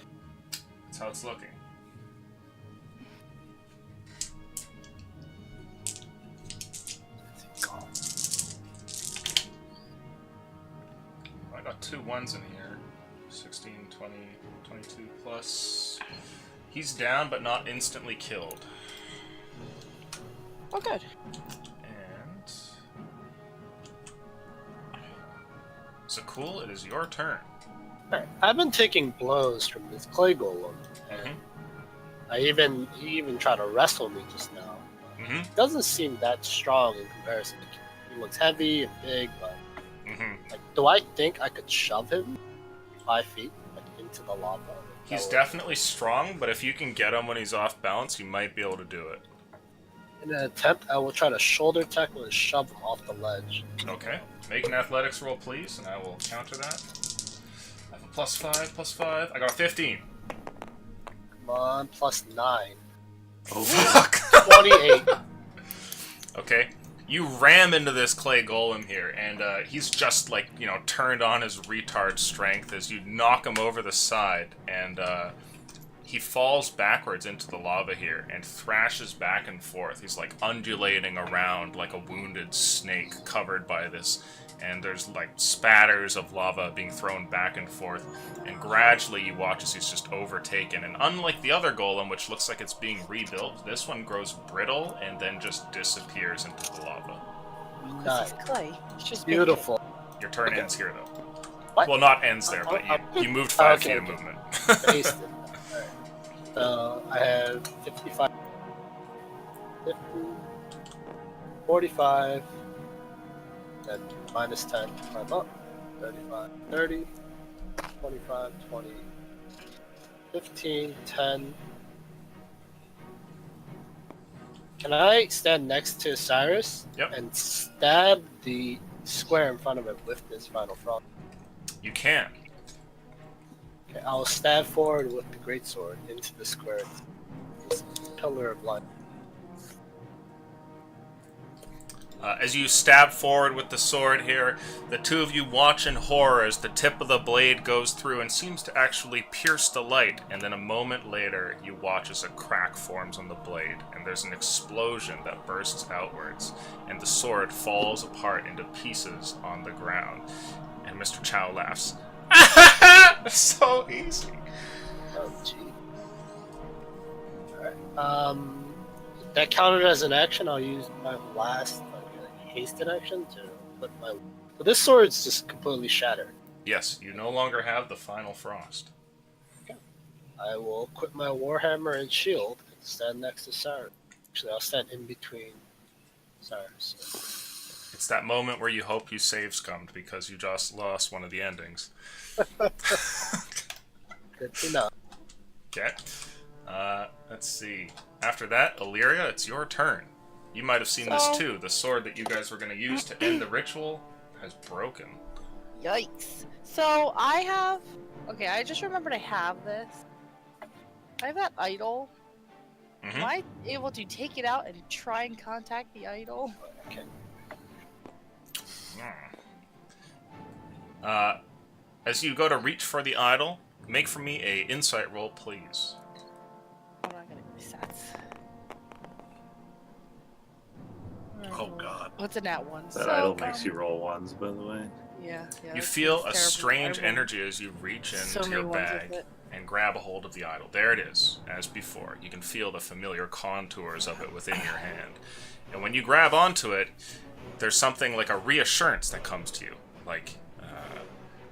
That's how it's looking. 2 ones in here. 16, 20, 22 plus. He's down, but not instantly killed. Oh, good. And Zakul, it is your turn. Alright, I've been taking blows from this clay golem, and he even tried to wrestle me just now. Mm-hmm. Doesn't seem that strong in comparison. He looks heavy and big, but Mm-hmm. like, do I think I could shove him 5 feet into the lava? He's definitely strong, but if you can get him when he's off balance, you might be able to do it. In an attempt, I will try to shoulder tackle and shove him off the ledge. Okay. Make an athletics roll, please, and I will counter that. I have a +5. I got a 15. Come on, +9. Oh, Fuck! 28. Okay. You ram into this clay golem here, and he's just, like, turned on his retard strength as you knock him over the side, and he falls backwards into the lava here and thrashes back and forth. He's, like, undulating around like a wounded snake covered by this, and there's, like, spatters of lava being thrown back and forth, and gradually you watch as he's just overtaken, and unlike the other golem, which looks like it's being rebuilt, this one grows brittle and then just disappears into the lava. Nice. It's clay. It's just Beautiful. Your turn ends here, though. What? Well, not ends there, but you moved 5 Okay, feet of okay. movement. Based it. Alright. So I have 55, 50, 45, then minus 10 to climb up. 35, 30, 25, 20, 15, 10. Can I stand next to Cyrus Yep. and stab the square in front of it with this final frost? You can. Okay, I'll stab forward with the greatsword into the square. This pillar of light. As you stab forward with the sword here, the two of you watch in horror as the tip of the blade goes through and seems to actually pierce the light, and then a moment later, you watch as a crack forms on the blade, and there's an explosion that bursts outwards, and the sword falls apart into pieces on the ground. And Mr. Chow laughs. So easy. Oh, gee. Alright. That counted as an action. I'll use my last hasted action to put my. But this sword's just completely shattered. Yes, you no longer have the final frost. I will equip my warhammer and shield and stand next to Cyrus. Actually, I'll stand in between Cyrus. It's that moment where you hope you save scummed because you just lost one of the endings. Good to know. Okay. Let's see. After that, Illyria, it's your turn. You might have seen this too. The sword that you guys were going to use to end the ritual has broken. Yikes. So I have. Okay, I just remembered I have this. I have that idol. Mm-hmm. Am I able to take it out and try and contact the idol? Okay. As you go to reach for the idol, make for me a insight roll, please. Hold on, I gotta get my stats. Oh god. What's a nat one? that idol makes you roll ones, by the way. Yeah. You that's feel a terrible. strange I rolled energy as you reach so into many your ones with bag it. and grab a hold of the idol. There it is, as before. You can feel the familiar contours of it within your hand. And when you grab onto it, there's something like a reassurance that comes to you. Like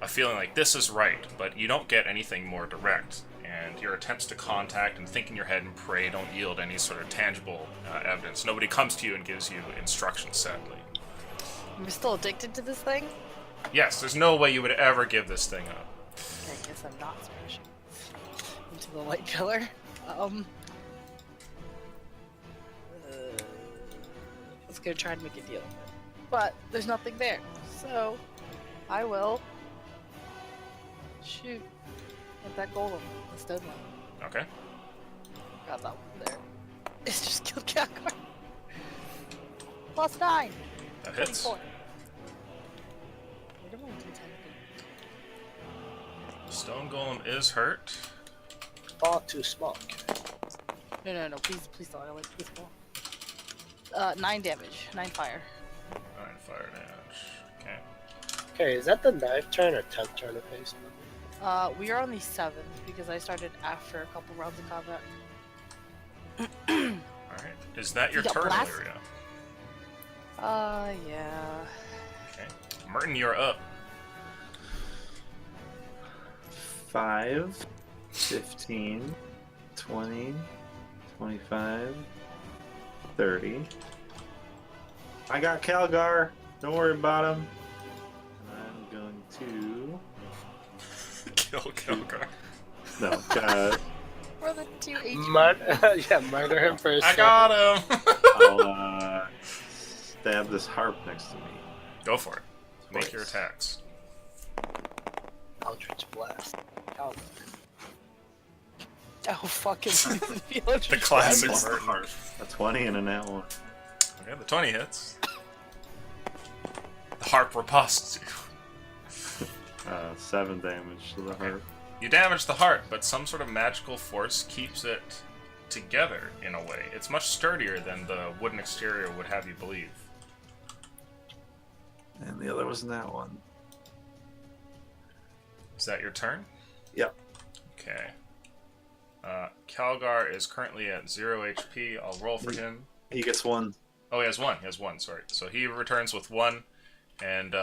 a feeling like this is right, but you don't get anything more direct. And your attempts to contact and think in your head and pray don't yield any sort of tangible evidence. Nobody comes to you and gives you instructions, sadly. I'm still addicted to this thing? Yes, there's no way you would ever give this thing up. Okay, I guess I'm not smashing into the light pillar. Let's go try and make a deal. But there's nothing there, so I will shoot at that golem, the stone one. Okay. Got that one there. It's just killed Kakar. +9. That hits. 24. Where did my D10 go? Stone Golem is hurt. Far too small. No, please don't. I like please fall. 9 damage, 9 fire. 9 fire damage. Okay. Okay, is that the 9th turn or 10th turn of haste? We are on the 7th because I started after a couple rounds of combat. Alright. Is that your You got turn, blast? Illyria? Yeah. Okay. Merton, you're up. 5, 15, 20, 25, 30. I got Calgar. Don't worry about him. I'm going to... Kill Kilgar. No, We're the 2 HP. Murder him for a I got him! I'll stab this harp next to me. Go for it. Make Twice. your attacks. Eldritch Blast. Oh, Oh, fucking The classic Miss the Merton. heart. A 20 and a nat 1. Okay, the 20 hits. The harp riposts you. 7 damage to the harp. You damage the heart, but some sort of magical force keeps it together in a way. It's much sturdier than the wooden exterior would have you believe. And the other was that one. Is that your turn? Yep. Okay. Calgar is currently at 0 HP. I'll roll for him. He gets 1. Oh, he has 1. He has 1, sorry. So he returns with 1, and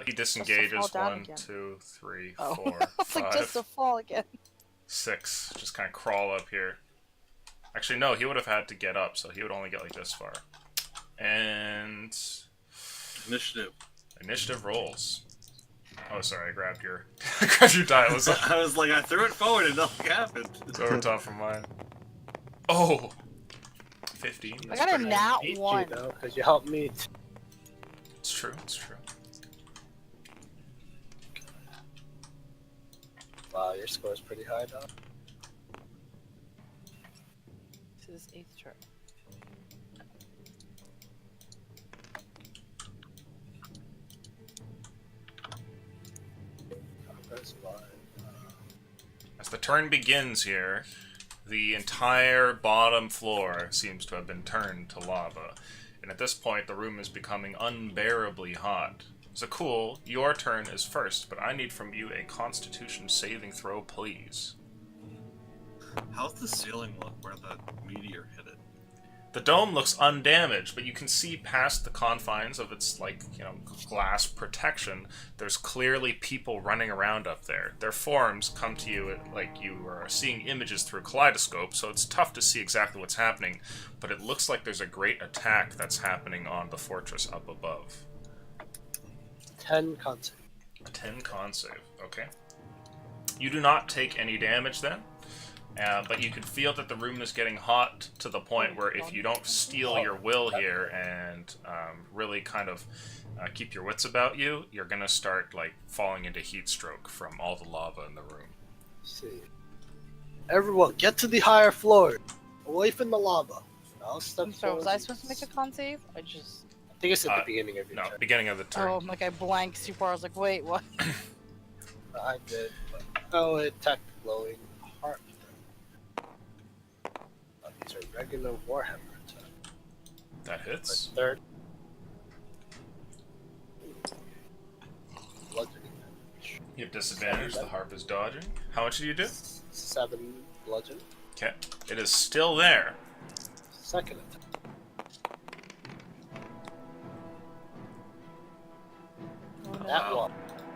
he disengages. fall down 1, again. 2, 3, Oh. 4, It's like just 5, to fall again. 6. Just kind of crawl up here. Actually, no, he would have had to get up, so he would only get like this far. And Initiative. initiative rolls. Oh, sorry, I grabbed your grabbed your die. It was I was like, I threw it forward and nothing happened. it's over top of mine. Oh, 15. I got a nat beat 1. you though, because you helped me. It's true. It's true. Wow, your score is pretty high though. This is 8th turn. That's fine. As the turn begins here, the entire bottom floor seems to have been turned to lava. And at this point, the room is becoming unbearably hot. So cool, your turn is first, but I need from you a Constitution saving throw, please. How's the ceiling look where the meteor hit it? The dome looks undamaged, but you can see past the confines of its, like, you know, glass protection. There's clearly people running around up there. Their forms come to you like you are seeing images through a kaleidoscope, so it's tough to see exactly what's happening, but it looks like there's a great attack that's happening on the fortress up above. 10 concept. A 10 con save, okay. You do not take any damage then. But you can feel that the room is getting hot to the point where if you don't steel your will here and really kind of keep your wits about you, you're gonna start like falling into heat stroke from all the lava in the room. Let's see. Everyone, get to the higher floor, away from the lava. I'll step I'm sorry, was I forward. supposed to make a con save? I think it's at the Uh, beginning of your No, turn. beginning of the turn. Oh, like I blanked super. I was like, wait, what? I did. Oh, it attacked the glowing heart. These are regular Warhammer attacks. That hits. Third. Bludgeoning damage. You have disadvantage, the harp is dodging. How much do you do? 7 bludgeon. Okay. It is still there. Second attack. That one.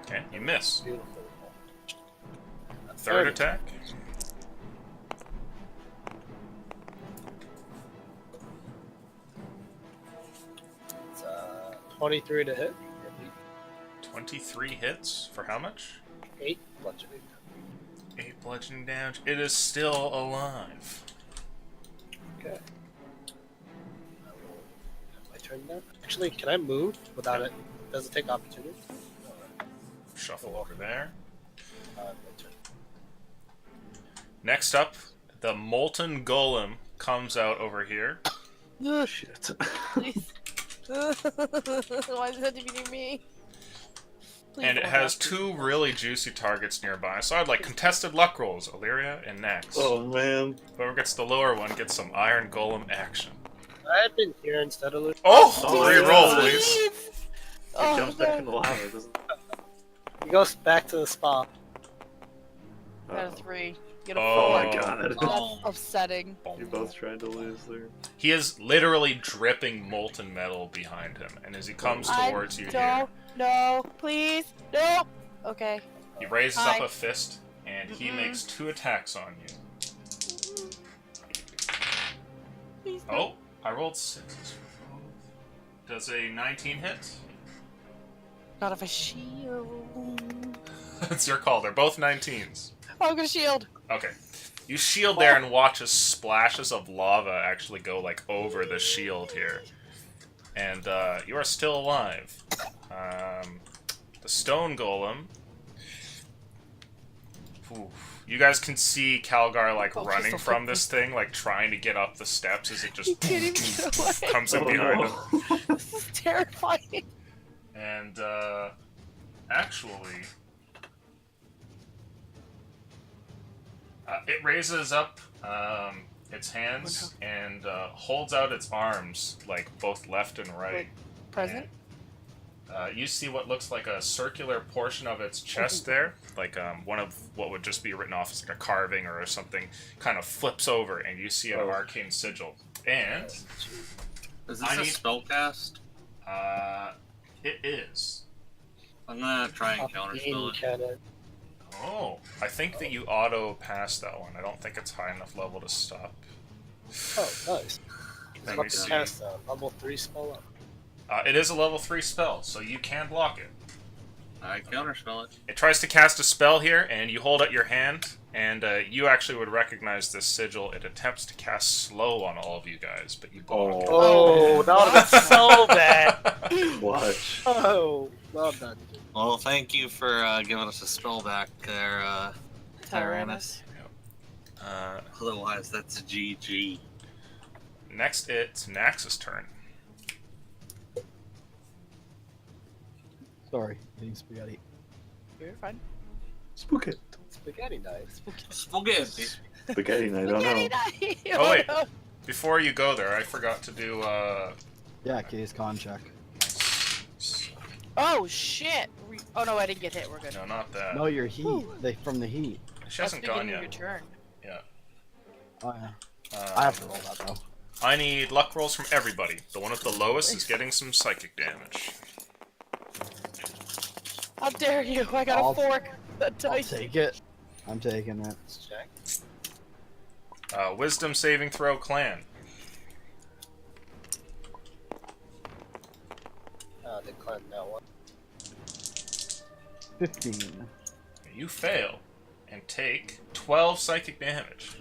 Okay, you miss. Beautiful. Third attack. It's 23 to hit. 23 hits for how much? 8 bludgeoning. 8 bludgeoning damage. It is still alive. Okay. My turn now. Actually, can I move without it? Does it take opportunity? Shuffle over there. My turn. Next up, the molten golem comes out over here. Shit. Please. Why does it have to be near me? Please And it don't has have to. 2 really juicy targets nearby. So I'd like contested luck rolls, Illyria and Nex. Oh man. Whoever gets the lower one gets some iron golem action. I had been here instead of losing. Oh! Oh, Reroll, yeah. please. It Oh, jumps back in the lava, doesn't it? He goes back to the spa. Got a Uh-oh. 3. You get a Oh 4. my God. That's upsetting. You both tried to lose there. He is literally dripping molten metal behind him, and as he comes towards you here, No, please, no. Okay. he raises Hi. up a fist, and he makes 2 attacks on you. Please. Oh, I rolled 6s for both. Does a 19 hit? Not if a shield. It's your call. They're both 19s. Oh, I'm gonna shield. Okay. You shield there and watch as splashes of lava actually go like over the shield here. And you are still alive. The stone golem. Ooh. You guys can see Calgar like Oh, running please from don't this thing, like trying to get up the steps as it just You can't even get away. comes in behind him. This is terrifying. And actually, it raises up its hands and holds out its arms, like both left and right. Wait, present? You see what looks like a circular portion of its chest there, like one of what would just be written off as like a carving or something, kind of flips over, and you see an arcane sigil. And Is I this a need- spell cast? it is. I'm gonna try and counterspell it. Cannon. Oh, I think that you auto pass that one. I don't think it's high enough level to stop. Oh, nice. Let I'm me about to see. cast a level 3 spell up. It is a level 3 spell, so you can block it. I counterspell it. It tries to cast a spell here, and you hold out your hand, and you actually would recognize this sigil. It attempts to cast slow on all of you guys, but you block it. Oh, that would have been so bad. Watch. Oh, well done. Well, thank you for giving us a spell back there, Tyrannus. Otherwise, that's a GG. Next, it's Nax's turn. Sorry, eating spaghetti. You're fine. Spook it. Spaghetti knife. Spaghetti. Spaghetti night, I don't know. Oh, wait. Before you go there, I forgot to do, Yeah, case con check. Oh shit! Oh no, I didn't get hit. We're good. No, not that. No, your heat. From the heat. She That's hasn't the gone beginning of yet. your turn. Yeah. Oh yeah. I have to roll that though. I need luck rolls from everybody. The one with the lowest is getting some psychic damage. How dare you! I got I'll- a fork. That I'll dice. take it. I'm taking it. Let's check. Wisdom saving throw, clan. Decline that one. 15. You fail and take 12 psychic damage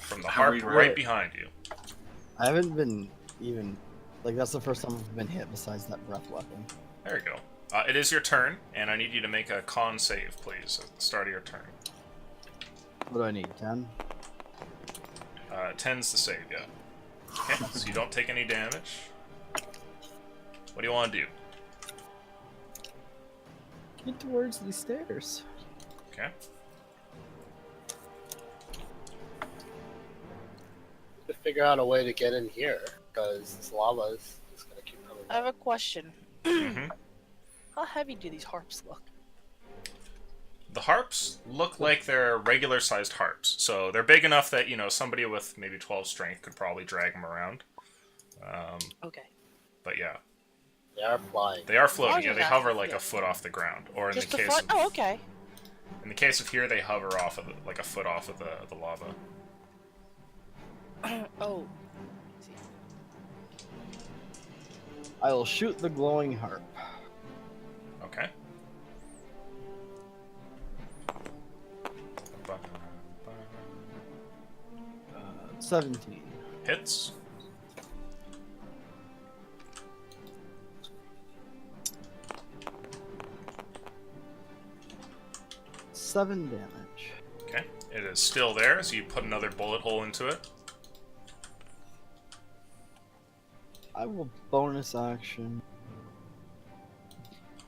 from the How harp are you right roll? behind you. I haven't been even like that's the first time I've been hit besides that breath weapon. There you go. It is your turn, and I need you to make a con save, please, at the start of your turn. What do I need? 10? 10's the save, yeah. Okay, so you don't take any damage. What do you want to do? Get towards these stairs. Okay. To figure out a way to get in here, because this lava is gonna keep coming. I have a question. hmm How heavy do these harps look? The harps look like they're regular-sized harps, so they're big enough that, you know, somebody with maybe 12 strength could probably drag them around. Okay. But yeah, They are flying. they are floating. Roger Yeah, they that. hover like Yeah. a foot off the ground, or in Just the the case front? of Oh, okay. in the case of here, they hover off of like a foot off of the lava. Oh. I will shoot the glowing harp. Okay. 17. Hits. Seven damage. Okay. It is still there, so you put another bullet hole into it. I will bonus action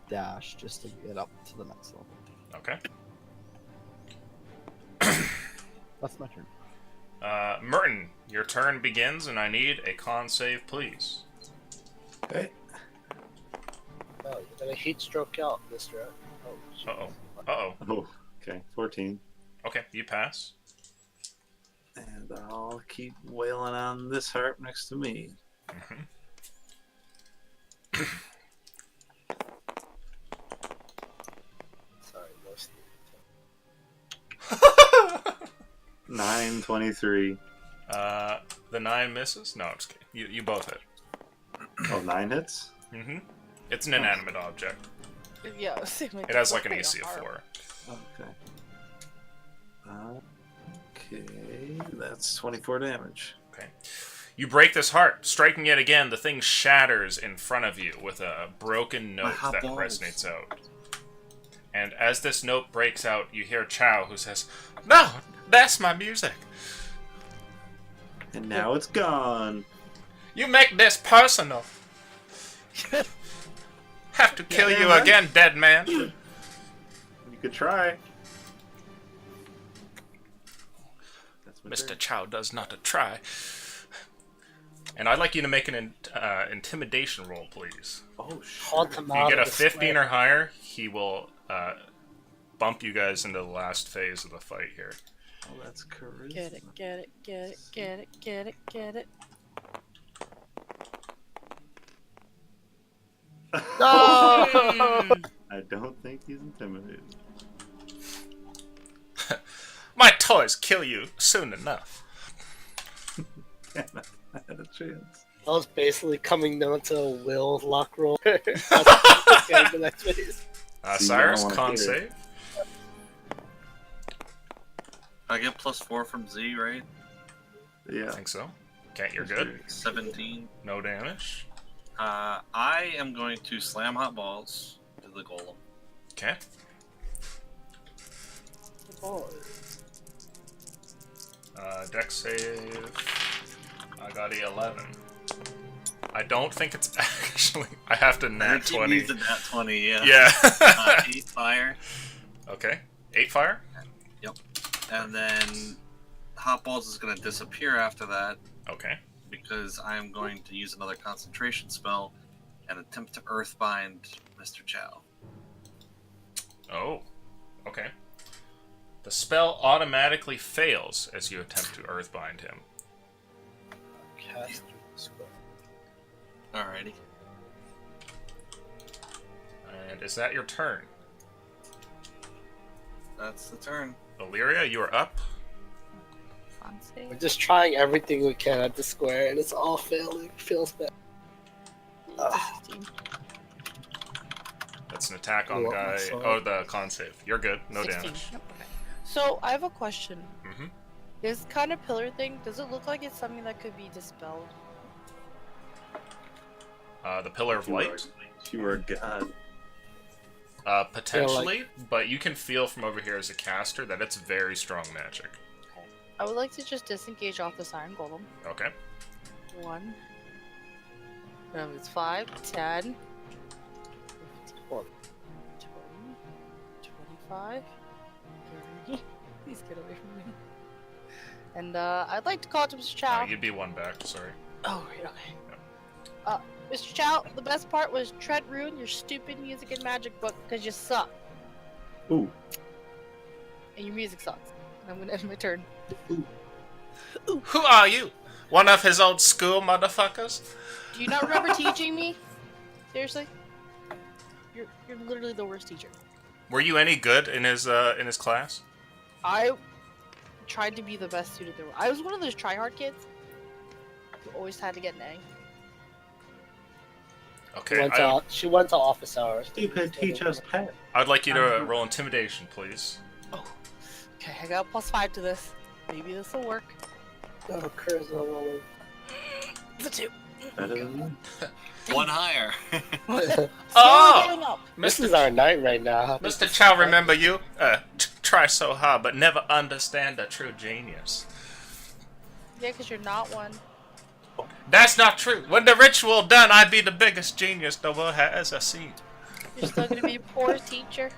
dash just to get up to the next level. Okay. That's my turn. Merton, your turn begins, and I need a con save, please. Okay. Oh, you're gonna heat stroke out, mister. Uh-oh. Uh-oh. Oh, okay. 14. Okay, you pass. And I'll keep wailing on this harp next to me. Mm-hmm. 9, 23. The 9 misses? No, I'm just kidding. You both hit. Oh, 9 hits? Mm-hmm. It's an inanimate object. Yeah, same with It has like an the AC of harp. 4. Okay. Okay, that's 24 damage. Okay. You break this heart, striking it again. The thing shatters in front of you with a broken note hot that balls. resonates out. And as this note breaks out, you hear Chow, who says, "No, that's my music. And now it's gone. You make this personal. Have to kill you man. again, dead man." You could try. That's my Mr. turn. Chow does not try. And I'd like you to make an intimidation roll, please. Oh, shit. Haunt him If you out get of a the 15 square. or higher, he will bump you guys into the last phase of the fight here. Oh, that's charisma. Get it, get it, get it, get it, get it, get it. No! I don't think he's intimidated. My toys kill you soon enough. Damn it, I had a chance. I was basically coming down to a will lock roll. The next phase. See, Cyrus, I don't wanna con hear save. I get +4 from Z, right? Yeah. I think so. Okay, you're good. 17. No damage. I am going to slam hot balls to the golem. Okay. Dex save. I got a 11. I don't think it's actually. I have to I nat think you 20. used a nat 20, yeah. Yeah. 8 fire, Okay. 8 fire? and then hot balls is going to disappear after that Okay. because I'm going to use another concentration spell and attempt to earthbind Mr. Chow. Oh. Okay. The spell automatically fails as you attempt to earthbind him. Cast through the square. Alrighty. And is that your turn? That's the turn. Illyria, you are up. Con save. We're just trying everything we can at the square, and it's all failing. Feels bad. Ah, 16. That's an attack on You're guy. welcome, sorry. Oh, the con save. You're good. No 16. damage. Yep, okay. So, I have a question. Mm-hmm. This kind of pillar thing, does it look like it's something that could be dispelled? The pillar of light. You are god. Potentially, but you can feel from over here as a caster that it's very strong magic. I would like to just disengage off this iron golem. Okay. 1. It's 5, 10, 15, 20, 25, 30. Please get away from me. And I'd like to call to Mr. Chow. You'd be one back. Sorry. Oh, right, okay. Mr. Chow, the best part was Trent ruined your stupid music and magic book because you suck. Ooh. And your music sucks. And I'm gonna end my turn. Who are you? One of his old school motherfuckers? Do you not remember teaching me? Seriously? You're literally the worst teacher. Were you any good in his class? I tried to be the best student there was. I was one of those try-hard kids who always had to get an A. Okay. She went to office hours. Stupid teach us pet. I'd like you to roll intimidation, please. Oh. Okay, I got a +5 to this. Maybe this will work. Oh, charisma rolling. It's a 2. Better than me. One higher. Oh! Going up. This Mr. is our night right now. Mr. Chow, remember you? Try so hard, but never understand a true genius. Yeah, because you're not one. That's not true. When the ritual done, I'd be the biggest genius the world has seen. You're still gonna be a poor teacher.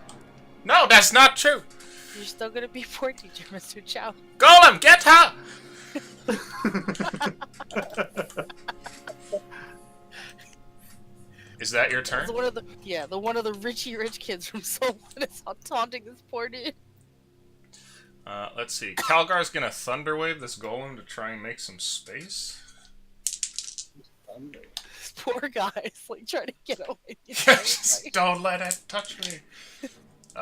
No, that's not true. You're still gonna be a poor teacher, Mr. Chow. Golem, get her! Is that your turn? The one of the Richie Rich kids from Soul is taunting this poor dude. Let's see. Calgar's gonna Thunderwave this golem to try and make some space. This poor guy's like trying to get away. Just don't let it touch me.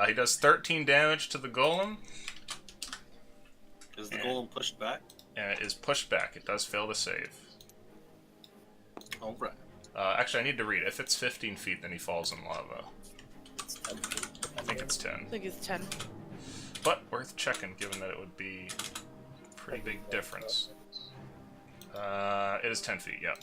He does 13 damage to the golem. Is the golem pushed back? And it is pushed back. It does fail to save. Alright. Actually, I need to read. If it's 15 feet, then he falls in lava. I think it's 10. I think it's 10. But worth checking, given that it would be a pretty big difference. It is 10 feet, yep.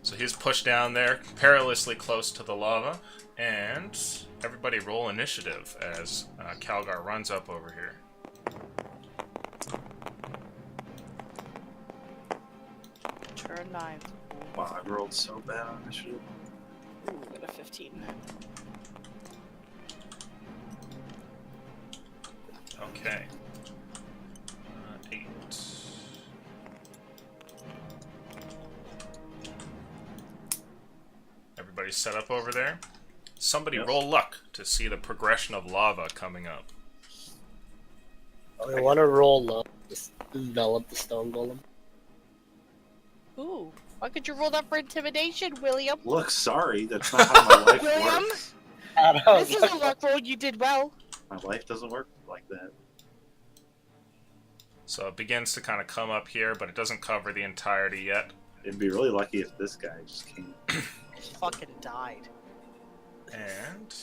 So he's pushed down there, perilously close to the lava, and everybody roll initiative as Calgar runs up over here. Turn 9. Wow, I rolled so bad on initiative. Ooh, got a 15. Okay. 8. Everybody set up over there? Somebody roll luck to see the progression of lava coming up. I want to roll low. Just develop the stone golem. Ooh, why could you roll that for intimidation, William? Look, sorry, that's not how my life William? works. This is a luck roll. You did well. My life doesn't work like that. So it begins to kind of come up here, but it doesn't cover the entirety yet. It'd be really lucky if this guy just came. Fucking died. And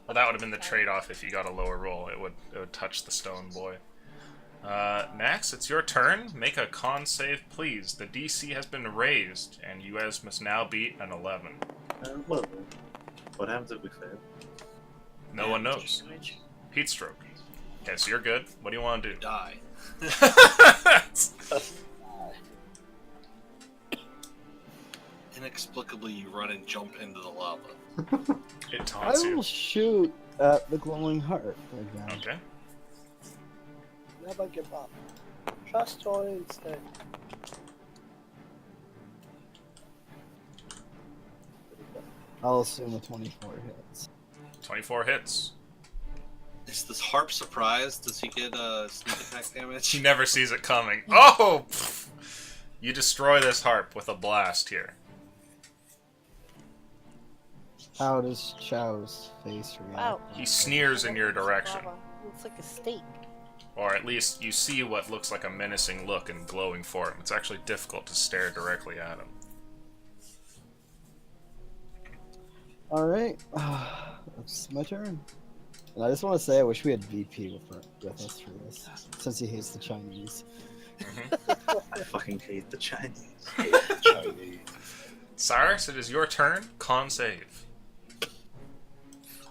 well, that would have been the trade-off if you got a lower roll. It would touch the stone boy. Max, it's your turn. Make a con save, please. The DC has been raised, and you guys must now beat an 11. Well, what happens if we fail? No one knows. Heat stroke. Okay, so you're good. What do you want to do? Die. Inexplicably, you run and jump into the lava. It I taunts will you. shoot at the glowing heart again. Okay. Never give up. Trust your instinct. I'll assume a 24 hits. 24 hits. Is this harp surprised? Does he get sneak attack damage? He never sees it coming. Oh! Pff. You destroy this harp with a blast here. How does Chow's face react? Wow. He sneers in your direction. Lava. Looks like a steak. Or at least you see what looks like a menacing look in glowing form. It's actually difficult to stare directly at him. Alright, that's my turn. And I just want to say I wish we had VP with us for this, since he hates the Chinese. I fucking hate the Chinese. Cyrus, it is your turn. Con save.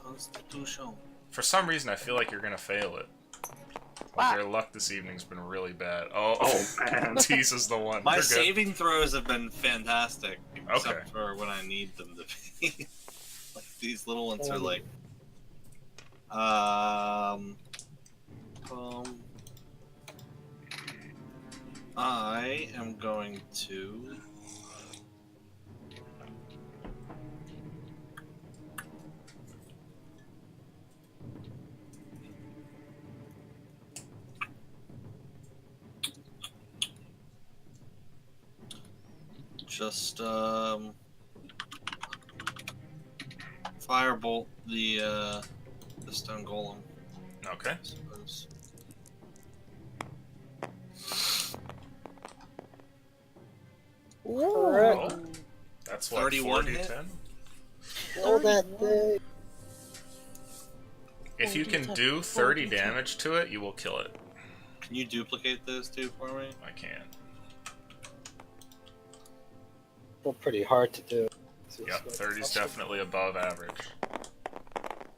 Constitution. For some reason, I feel like you're gonna fail it. Like your luck this evening's been really bad. Oh man. Tease is the one. My You're good. saving throws have been fantastic, except Okay. for when I need them to be. Like these little ones are like, I am going to just firebolt the stone golem. Okay. I suppose. Oh, that's what, 31 4d10? hit? Kill that thing. If you can do 30 damage to it, you will kill it. Can you duplicate those two for me? I can. Well, pretty hard to do. Yep, 30 is definitely above average.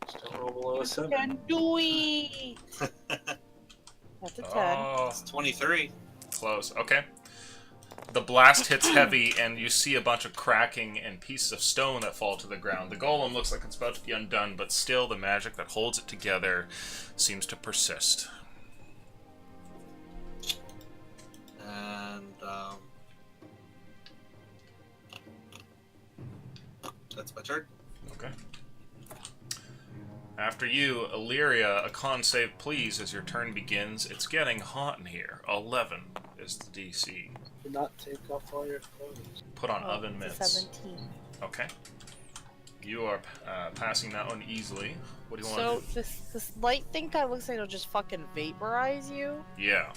Still roll below a 7. Can do it. That's a 10. Oh, It's 23. close. Okay. The blast hits heavy, and you see a bunch of cracking and pieces of stone that fall to the ground. The golem looks like it's about to be undone, but still the magic that holds it together seems to persist. And that's my turn. Okay. After you, Illyria, a con save please as your turn begins. It's getting hot in here. 11 is the DC. Do not take off all your clothes. Put on Oh, oven it's a mitts. 17. Okay. You are passing that one easily. What do you want So to do? this light thing kind of looks like it'll just fucking vaporize you. Yeah.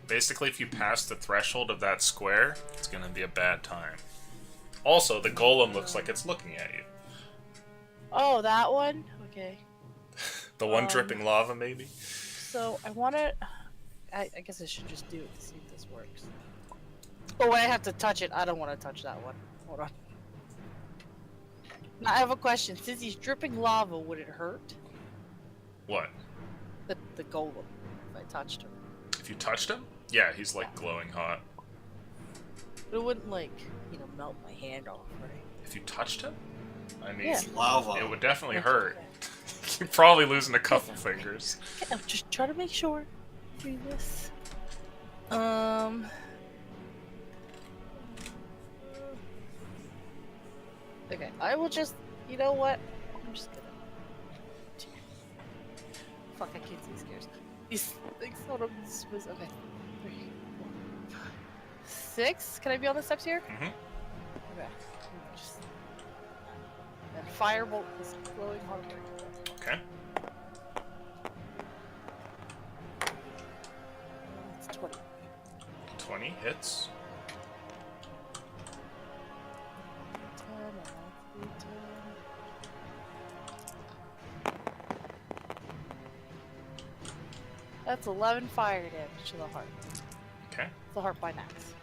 Basically, if you pass the threshold of that square, it's going to be a bad time. Also, the golem looks like it's looking at you. Oh, that one? Okay. The one dripping lava, maybe? So I want to... I guess I should just do it to see if this works. Oh, I have to touch it. I don't want to touch that one. Hold on. Now, I have a question. Since he's dripping lava, would it hurt? What? The golem, if I touched him. If you touched him? Yeah, he's like glowing hot. But it wouldn't, like, you know, melt my hand off, right? If you touched him? I mean, Yeah. Lava. it would definitely That's hurt. okay. You're probably losing a couple fingers. I'm just trying to make sure. Do this. Okay, I will just. You know what? I'm just gonna. Fuck! I can't see scares. These things sort of. Okay. 3, 4, 5, 6. Can I be on the steps here? Mm-hmm. Okay. Just. And firebolt is glowing hard. Okay. It's 20. 20 hits. 10, 11, 10. That's 11 fire damage to the heart. Okay. The heart by max.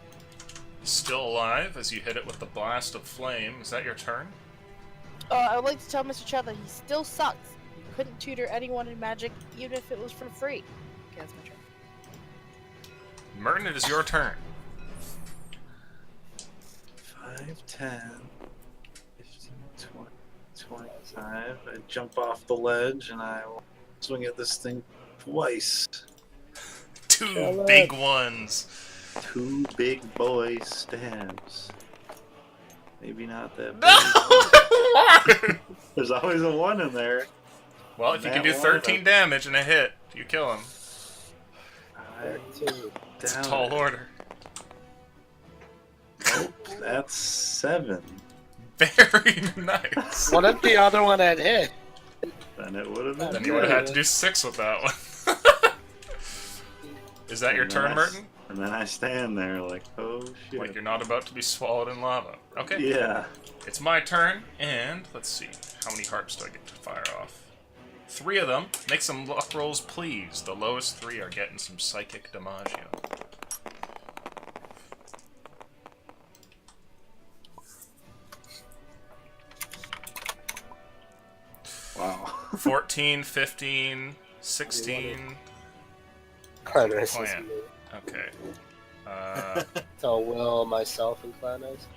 Still alive as you hit it with the blast of flame. Is that your turn? I would like to tell Mr. Chow that he still sucks. He couldn't tutor anyone in magic, even if it was for free. Okay, that's my turn. Merton, it is your turn. 5, 10, 15, 20, 25. I jump off the ledge and I will swing at this thing twice. 2 big ones. 2 big boy stabs. Maybe not that big. No! There's always a 1 in there. Well, if you can That do one, 13 damage in a hit, you kill him. It's a tall order. Nope, that's 7. Very nice. What if the other one had hit? Then it would have been. Then you would have had to do 6 with that one. Is that your And turn, then I- Merton? And then I stand there like, oh shit. Like you're not about to be swallowed in lava. Okay. Yeah. It's my turn, and let's see. How many hearts do I get to fire off? 3 of them. Make some luck rolls, please. The lowest 3 are getting some psychic DiMaggio. Wow. 14, 15, 16. Clan Ice is Clan. me. Okay. So Will, myself, and Clan Ice.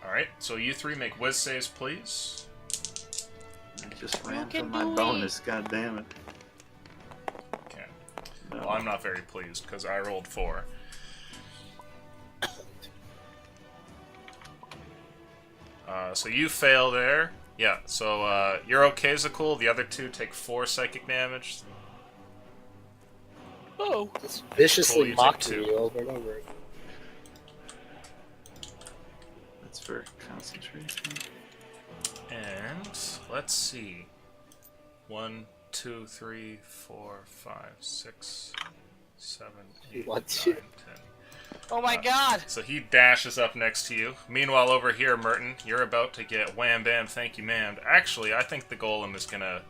Alright, so you 3 make whiz saves, please. I just ran can for my do it. bonus, god damn it. Okay. No. Well, I'm not very pleased, because I rolled 4. So you fail there. Yeah, so you're okay, Zakul. The other 2 take 4 psychic damage. Oh. Just Cool, viciously you mocked take me 2. over and over. That's for concentration. And let's see. 1, 2, 3, 4, 5, 6, 7, 8, 9, 10. Oh my god! So he dashes up next to you. Meanwhile, over here, Merton, you're about to get wham bam, thank you, ma'am. Actually, I think the golem is gonna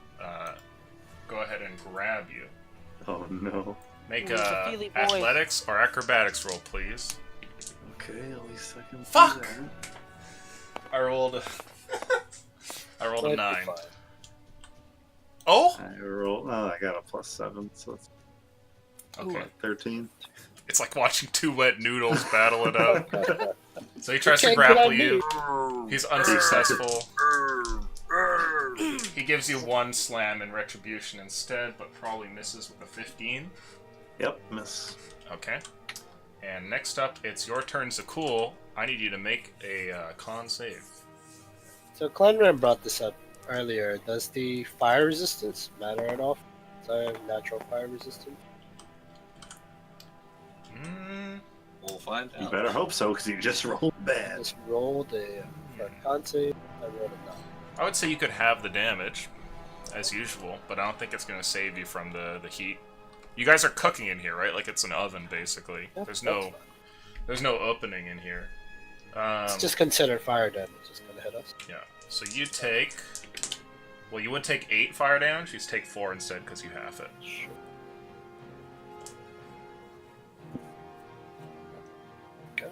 go ahead and grab you. Oh no. Make Ooh, he's a feely boy. athletics or acrobatics roll, please. Okay, at least I can do Fuck! that. I rolled. I rolled a 9. 25. Oh, I roll. Oh, I got a +7, so it's okay. 13. It's like watching 2 wet noodles battle it out. So he tries to Can't get grapple on you. me. He's unsuccessful. He gives you 1 slam in retribution instead, but probably misses with a 15. Yep, miss. Okay. And next up, it's your turn, Zakul. I need you to make a con save. So Clanran brought this up earlier, does the fire resistance matter at all? So I have natural fire resistance. We'll find You out. better hope so, because you just rolled I bad. just rolled for a con save. I rolled a 9. I would say you could have the damage, as usual, but I don't think it's going to save you from the heat. You guys are cooking in here, right? Like it's an oven, basically. Yeah, There's that's no opening in here. It's just considered fire damage. It's gonna hit us. Yeah. So you take... Well, you would take 8 fire damage. You just take 4 instead because you half it. Sure. Okay.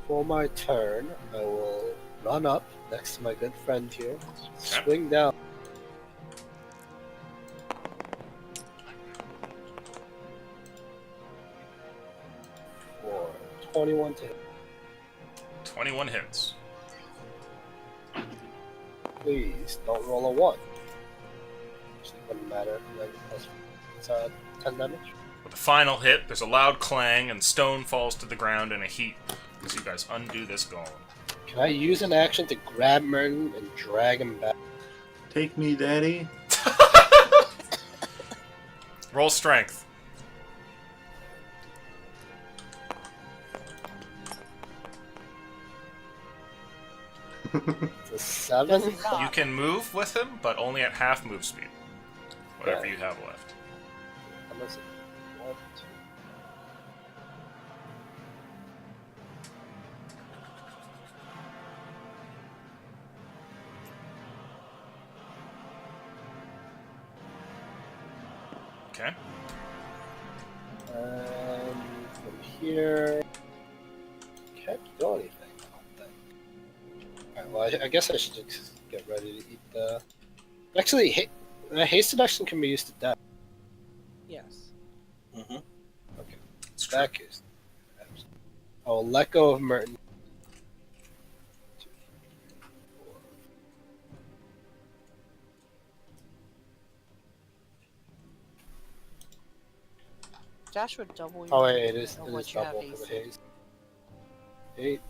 For my turn, I will run up next to my good friend here, swing down. For 21 to hit. 21 hits. Please don't roll a 1. It wouldn't matter. And then plus, it's 10 damage. With the final hit, there's a loud clang, and stone falls to the ground in a heap as you guys undo this golem. Can I use an action to grab Merton and drag him back? Take me, daddy. Roll strength. It's a 7. You can move with him, but only at half move speed. Whatever you have left. Unless it 1, 2. Okay. And from here, can't do anything. I don't think. Alright, well, I guess I should just get ready to eat the. Actually, hasted action can be used to death. Yes. Mm-hmm. Okay, It's true. back is. I will let go of Merton. 2, 3, 4. Dash would double your. Oh wait, it is what you have double for the AC. haste. 8,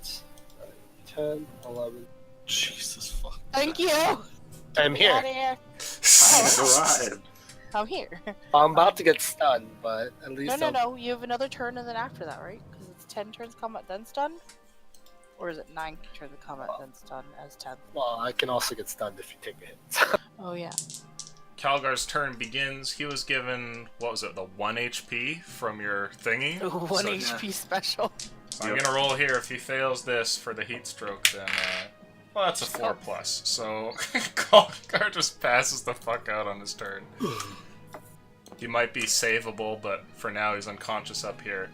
9, 10, 11. Jesus fuck. Thank you. I'm here. Outta here. I arrived. I'm here. I'm about to get stunned, but at least No. You have another turn and then after that, right? Because it's 10 turns combat then stun? Or is it 9 turns of combat then stun as 10? Well, I can also get stunned if you take a hit. Oh, yeah. Calgar's turn begins. He was given, what was it, the 1 HP from your thingy? 1 So- HP special. So I'm gonna roll here. If he fails this for the heat stroke, then well, that's a 4+. So Calgar just passes the fuck out on his turn. He might be savable, but for now he's unconscious up here.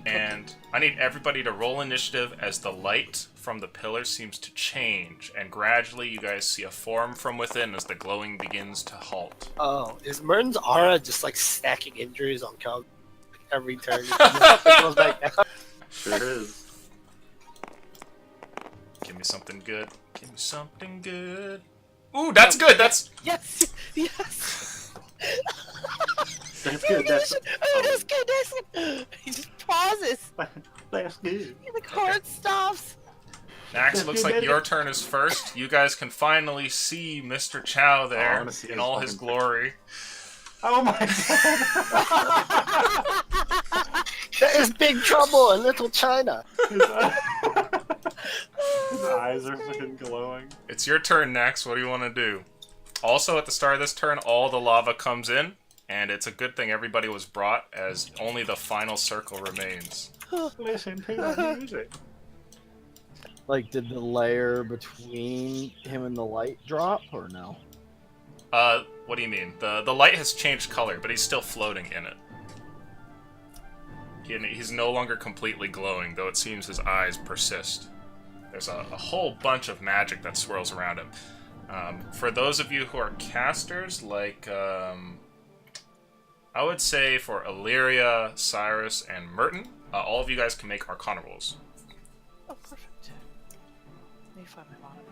And I need everybody to roll initiative as the light from the pillar seems to change, and gradually you guys see a form from within as the glowing begins to halt. Oh, is Merton's aura just like stacking injuries on Cal every turn? It goes back down. Sure is. Give me something good. Give me something good. Ooh, that's good. That's Yes! Yes! That's good. That's, Oh, that's good, that's good! He just pauses. that's good. The card stops. Max. Looks like your turn is first. You guys can finally see Mr. Chow I there wanna see in his all his fucking glory. Oh my god! There is big trouble in Little China. His eyes are fucking glowing. It's your turn next. What do you want to do? Also, at the start of this turn, all the lava comes in, and it's a good thing everybody was brought, as only the final circle remains. Listen to the music. Like, did the layer between him and the light drop, or no? What do you mean? The light has changed color, but he's still floating in it. He's no longer completely glowing, though it seems his eyes persist. There's a whole bunch of magic that swirls around him. For those of you who are casters, like, I would say for Illyria, Cyrus, and Merton, all of you guys can make Arcana rolls. Oh, perfect. Let me find my monitor.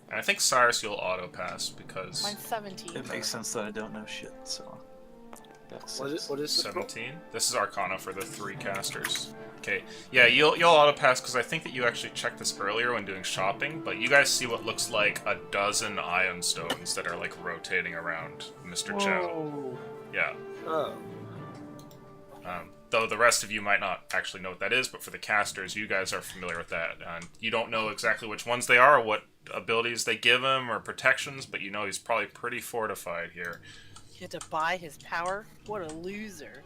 And I think Cyrus you'll auto-pass, because Mine's 17. It makes sense that I don't know shit, so. That's What is this? 17. This is Arcana for the 3 casters. Okay, yeah, you'll auto pass because I think that you actually checked this earlier when doing shopping, but you guys see what looks like a dozen ion stones that are like rotating around Mr. Chow. Whoa. Yeah. Oh. Though the rest of you might not actually know what that is, but for the casters, you guys are familiar with that. And you don't know exactly which ones they are, or what abilities they give him, or protections, but you know he's probably pretty fortified here. You had to buy his power? What a loser.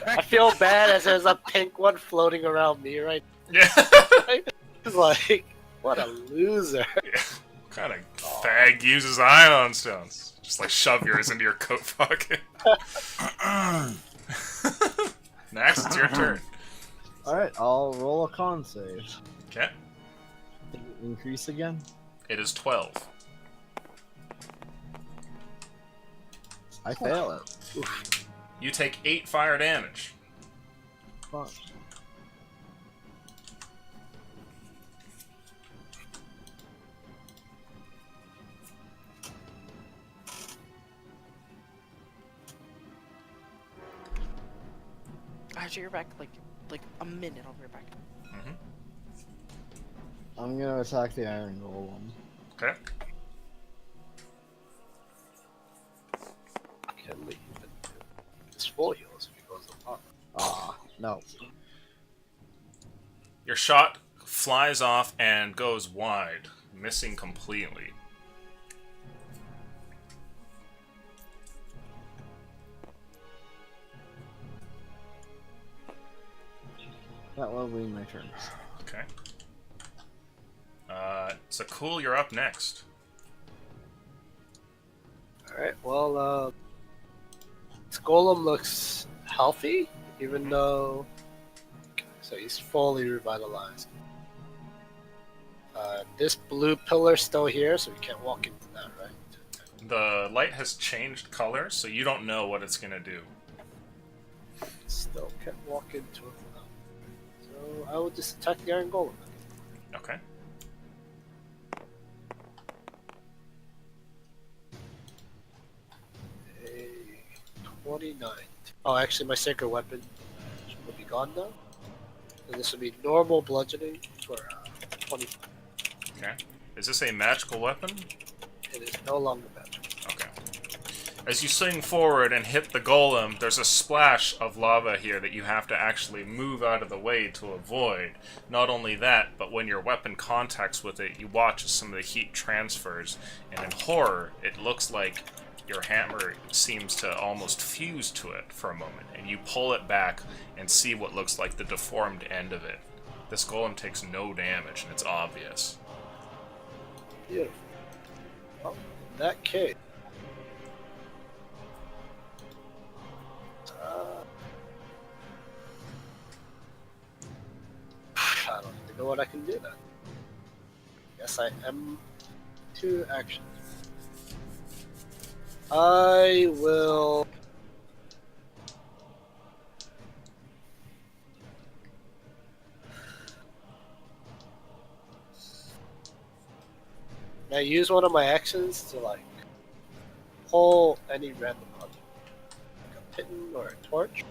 I feel bad as there's a pink one floating around me right Yeah. It's like, what a loser. Yeah. What kind of fag uses ion stones? Just like shove yours into your coat pocket. Next, it's your turn. Alright, I'll roll a con save. Okay. Increase again? It is 12. I fail it. You take 8 fire damage. Fuck. Actually, you're back like a minute. I'll be right back. Mm-hmm. I'm gonna attack the iron golem. Okay. Can leave it. It's full heals if he goes up. Ah, no. Your shot flies off and goes wide, missing completely. That will be my turn. Okay. So cool, you're up next. Alright, well, this golem looks healthy, even though. Okay, so he's fully revitalized. This blue pillar's still here, so we can't walk into that, right? The light has changed color, so you don't know what it's gonna do. Still can't walk into it. So I will just attack the iron golem. Okay. A 29. Oh, actually, my sacred weapon will be gone now. And this will be normal bludgeoning for 25. Okay. Is this a magical weapon? It is no longer magic. Okay. As you swing forward and hit the golem, there's a splash of lava here that you have to actually move out of the way to avoid. Not only that, but when your weapon contacts with it, you watch as some of the heat transfers, and in horror, it looks like your hammer seems to almost fuse to it for a moment, and you pull it back and see what looks like the deformed end of it. This golem takes no damage, and it's obvious. Beautiful. Well, in that case. I don't even know what I can do then. Yes, I am 2 actions. I will. Can I use one of my actions to like pull any random object, like a pitten or a torch,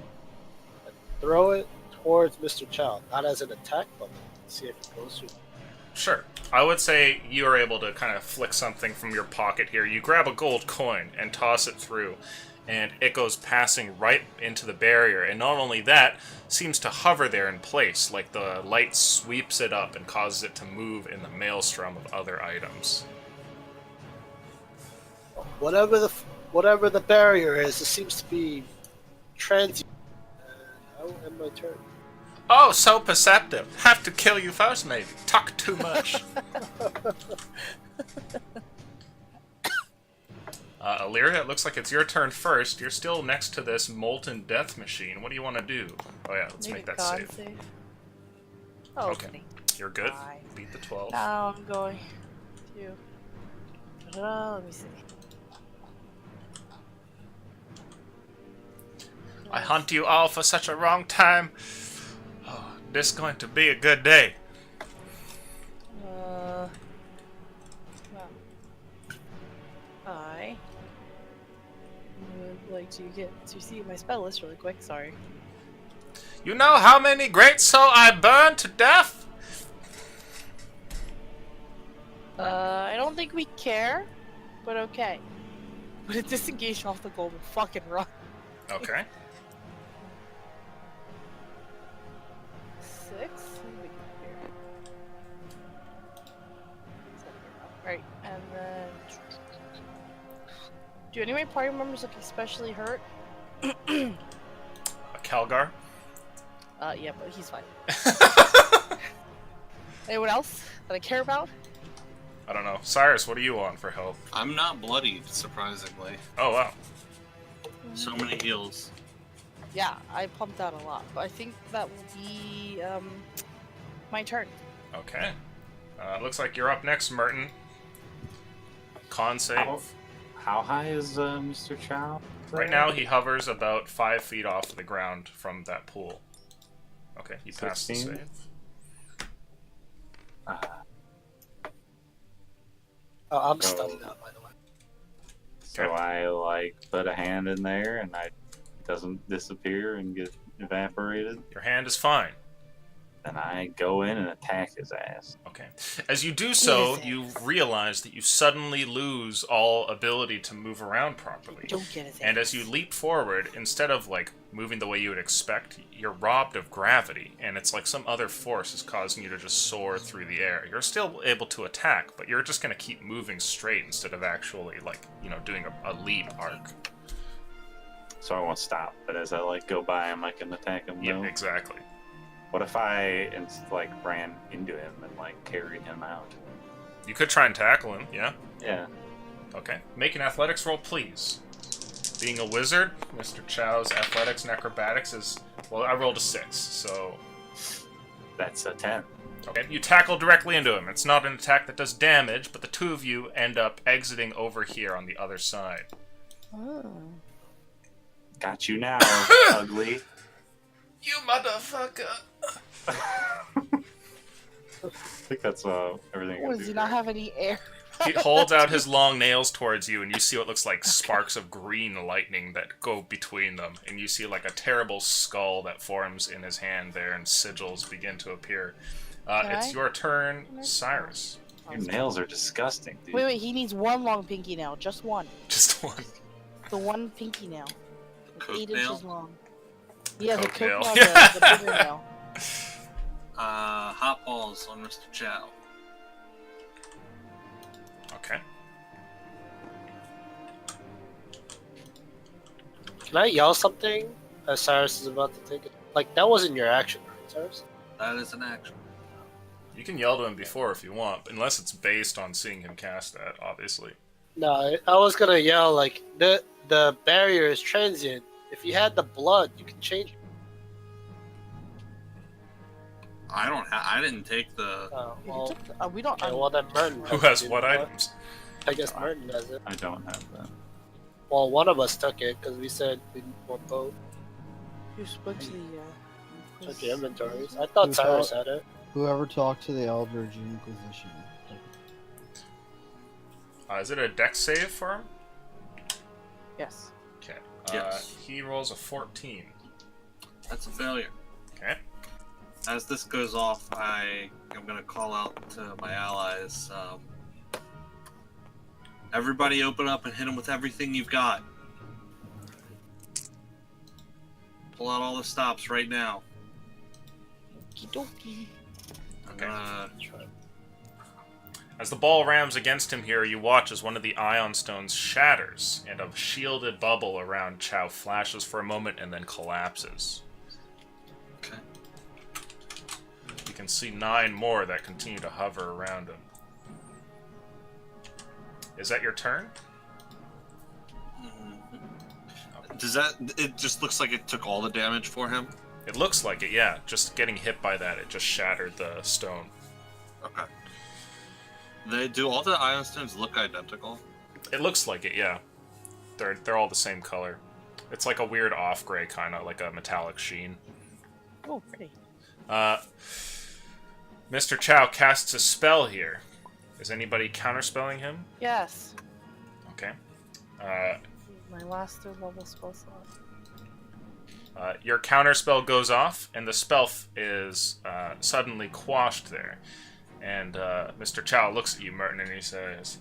and throw it towards Mr. Chow, not as an attack, but see if it goes through. Sure. I would say you are able to kind of flick something from your pocket here. You grab a gold coin and toss it through, and it goes passing right into the barrier. And not only that, seems to hover there in place, like the light sweeps it up and causes it to move in the maelstrom of other items. Whatever the barrier is, it seems to be transient. And I will end my turn. Oh, so perceptive. Have to kill you first, maybe. Talk too much. Illyria, it looks like it's your turn first. You're still next to this molten death machine. What do you want to do? Oh yeah, let's make that con save. Oh, Okay. You're good. Fine. Beat the 12. Now I'm going to. Let me see. I hunt you all for such a wrong time. Oh, this is going to be a good day. Well, I would like to get to see my spell list really quick. Sorry. You know how many great soul I burned to death? I don't think we care, but okay. But it disengaged off the gold and fucking run. Okay. 6. Right, and then. Do any of my party members look especially hurt? A Calgar? Yeah, but he's fine. Anyone else that I care about? I don't know. Cyrus, what are you on for health? I'm not bloodied, surprisingly. Oh, wow. So many heals. Yeah, I pumped out a lot, but I think that will be my turn. Okay. Looks like you're up next, Merton. Con save. How high is Mr. Chow? Right now, he hovers about 5 feet off the ground from that pool. Okay, he passed the 16? save. Oh, I'm So- stunned now, by the way. So I like put a hand in there and it doesn't disappear and get evaporated. Your hand is fine. Then I go in and attack his ass. Okay. As you do so, Get his you ass. realize that you suddenly lose all ability to move around properly. Don't get his And ass. as you leap forward, instead of like moving the way you would expect, you're robbed of gravity, and it's like some other force is causing you to just soar through the air. You're still able to attack, but you're just gonna keep moving straight instead of actually like, you know, doing a leap arc. So I won't stop. But as I like go by him, I can attack him. Yeah, though. exactly. What if I like ran into him and like carried him out? You could try and tackle him, yeah? Yeah. Okay. Make an athletics roll, please. Being a wizard, Mr. Chow's athletics and acrobatics is... Well, I rolled a 6, so... That's a 10. Okay, you tackle directly into him. It's not an attack that does damage, but the two of you end up exiting over here on the other side. Oh. Got you now, ugly. You motherfucker! I think that's everything I can What, do does he not here. have any air? He holds out his long nails towards you, and you see what looks like sparks of green lightning that go between them. And you see like a terrible skull that forms in his hand there, and sigils begin to appear. Can It's I? your turn, Cyrus. Your nails are disgusting, dude. Wait, he needs one long pinky nail. Just one. Just one. The one pinky nail. It's Coat 8 nail? inches long. Yeah, the Coat coat nail. nail, the bigger nail. Hot balls on Mr. Chow. Okay. Can I yell something as Cyrus is about to take it? Like, that wasn't your action, right, Cyrus? That is an action. You can yell to him before if you want, unless it's based on seeing him cast that, obviously. No, I was gonna yell, like, the barrier is transient. If you had the blood, you can change it. I didn't take the. Well, We don't. okay, well then Merton. Who it, has you what know items? I guess Merton has it. I don't have that. Well, one of us took it because we said we want both. You spoke to the. Took the inventories. I thought Who Cyrus thought- had it. Whoever talked to the Eldridge Inquisition. Is it a dex save for him? Yes. Okay. Yes. He rolls a 14. That's a failure. Okay. As this goes off, I am going to call out to my allies. Everybody open up and hit him with everything you've got. Pull out all the stops right now. Okie I'm Okay. gonna As the ball rams against him here, you watch as one of the ion stones shatters, and a shielded bubble around Chow flashes for a moment and then collapses. Okay. You can see 9 more that continue to hover around him. Is that your turn? Does that? It just looks like it took all the damage for him. It looks like it, yeah. Just getting hit by that, it just shattered the stone. Okay. Do all the ion stones look identical? It looks like it, yeah. They're all the same color. It's like a weird off-gray kind of, like a metallic sheen. Oh, pretty. Mr. Chow casts a spell here. Is anybody counterspelling him? Yes. Okay. My last 3rd level spell slot. Your counterspell goes off, and the spell is suddenly quashed there. And Mr. Chow looks at you, Merton, and he says,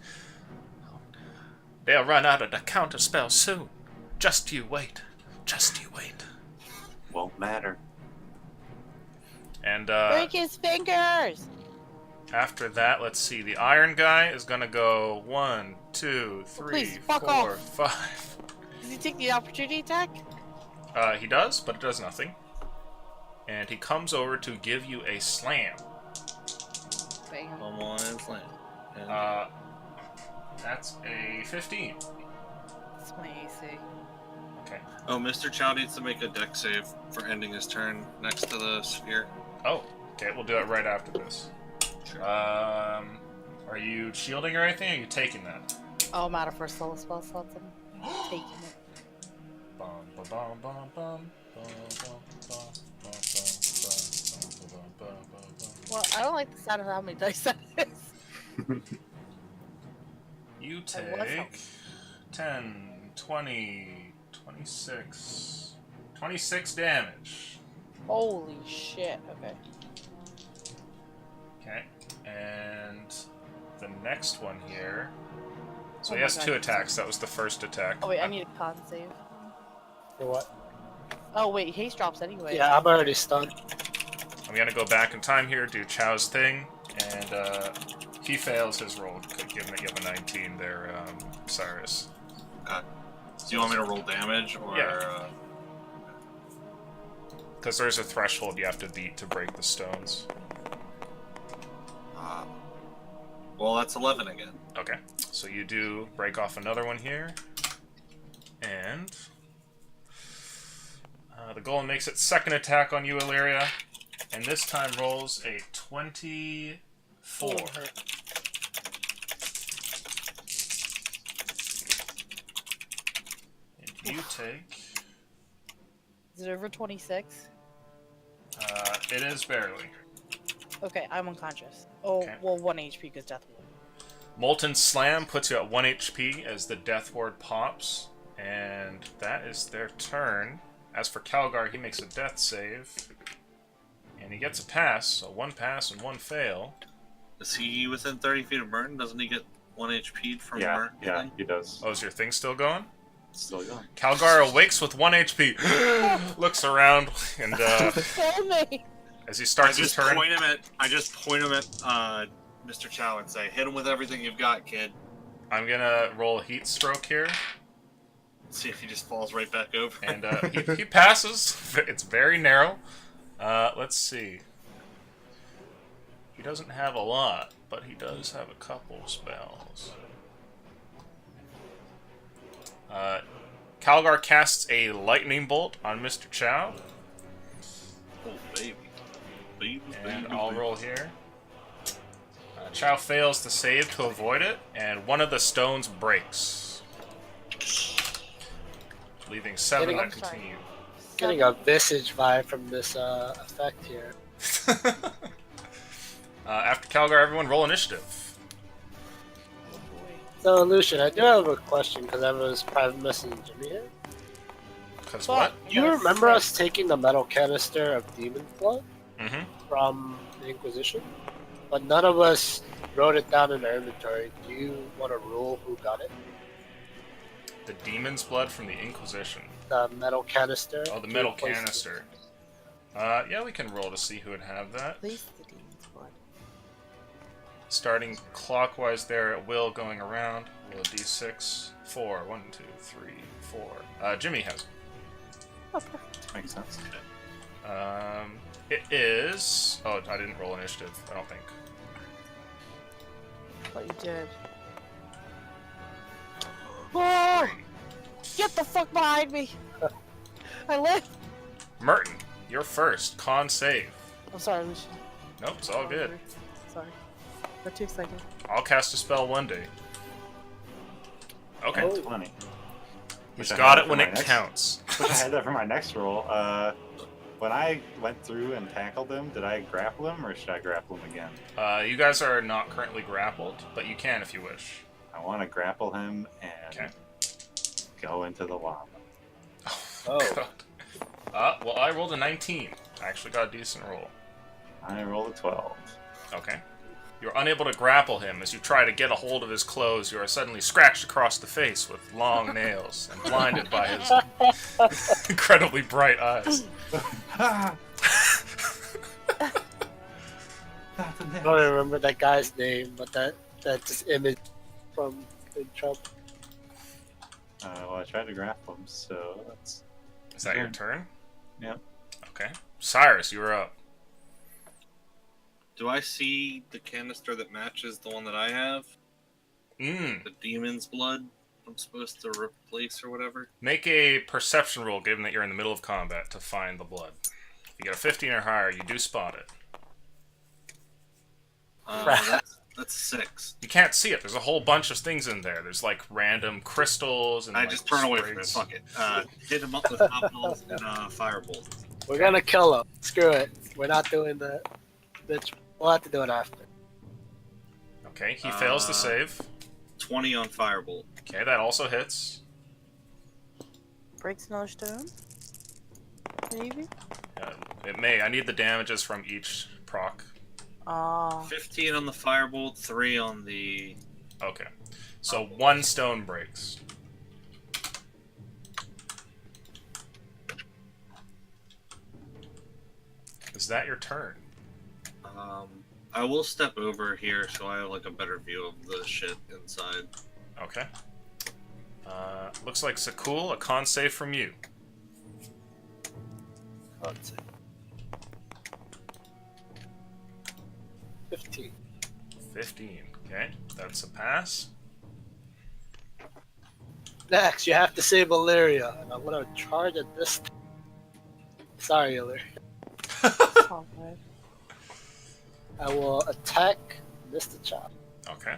"They'll run out of the counterspell soon. Just you wait. Just you wait." Won't matter. And Break his fingers! after that, let's see. The iron guy is gonna go 1, 2, 3, Please, fuck 4, off. 5. Does he take the opportunity attack? He does, but it does nothing. And he comes over to give you a slam. Bam. Come on and slam. And That's a 15. That's my AC. Okay. oh, Mr. Chow needs to make a deck save for ending his turn next to the sphere. Oh, okay. We'll do it right after this. Sure. Are you shielding or anything? Or are you taking that? Oh, I'm out of first level spell slots. I'm taking it. Bum, ba, bum, bum, bum, bum, bum, bum, bum, bum, bum, bum, bum. Well, I don't like the sound of how many dice that is. You And what's take 10, 20, 26, 26 damage. Holy shit. Okay. Okay. And the next one here. So Oh he my has God, 2 he's attacks. That was the first attack. Oh, wait, I need a con save. For what? Oh, wait, haste drops anyway. Yeah, I'm already stunned. I'm gonna go back in time here, do Chow's thing, and he fails his roll, given that you have a 19 there, Cyrus. Okay. Do you want me to roll damage or? Yeah. Because there's a threshold you have to beat to break the stones. Well, that's 11 again. Okay, so you do break off another one here, and the golem makes its second attack on you, Illyria, and this time rolls a 24. And you take... Is it over 26? It is barely. Okay, I'm unconscious. Oh, Okay. well, 1 HP because death wound. Molten Slam puts you at 1 HP as the Death Ward pops, and that is their turn. As for Calgar, he makes a death save, and he gets a pass, so 1 pass and 1 fail. Is he within 30 feet of Merton? Doesn't he get 1 HP from Yeah, Merton? yeah, he does. Oh, is your thing still going? It's still going. Calgar awakes with 1 HP, looks around, and Kill me! as he I starts his just turn, point him at Mr. Chow and say, "Hit him with everything you've got, kid." I'm gonna roll a heat stroke here, See if he just falls right back over. and he passes. It's very narrow. Let's see. He doesn't have a lot, but he does have a couple spells. Calgar casts a lightning bolt on Mr. Chow, Oh, baby. Baby, and baby, I'll baby. roll here. Chow fails to save to avoid it, and one of the stones breaks, leaving 7 that I'm sorry. continue. Getting a visage vibe from this effect here. After Calgar, everyone roll initiative. Oh boy. So, Lucian, I do have a question because I was private messaging Jimmy here. Because Fuck. what? Do you remember us taking the metal canister of demon blood Mm-hmm. from the Inquisition? But none of us wrote it down in our inventory. Do you want to rule who got it? The demon's blood from the Inquisition. The metal canister? Oh, the to metal replace canister. Yeah, we can roll to see who would have that. At least the demon's blood. Starting clockwise there at will, going around. Roll a d6. 4. 1, 2, 3, 4. Jimmy has Oh, perfect. Makes sense. it. It is... Oh, I didn't roll initiative, I don't think. But you did. Oh! Get the fuck behind me! I live! Merton, you're first. Con save. I'm sorry, Lucian. Nope, it's all good. Sorry. Got too excited. I'll cast a spell one day. Okay. Oh. 20. He's Which I got had it when for it my next- counts. Which I had that for my next roll. When I went through and tackled him, did I grapple him or should I grapple him again? You guys are not currently grappled, but you can if you wish. I want to grapple him and Okay. go into the lava. Oh. God. Well, I rolled a 19. I actually got a decent roll. I rolled a 12. Okay. You're unable to grapple him. As you try to get a hold of his clothes, you are suddenly scratched across the face with long nails and blinded by his incredibly bright eyes. I don't remember that guy's name, but that just image from Big Trouble. Well, I tried to grapple him, so that's... Is that your turn? Yep. Okay. Cyrus, you're up. Do I see the canister that matches the one that I have? Mm. The demon's blood I'm supposed to replace or whatever? Make a perception roll, given that you're in the middle of combat, to find the blood. If you get a 15 or higher, you do spot it. That's 6. You can't see it. There's a whole bunch of things in there. There's like random crystals and I like, just turn away from it. sprigs. Fuck it. Hit him up with hobbles and firebolt. We're gonna kill him. Screw it. We're not doing that. Bitch. We'll have to do it after. Okay, he fails the save. 20 on firebolt. Okay, that also hits. Breaks another stone? Maybe? It may. I need the damages from each proc. 15 on the firebolt, 3 on the... Okay. So 1 stone breaks. Is that your turn? I will step over here so I have like a better view of the shit inside. Okay. Looks like Sakul, a con save from you. Let's see. 15. 15. Okay, that's a pass. Next, you have to save Illyria, and I'm gonna charge at this. Sorry, Illyria. Alright. I will attack Mr. Chop Okay.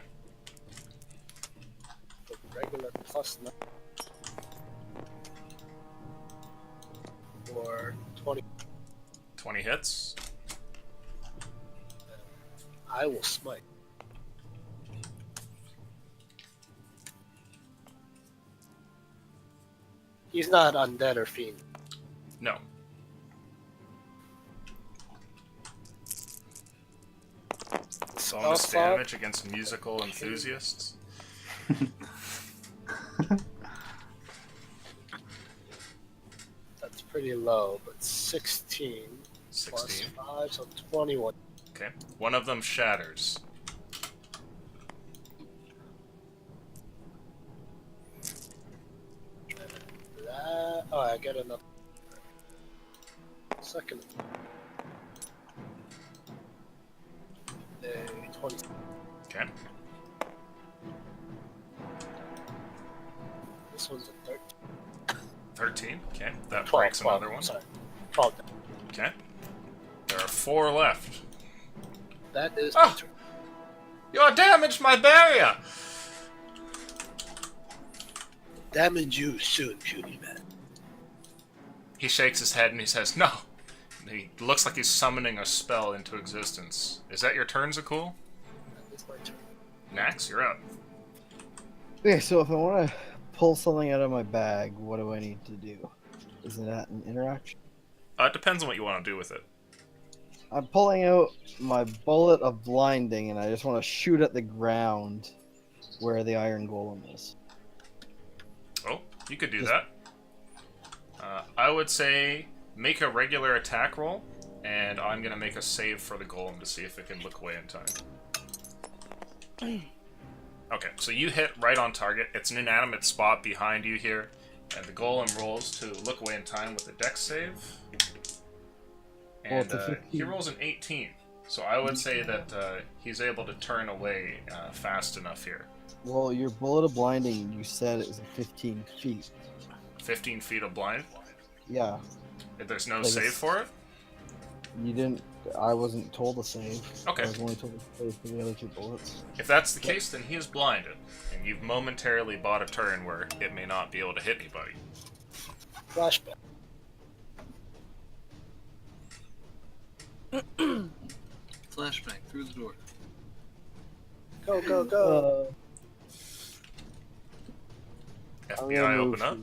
with regular +9 for 20. 20 hits. I will smite. He's not undead or fiend. No. Bonus Spell damage against musical enthusiasts. That's pretty low, but 16 plus 16. 5, so 21. Okay. One of them shatters. Oh, I get another. Second. 20. Okay. This one's a 13. 13. Okay. That 12, breaks 12, another one. Sorry. 12. Okay. There are 4 left. That is Ah! my turn. You damaged my barrier! Damage you soon, puny man. He shakes his head and he says, no! And he looks like he's summoning a spell into existence. Is that your turn, Zakul? That is my turn. Nax, you're up. Okay, so if I want to pull something out of my bag, what do I need to do? Is that an interaction? It depends on what you want to do with it. I'm pulling out my bullet of blinding, and I just want to shoot at the ground where the iron golem is. Oh, you could do that. I would say make a regular attack roll, and I'm going to make a save for the golem to see if it can look away in time. Okay, so you hit right on target. It's an inanimate spot behind you here, and the golem rolls to look away in time with a dex save. And he rolls an 18. So I would say that he's able to turn away fast enough here. Well, your bullet of blinding, you said it was 15 feet. 15 feet of blind? Yeah. If there's no Like save it's- for it? You didn't. I wasn't told to save. Okay. I was only told to save for the other 2 bullets. If that's the case, then he is blinded, and you've momentarily bought a turn where it may not be able to hit anybody. Flashback. Flashbang through the door. Go, go, go. I'm FBI gonna open move up.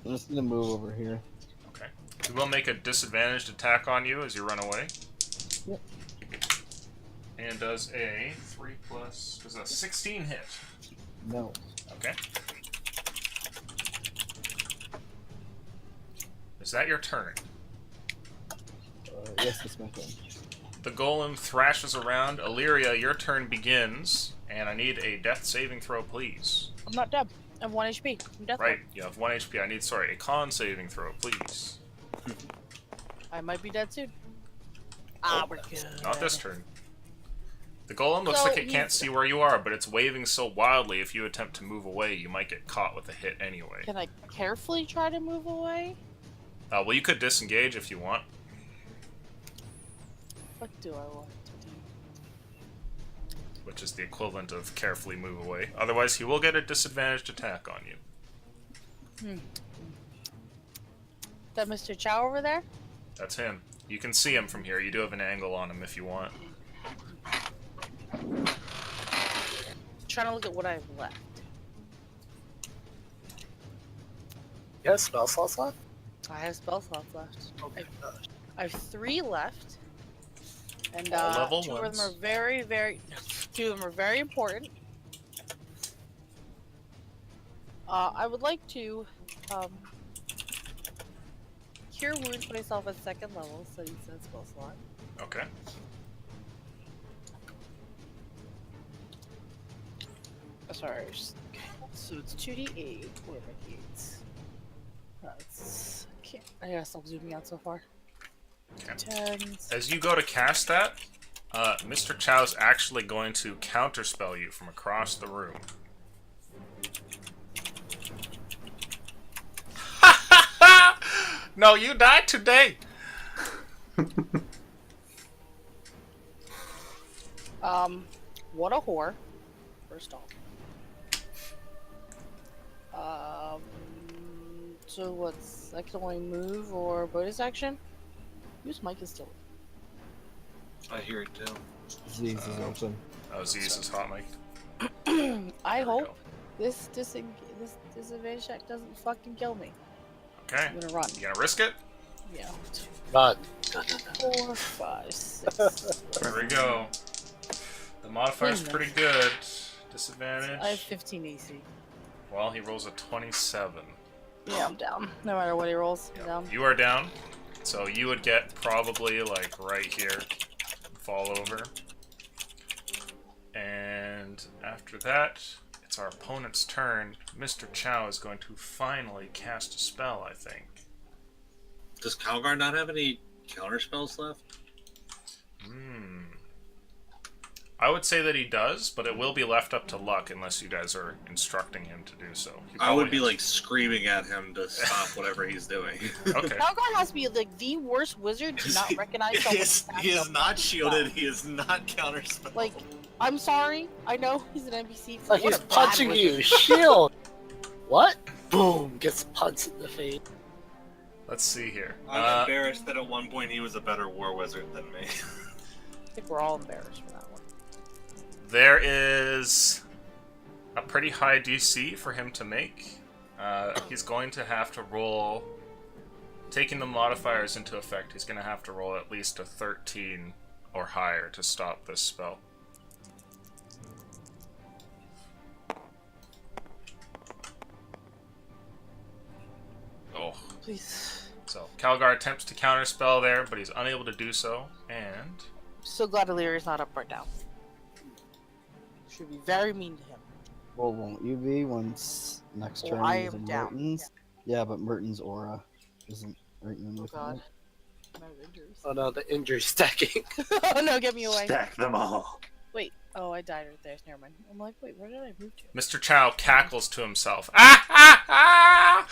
I'm just gonna move over here. Okay. He will make a disadvantaged attack on you as you run away. Yep. And does a 3 plus... Does a 16 hit? No. Okay. Is that your turn? Yes, that's my turn. The golem thrashes around. Illyria, your turn begins, and I need a death saving throw, please. I'm not dead. I have 1 HP. I'm dead. Right, you have 1 HP. I need, sorry, a con saving throw, please. I might be dead soon. We're good. Not this turn. The golem looks So like it can't see where you are, but it's waving so wildly, if you attempt to move away, you might get caught with a hit anyway. Can I carefully try to move away? Well, you could disengage if you want. What do I want to do? Which is the equivalent of carefully move away. Otherwise, he will get a disadvantaged attack on you. That Mr. Chow over there? That's him. You can see him from here. You do have an angle on him if you want. Trying to look at what I have left. You have spell slots left? I have spell slots left. Oh my gosh. I have 3 left. And All level 2 of ones. them are very 2 of them are very important. I would like to cure wounds myself at 2nd level, so use that spell slot. Okay. Sorry, so it's 2d8. Where are my gates? That's can't. I gotta stop zooming out so far. Okay. 10. As you go to cast that, Mr. Chow's actually going to counterspell you from across the room. No, you died today! What a whore. First off. So what's... I can only move or bonus action? Whose mic is still... I hear it too. Z's is open. Oh, Z's is hot mic. I There we hope go. this disadvantage check doesn't fucking kill me. Okay. I'm gonna run. You gonna risk it? Yeah. Run. 4, 5, 6. There we go. The modifier's pretty good. Disadvantage. I have 15 AC. Well, he rolls a 27. Yeah, I'm down. No matter what he rolls, I'm down. You are down, so you would get probably like right here, fall over. And after that, it's our opponent's turn. Mr. Chow is going to finally cast a spell, I think. Does Calgar not have any counter spells left? I would say that he does, but it will be left up to luck unless you guys are instructing him to do so. I would be like screaming at him to stop whatever he's doing. Okay. Calgar has to be like the worst wizard to not recognize someone. He is not shielded. He is not counter spelled. Like, I'm sorry. I know he's an NPC. Like What he's a bad punching wizard. you. Shield. What? Boom. Gets punched in the face. Let's see here. I'm embarrassed that at one point he was a better war wizard than me. I think we're all embarrassed for that one. There is a pretty high DC for him to make. He's going to have to roll, taking the modifiers into effect, he's going to have to roll at least a 13 or higher to stop this spell. Oh. Please. So, Calgar attempts to counterspell there, but he's unable to do so, and... So glad Illyria's not up right now. Should be very mean to him. Well, won't you be once next Oh, turn I is am in down. Merton's? Yeah, but Merton's aura isn't right in Oh with god. him. I have injuries. Oh no, the injury stacking. Oh no, get me away. Stack them all. Wait. Oh, I died right there. Never mind. I'm like, wait, where did I move to? Mr. Chow cackles to himself. Ah, ah, ah!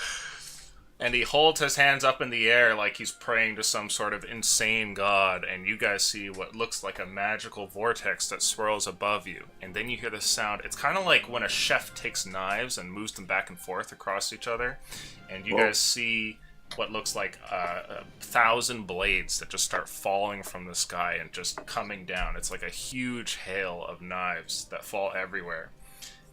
And he holds his hands up in the air like he's praying to some sort of insane god, and you guys see what looks like a magical vortex that swirls above you. And then you hear the sound. It's kind of like when a chef takes knives and moves them back and forth across each other, and you guys see what looks like 1,000 blades that just start falling from the sky and just coming down. It's like a huge hail of knives that fall everywhere.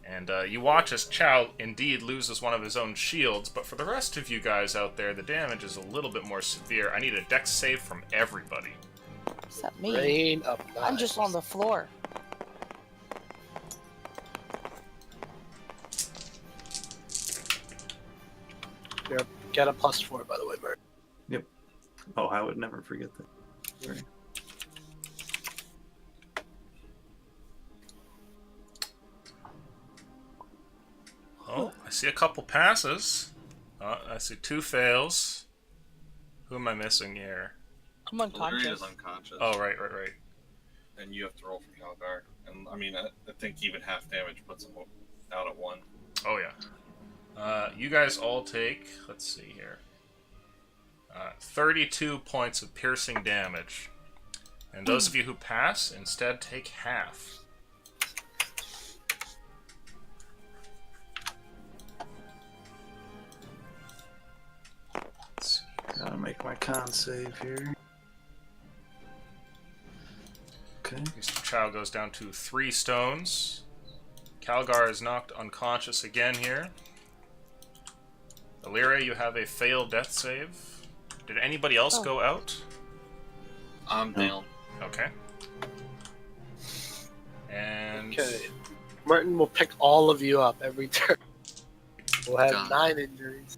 And you watch as Chow indeed loses one of his own shields, but for the rest of you guys out there, the damage is a little bit more severe. I need a dex save from everybody. Except me. Rain up. I'm just on the floor. Here, get a +4, by the way, Bert. Yep. Oh, I would never forget that. Sorry. Oh, I see a couple passes. I see 2 fails. Who am I missing here? I'm Valeria unconscious. is unconscious. Oh, right. And you have to roll for Calgar. And I mean, I think even half damage puts him out at 1. Oh, yeah. You guys all take, let's see here, 32 points of piercing damage. And those of you who pass instead take half. Let's see. Gotta make my con save here. Okay. Mr. Chow goes down to 3 stones. Calgar is knocked unconscious again here. Illyria, you have a failed death save. Did anybody else go out? I'm down. Okay. And Okay. Merton will pick all of you up every turn. We'll have Done. 9 injuries.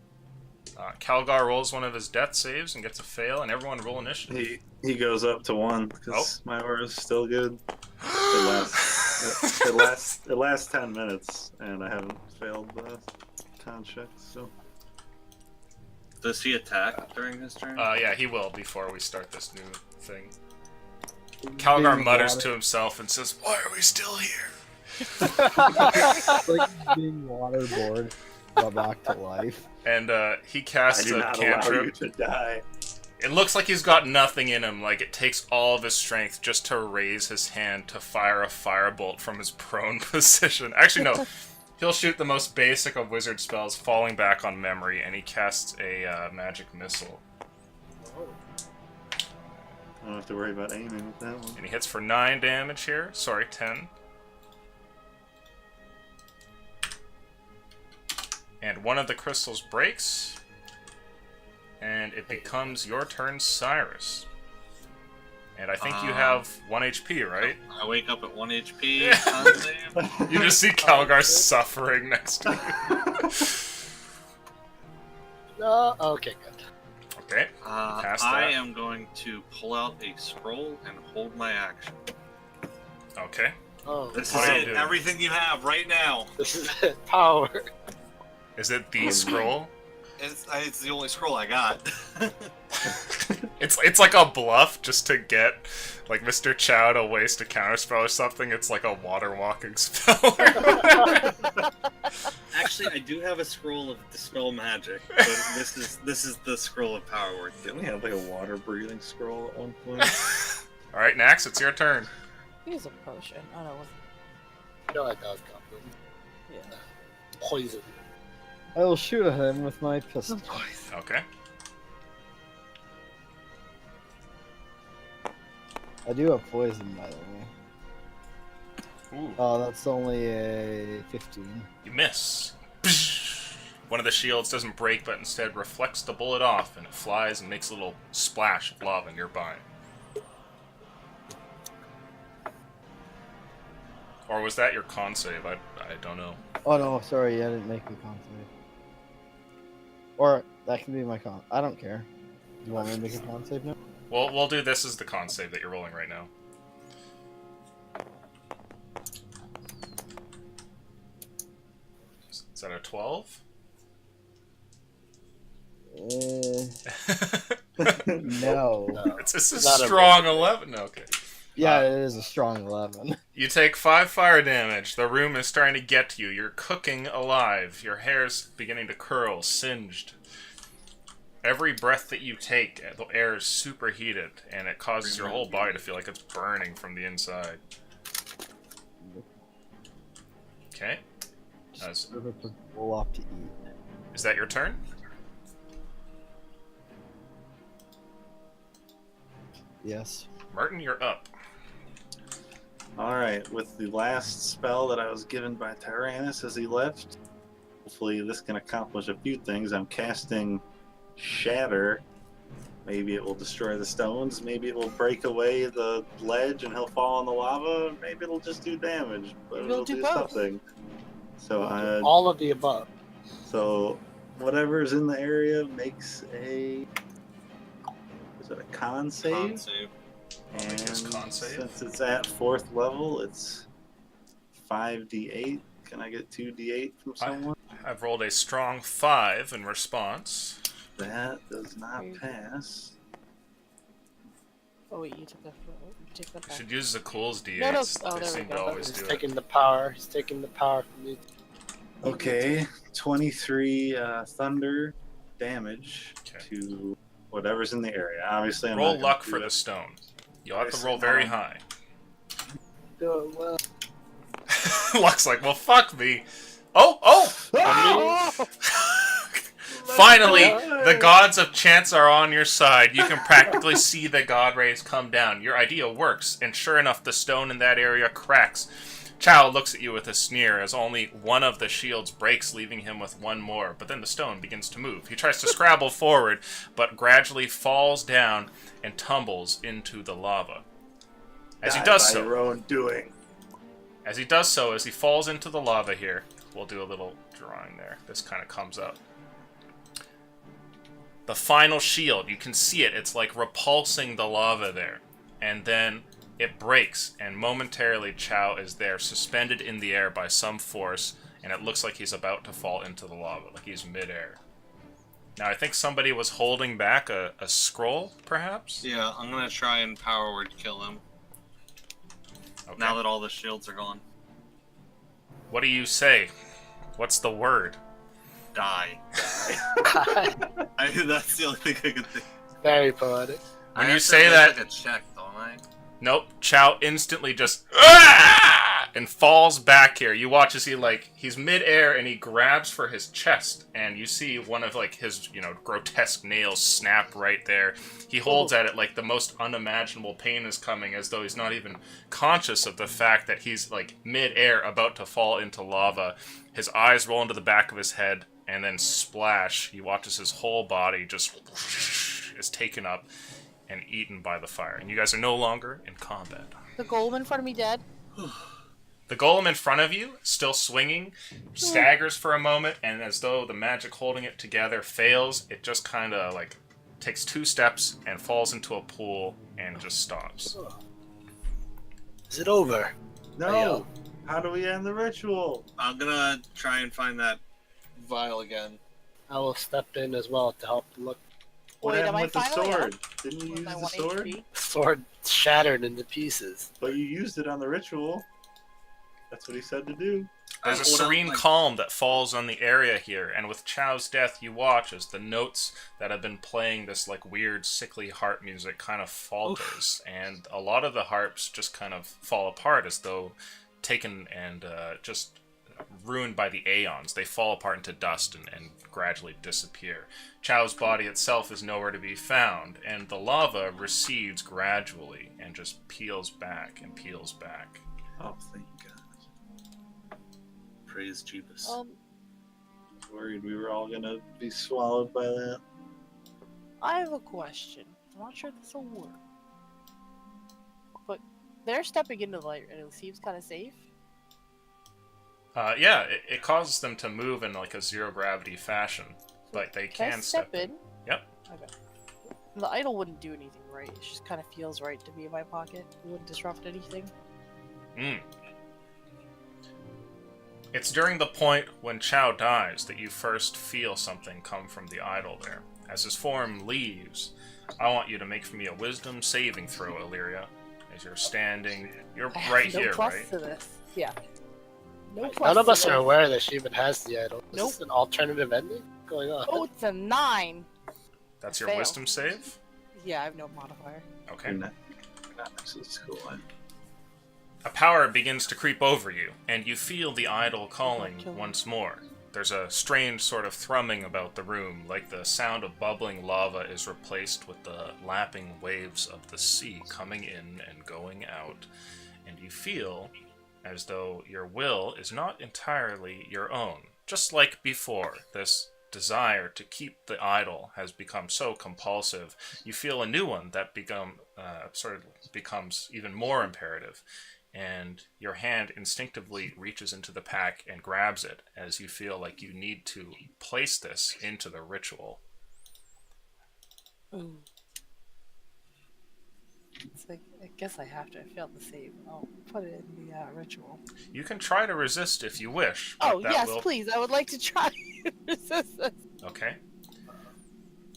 Calgar rolls one of his death saves and gets a fail, and everyone roll initiative. He goes up to 1 because my aura is still good. It lasts 10 minutes, and I haven't failed the con check. So Does he attack during his turn? Yeah, he will before we start this new thing. Calgar Being mutters water- to himself and says, "Why are we still here?" like being waterboard, brought back to life. And he I casts do a not allow you cantrip. to die. It looks like he's got nothing in him. Like, it takes all of his strength just to raise his hand to fire a firebolt from his prone position. Actually, no. He'll shoot the most basic of wizard spells, falling back on memory, and he casts a magic missile. I don't have to worry about aiming with that one. And he hits for 9 damage here. Sorry, 10. And one of the crystals breaks. And it becomes your turn, Cyrus. And I think you have 1 HP, right? I wake up at 1 HP. Yeah. Con save. You just see Calgar suffering next to you. Okay, good. Okay. Past I that. am going to pull out a scroll and hold my action. Okay. Oh, This What is do you it. do? Everything you have right now. this is it. Power. Is it the scroll? It's the only scroll I got. It's like a bluff just to get like Mr. Chow to waste a counterspell or something. It's like a water walking spell. Actually, I do have a scroll of dispel magic, but this is the scroll of power word. Didn't we have like a water breathing scroll at one point? All right, Nax, it's your turn. Use a potion. Oh no, it wasn't. No, I don't goblin. Yeah. Poison. I will shoot at him with my pistol. Okay. I do have poison, by the way. Ooh. Oh, that's only a 15. You miss. One of the shields doesn't break, but instead reflects the bullet off, and it flies and makes a little splash of lava nearby. Or was that your con save? I don't know. Oh no, sorry, I didn't make a con save. Or that can be my con. I don't care. You want me to make a con save now? Well, we'll do this as the con save that you're rolling right now. Is that a 12? No. It's a Not a strong 11. Okay. Yeah, it is a strong 11. You take 5 fire damage. The room is starting to get to you. You're cooking alive. Your hair's beginning to curl, singed. Every breath that you take, the air is superheated, and it causes your whole body to feel like it's burning from the inside. Okay. Just sort of a roll off to eat. Is that your turn? Yes. Martin, you're up. Alright, with the last spell that I was given by Tyrannus as he left, hopefully this can accomplish a few things. I'm casting Shatter. Maybe it will destroy the stones, maybe it will break away the ledge and he'll fall in the lava, maybe it'll just do damage, but It'll it'll do do both. something. So All of the above. So whatever's in the area makes a, is it a con save? Con save. I'll make this And con save. since it's at 4th level, it's 5d8. Can I get 2d8 from someone? I've rolled a strong 5 in response. That does not Weird. pass. Oh wait, you took that. Take that You back. should use the Cool's D8s. No, no. Oh, They there we seem to go. always He's do it. taking the power. He's taking the power from you. Okay, 23 thunder damage Okay. to whatever's in the area. Obviously, I'm Roll not gonna luck do for it. the stone. You'll have to Obviously roll very not. high. Do it well. Luck's like, well, fuck me. Oh! Oh! Finally, the gods of chance are on your side. You can practically see the god rays come down. Your idea works, and sure enough, the stone in that area cracks. Chow looks at you with a sneer as only one of the shields breaks, leaving him with one more. But then the stone begins to move. He tries to scrabble forward, but gradually falls down and tumbles into the lava. As he Die does by so, your own doing. as he falls into the lava here, we'll do a little drawing there. This kind of comes up. The final shield, you can see it. It's like repulsing the lava there. And then it breaks, and momentarily Chow is there, suspended in the air by some force, and it looks like he's about to fall into the lava, like he's midair. Now, I think somebody was holding back a scroll, perhaps? Yeah, I'm gonna try and power word kill him. Okay. Now that all the shields are gone. What do you say? What's the word? Die. That's the only thing I could think. Very poetic. When I you have to say make, that- like, a check, don't I? Nope. Chow instantly just and falls back here. You watch as he's midair and he grabs for his chest, and you see one of his grotesque nails snap right there. He holds at it like the most unimaginable pain is coming, as though he's not even conscious of the fact that he's midair about to fall into lava. His eyes roll into the back of his head, and then splash. He watches his whole body just is taken up and eaten by the fire. And you guys are no longer in combat. The golem in front of me dead. The golem in front of you, still swinging, staggers for a moment, and as though the magic holding it together fails, it just kind of takes 2 steps and falls into a pool and just stops. Is it over? No! How do we end the ritual? I'm gonna try and find that vial again. I will step in as well to help look. What Wait, am happened I with the finally sword? up? Didn't you With use my the 1 sword? HP? Sword shattered into pieces. But you used it on the ritual. That's what he said to do. There's a Hold on, serene calm that falls on the area here, and with Chow's death, you watch as the notes that have been playing this weird, sickly harp music kind of falters, and a lot of the harps just kind of fall apart as though taken and just ruined by the aeons. They fall apart into dust and gradually disappear. Chow's body itself is nowhere to be found, and the lava recedes gradually and just peels back and peels back. Oh, thank God. Praise Jeebus. I was worried we were all gonna be swallowed by that. I have a question. I'm not sure this will work. But they're stepping into the light, and it seems kind of safe. Yeah, it causes them to move in a zero gravity fashion, but they Can I can step in? Yep. Okay. The idol wouldn't do anything, right? It just kind of feels right to be in my pocket. It wouldn't disrupt anything. It's during the point when Chow dies that you first feel something come from the idol there. As his form leaves, I want you to make for me a wisdom saving throw, Illyria. As you're standing, you're I have right no here, plus right? to this. Yeah. No plus None of to us are this. aware that she even has the idol. Is Nope. this an alternative ending going on? Oh, it's a 9. That's your Fail. wisdom save? Yeah, I have no modifier. Okay. You're not next to the school. A power begins to creep over you, and you feel the idol calling Kill him. once more. There's a strange sort of thrumming about the room, like the sound of bubbling lava is replaced with the lapping waves of the sea coming in and going out. and you feel as though your will is not entirely your own. Just like before, this desire to keep the idol has become so compulsive, you feel a new one that becomes even more imperative, and your hand instinctively reaches into the pack and grabs it as you feel like you need to place this into the ritual. Ooh. It's like, I guess I have to. I failed the save. I'll put it in the ritual. You can try to resist if you wish. But Oh, that yes, will... please. I would like to try to resist this. Okay.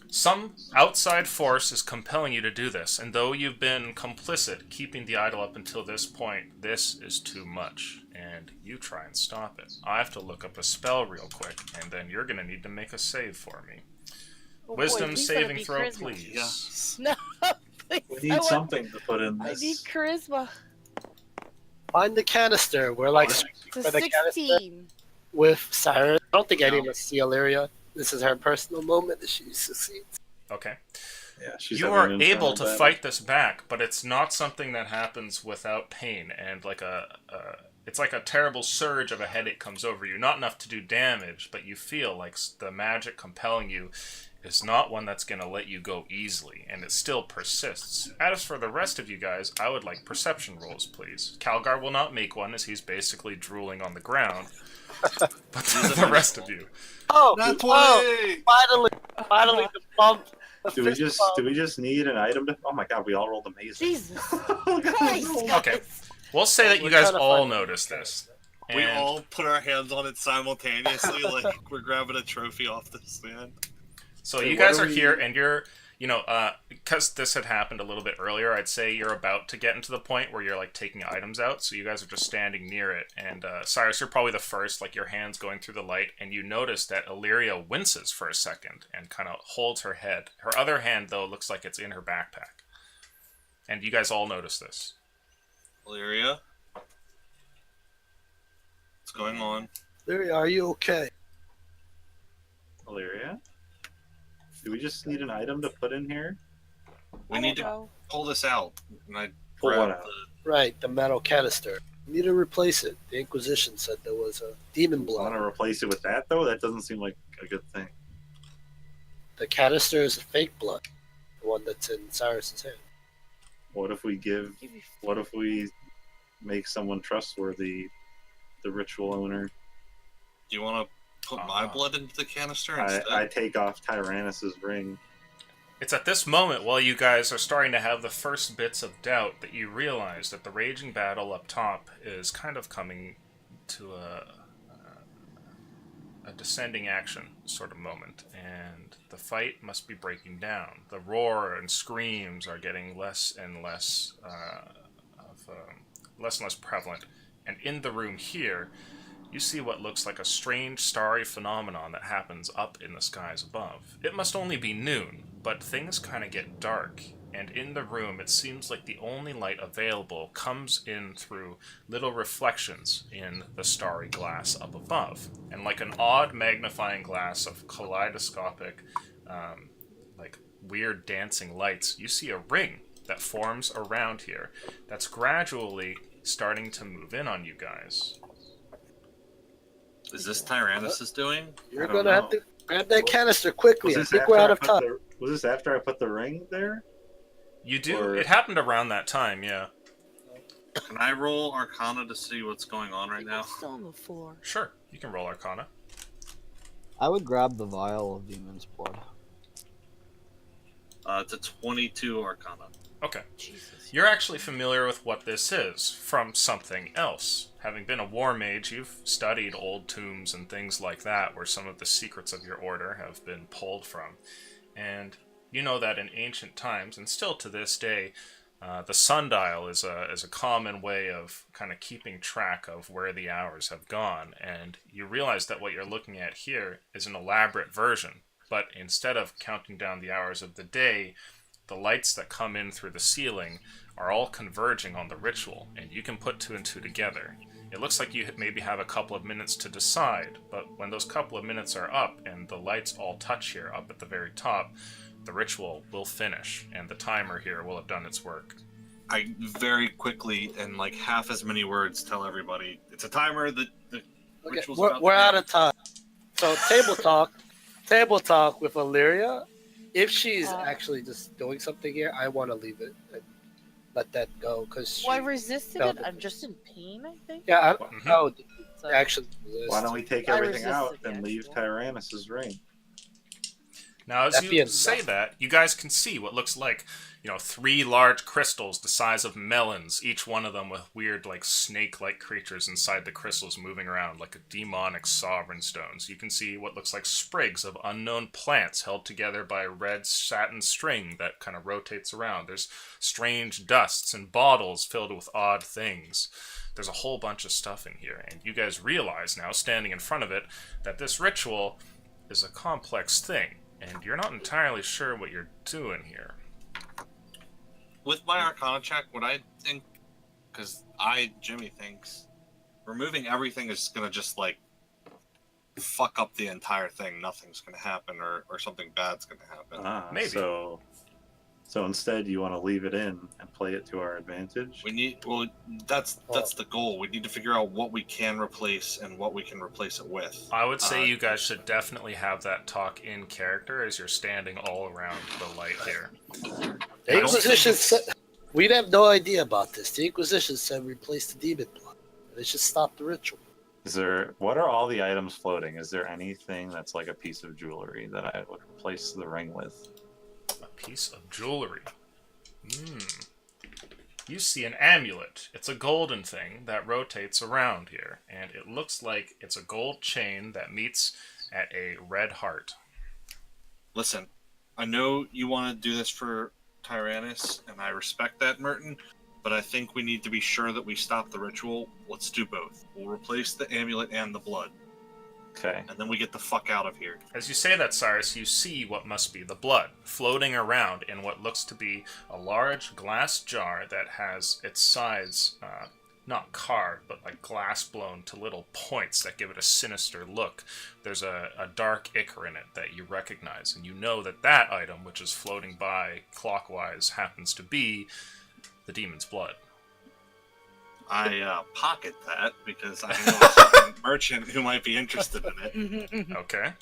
Some outside force is compelling you to do this, and though you've been complicit keeping the idol up until this point, this is too much, and you try and stop it. I have to look up a spell real quick, and then you're going to need to make a save for me. Oh, Wisdom boy, please let it saving be throw, charisma. please. Yeah. No, please. We need something to put in I this. need charisma. Find the canister. We're like It's for a the canister 16. with Cyrus. I don't think any of No. us see Illyria. This is her personal moment that she succeeds. Okay. Yeah, she's You having are an able internal to battle. fight this back, but it's not something that happens without pain, and it's like a terrible surge of a headache comes over you. Not enough to do damage, but you feel like the magic compelling you is not one that's going to let you go easily, and it still persists. As for the rest of you guys, I would like perception rolls, please. Calgar will not make one, as he's basically drooling on the ground. But the rest of you. Oh, Not oh 20! finally the bump. The Do we fist just bump. do we just need an item to? Oh my god, we all rolled amazing. Jesus Christ, guys. Okay. We'll say that you We're guys trying to all find- notice this. We And all put our hands on it simultaneously, like we're grabbing a trophy off this man. so Okay, you what guys are are we- here, and you're, because this had happened a little bit earlier, I'd say you're about to get into the point where you're, like, taking items out, so you guys are just standing near it. And, Cyrus, you're probably the first, like, your hand's going through the light, and you notice that Illyria winces for a second and kind of holds her head. Her other hand, though, looks like it's in her backpack. And you guys all notice this. Illyria? What's going on? Illyria, are you okay? Illyria? Do we just need an item to put in here? We I need don't to know. pull this out. And I Pull grab what out? Right, the metal canister. We need to replace it. The Inquisition said there was a demon Want blood. to replace it with that though? That doesn't seem like a good thing. The canister is a fake blood, the one that's in Cyrus's hand. What if we Give me What if we make someone trustworthy, the ritual owner? Do you want to put my blood into the canister instead? I take off Tyrannus' ring. It's at this moment, while you guys are starting to have the first bits of doubt, that you realize that the raging battle up top is kind of coming to a descending action sort of moment, and the fight must be breaking down. The roar and screams are getting less and less prevalent, and in the room here, you see what looks like a strange starry phenomenon that happens up in the skies above. It must only be noon, but things kind of get dark, and in the room it seems like the only light available comes in through little reflections in the starry glass up above. And like an odd magnifying glass of kaleidoscopic, like weird dancing lights, you see a ring that forms around here that's gradually starting to move in on you guys. Is this Tyrannus doing? You're I don't gonna have know. to grab that canister quickly. I this think we're after out I of put time. Was this after I put the ring there? You do. Or- It happened around that time, yeah. Can I roll Arcana to see what's going on right now? It's still on the floor. Sure, you can roll Arcana. I would grab the vial of demon's blood. It's a 22 Arcana. Okay. Jesus. You're actually familiar with what this is from something else. Having been a war mage, you've studied old tombs and things like that, where some of the secrets of your order have been pulled from. And you know that in ancient times, and still to this day, the sundial is a common way of kind of keeping track of where the hours have gone. And you realize that what you're looking at here is an elaborate version. But instead of counting down the hours of the day, the lights that come in through the ceiling are all converging on the ritual, and you can put two and two together. It looks like you maybe have a couple of minutes to decide, but when those couple of minutes are up and the lights all touch here up at the very top, the ritual will finish, and the timer here will have done its work. I very quickly, in like half as many words, tell everybody it's a timer. The Okay, ritual's we're, about to we're out begin. of time. So table talk with Illyria. If she's actually just doing something here, I want to leave it and let that go because Well, I resisted felt it. I'm just in pain, I think. yeah. Mhm. Oh, So, actually, Why don't we take I everything out resisted the and leave actual- Tyrannus' ring? Now, as That'd be you enough. say that, you guys can see what looks like, 3 large crystals the size of melons, each one of them with weird, like, snake-like creatures inside the crystals moving around like a demonic sovereign stones. You can see what looks like sprigs of unknown plants held together by a red satin string that kind of rotates around. There's strange dusts and bottles filled with odd things. There's a whole bunch of stuff in here, and you guys realize now, standing in front of it, that this ritual is a complex thing. And you're not entirely sure what you're doing here. With my Arcana check, what I think, because Jimmy thinks, removing everything is gonna just like fuck up the entire thing. Nothing's gonna happen, or something bad's gonna happen. Maybe. So instead, you want to leave it in and play it to our advantage. That's the goal. We need to figure out what we can replace and what we can replace it with. I would say you guys should definitely have that talk in character as you're standing all around the light here. The Inquisition said we'd have no idea about this. The Inquisition said replace the demon blood. They should stop the ritual. What are all the items floating? Is there anything that's like a piece of jewelry that I would replace the ring with? A piece of jewelry. You see an amulet. It's a golden thing that rotates around here, and it looks like it's a gold chain that meets at a red heart. Listen, I know you want to do this for Tyrannus, and I respect that, Merton, but I think we need to be sure that we stop the ritual. Let's do both. We'll replace the amulet and the blood. Okay. And then we get the fuck out of here. As you say that, Cyrus, you see what must be the blood floating around in what looks to be a large glass jar that has its sides not carved, but like glass blown to little points that give it a sinister look. There's a dark ichor in it that you recognize, and you know that that item, which is floating by clockwise, happens to be the demon's blood. I pocket that because I know a certain merchant who might be interested in it. Okay.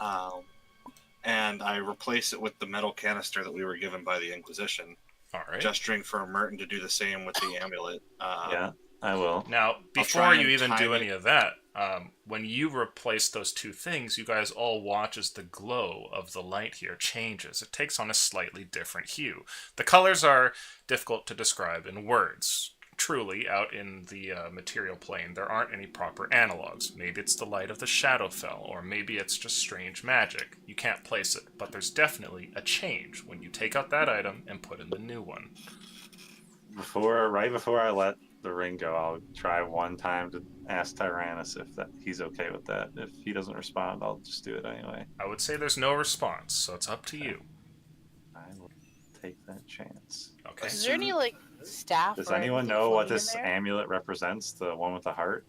And I replace it with the metal canister that we were given by the Inquisition, All right. gesturing for Merton to do the same with the amulet. Yeah, I will. Now, before try you and even time do it. any of that, when you replace those two things, you guys all watch as the glow of the light here changes. It takes on a slightly different hue. The colors are difficult to describe in words. Truly, out in the material plane, there aren't any proper analogs. Maybe it's the light of the Shadowfell, or maybe it's just strange magic. You can't place it, but there's definitely a change when you take out that item and put in the new one. Right before I let the ring go, I'll try one time to ask Tyrannus if he's okay with that. If he doesn't respond, I'll just do it anyway. I would say there's no response, so it's up to you. I will take that chance. Okay. Is there any like staff? Does or anyone anything know what floating in this there? amulet represents? The one with the heart?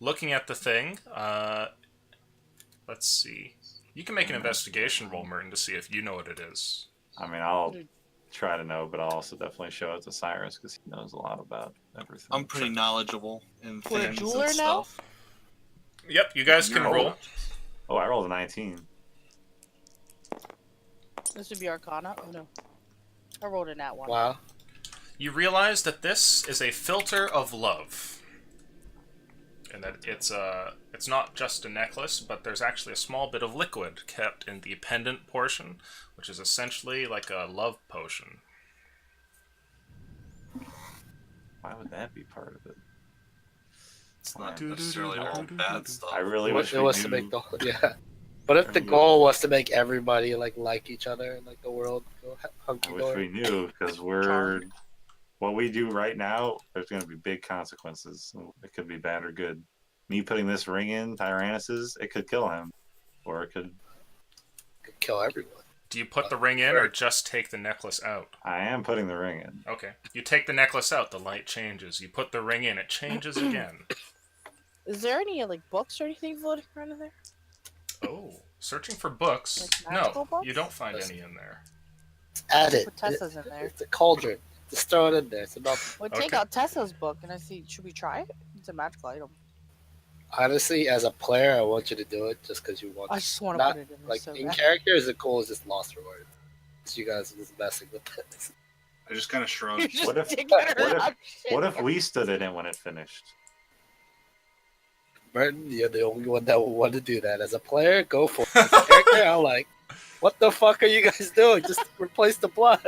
Looking at the thing, let's see. You can make an investigation roll, Merton, to see if you know what it is. I mean, I'll try to know, but I'll also definitely show it to Cyrus because he knows a lot about everything. I'm pretty knowledgeable in We're a things and jeweler now? stuff. Yep, you guys can You're roll. old. Oh, I rolled a 19. This would be Arcana. Oh no, I rolled a nat one. Wow. You realize that this is a filter of love. And that it's not just a necklace, but there's actually a small bit of liquid kept in the pendant portion, which is essentially like a love potion. Why would that be part of it? It's not necessarily all bad stuff. I really It wish we was knew. to make the But if the goal was to make everybody like each other and like the world go hunky I wish we dory. knew because what we do right now. There's going to be big consequences. It could be bad or good. Me putting this ring in Tyrannus's, it could kill him, or it could. Could kill everyone. Do you put the ring in or just take the necklace out? I am putting the ring in. Okay. You take the necklace out, the light changes. You put the ring in, it changes again. Is there any like books or anything floating around in there? Oh, searching for books? Like magical No, books? you don't find any in there. Add it. Put Tessa's in there. It's a cauldron. Just throw it in there. It's about. Well, take Okay. out Tessa's book and I see. Should we try it? It's a magical item. Honestly, as a player, I want you to do it just because you want. I just want to Not put it in there like so in bad. character. Is it cool? Is just lost reward? So you guys are just messing with it. I just kind of You're shrugged. just What if- digging what if- around shit. What if we stood in it when it finished? Merton, you're the only one that will want to do that. As a player, go for it. As a character, I'm like, what the fuck are you guys doing? Just replace the blood.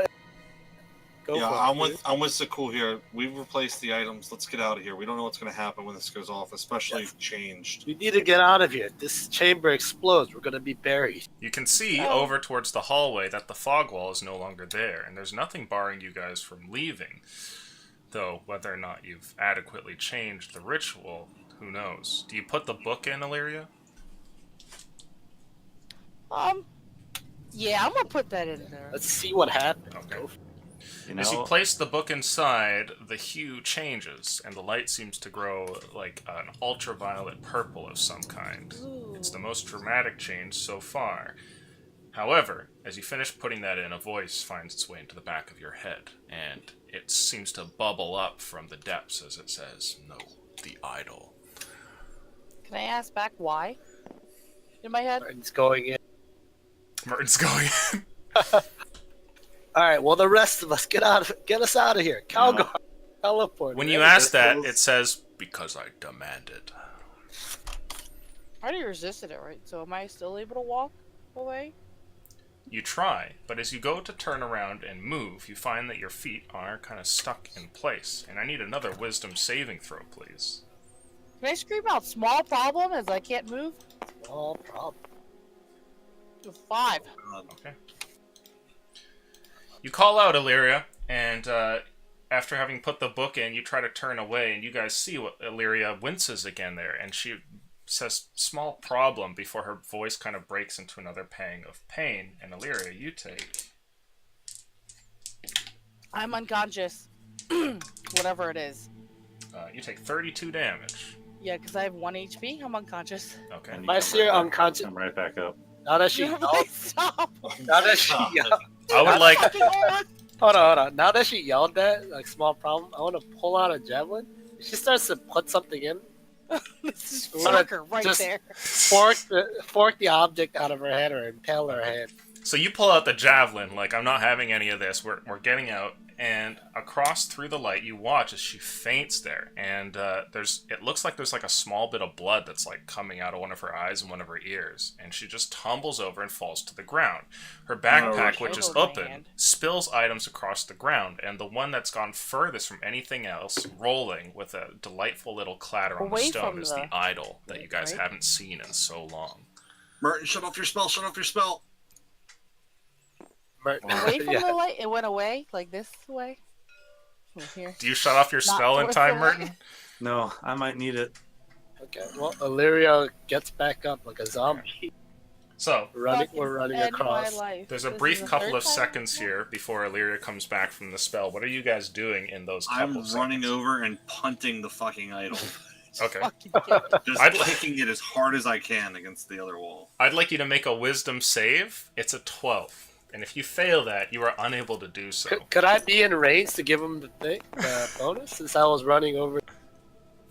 Go Yeah, for I'm it. with Sakul here. We've replaced the items. Let's get out of here. We don't know what's going to happen when this goes off, especially Yes. changed. We need to get out of here. This chamber explodes. We're gonna be buried. You can see Oh. over towards the hallway that the fog wall is no longer there, and there's nothing barring you guys from leaving. Though, whether or not you've adequately changed the ritual, who knows? Do you put the book in, Illyria? Yeah, I'm gonna put that in there. Let's see what happens. Okay. Go for it. You As you know, place the book inside, the hue changes, and the light seems to grow like an ultraviolet purple of some kind. It's the most dramatic change so far. However, as you finish putting that in, a voice finds its way into the back of your head, and it seems to bubble up from the depths as it says, "No, the idol." Can I ask back why? In my head? Merton's going in. Merton's going in. All right. Well, the rest of us get us out of here. Calgar, teleport. When you Right? ask that, it says, "Because I demanded." I already resisted it, right? So am I still able to walk away? You try, but as you go to turn around and move, you find that your feet are kind of stuck in place. And I need another wisdom saving throw, please. Can I scream out small problem as I can't move? Oh, problem. 5. Okay. You call out Illyria, and after having put the book in, you try to turn away, and you guys see what Illyria winces again there, and she says, "Small problem," before her voice kind of breaks into another pang of pain. And Illyria, you take... I'm unconscious. Whatever it is. you take 32 damage. Yeah, because I have 1 HP. I'm unconscious. Okay. and you My come seer back- unconscious. Come right back up. Now that she yelled, Stop! now that she yelled, I would like... hold on. Now that she yelled that, like small problem, I want to pull out a javelin. If she starts to put something in, This is I'm gonna soccer right just- there. fork the object out of her head or impale her head. So you pull out the javelin, like, I'm not having any of this, we're getting out, and across through the light, you watch as she faints there, and it looks like there's like a small bit of blood that's like coming out of one of her eyes and one of her ears, and she just tumbles over and falls to the ground. Her backpack, which is Hold my open, hand. spills items across the ground, and the one that's gone furthest from anything else, rolling with a delightful little clatter on the Away stone, from is the- the idol that you guys right? haven't seen in so long. Merton, shut off your spell. Shut off your spell. Merton, Away from yeah. the light, it went away, like this way. Over here. Do you shut off your Not spell in towards time, the Merton? light. No, I might need it. Okay. Well, Illyria gets back up like a zombie. So, We're running End my across. life. there's a This brief is the couple third of time seconds I've done here before Illyria comes back from the spell. What are you guys doing in those couple I'm of running seconds? over and punting the fucking idol. Okay. Fucking kid. Just I'd- kicking it as hard as I can against the other wall. I'd like you to make a wisdom save. It's a 12. And if you fail that, you are unable to do so. Could I be in range to give him the bonus since I was running over?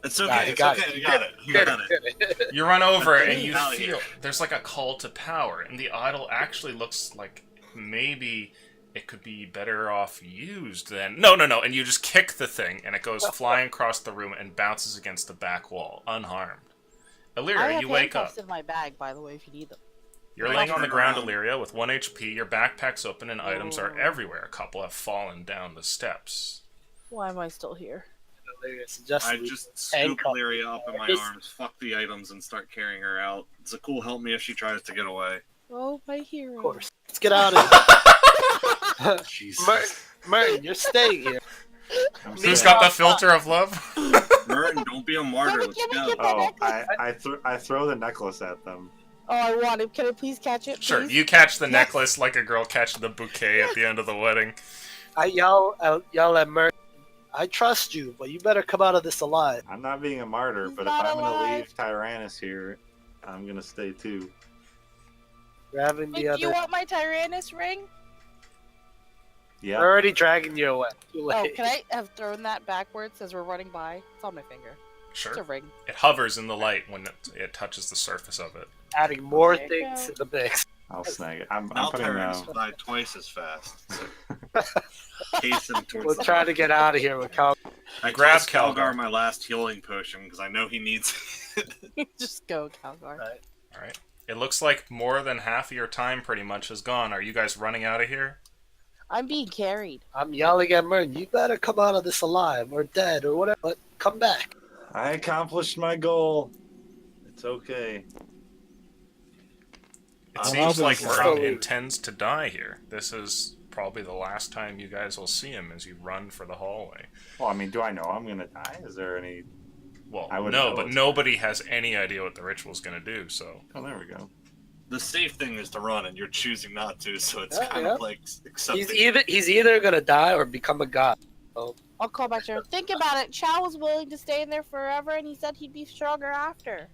It's Nah, okay. you It's got okay. it. You got it. You got it. You run over and you Out of feel here. there's like a call to power, and the idol actually looks like maybe it could be better off used than... No, and you just kick the thing, and it goes flying across the room and bounces against the back wall, unharmed. I Illyria, have you wake up. handcuffs in my bag, by the way, if you need them. You're laying on the ground, Illyria, with 1 HP, your backpack's open, and items are everywhere. A couple have fallen down the steps. Why am I still here? Illyria suggests I we just scoop handcuff. Lyria up in my He's- arms, fuck the items, and start carrying her out. Zakul, help me if she tries to get away. Oh, my hero. Of course. Let's get out of here. Jesus. Merton, you're staying here. I'm Who's sorry. got the filter of love? Merton, don't be a martyr. Let me Let's get go. that Oh, necklace. I throw the necklace at them. Oh, I want it. Can I please catch it? Sure, please? you catch the Yes. necklace like a girl catches the bouquet at the end of the wedding. I yell at Merton. I trust you, but you better come out of this alive. I'm not being a martyr, He's but if not I'm gonna alive. leave Tyrannus here, I'm gonna stay too. Grabbing Wait, the do you other. want my Tyrannus ring? Yeah. We're already dragging you away. Too Oh, late. can I have thrown that backwards as we're running by? It's on my finger. It's a Sure. ring. It hovers in the light when it touches the surface of it. Adding more There you things go. to the mix. I'll snag it. I'm Now putting turns fly twice as fast. Hasten towards We'll the try to get out of here with Cal. I Grab grab Calgar. Calgar my last healing potion because I know he needs it. Just go, Calgar. Right. All right. It looks like more than half of your time pretty much is gone. Are you guys running out of here? I'm being carried. I'm yelling at Merton, you better come out of this alive or dead or whatever, but come back. I accomplished my goal. It's okay. It I'm seems also like sorry. Merton intends to die here. This is probably the last time you guys will see him as you run for the hallway. Well, I mean, do I know I'm gonna die? Is there any? Well, I wouldn't no, know but it's- nobody has any idea what the ritual's going to do, so... Oh, there we go. The safe thing is to run, and you're choosing not to, so it's Yeah, kind yeah. of like accepting. He's either gonna die or become a god. I'll call back to her. Think about it. Chow was willing to stay in there forever, and he said he'd be stronger after.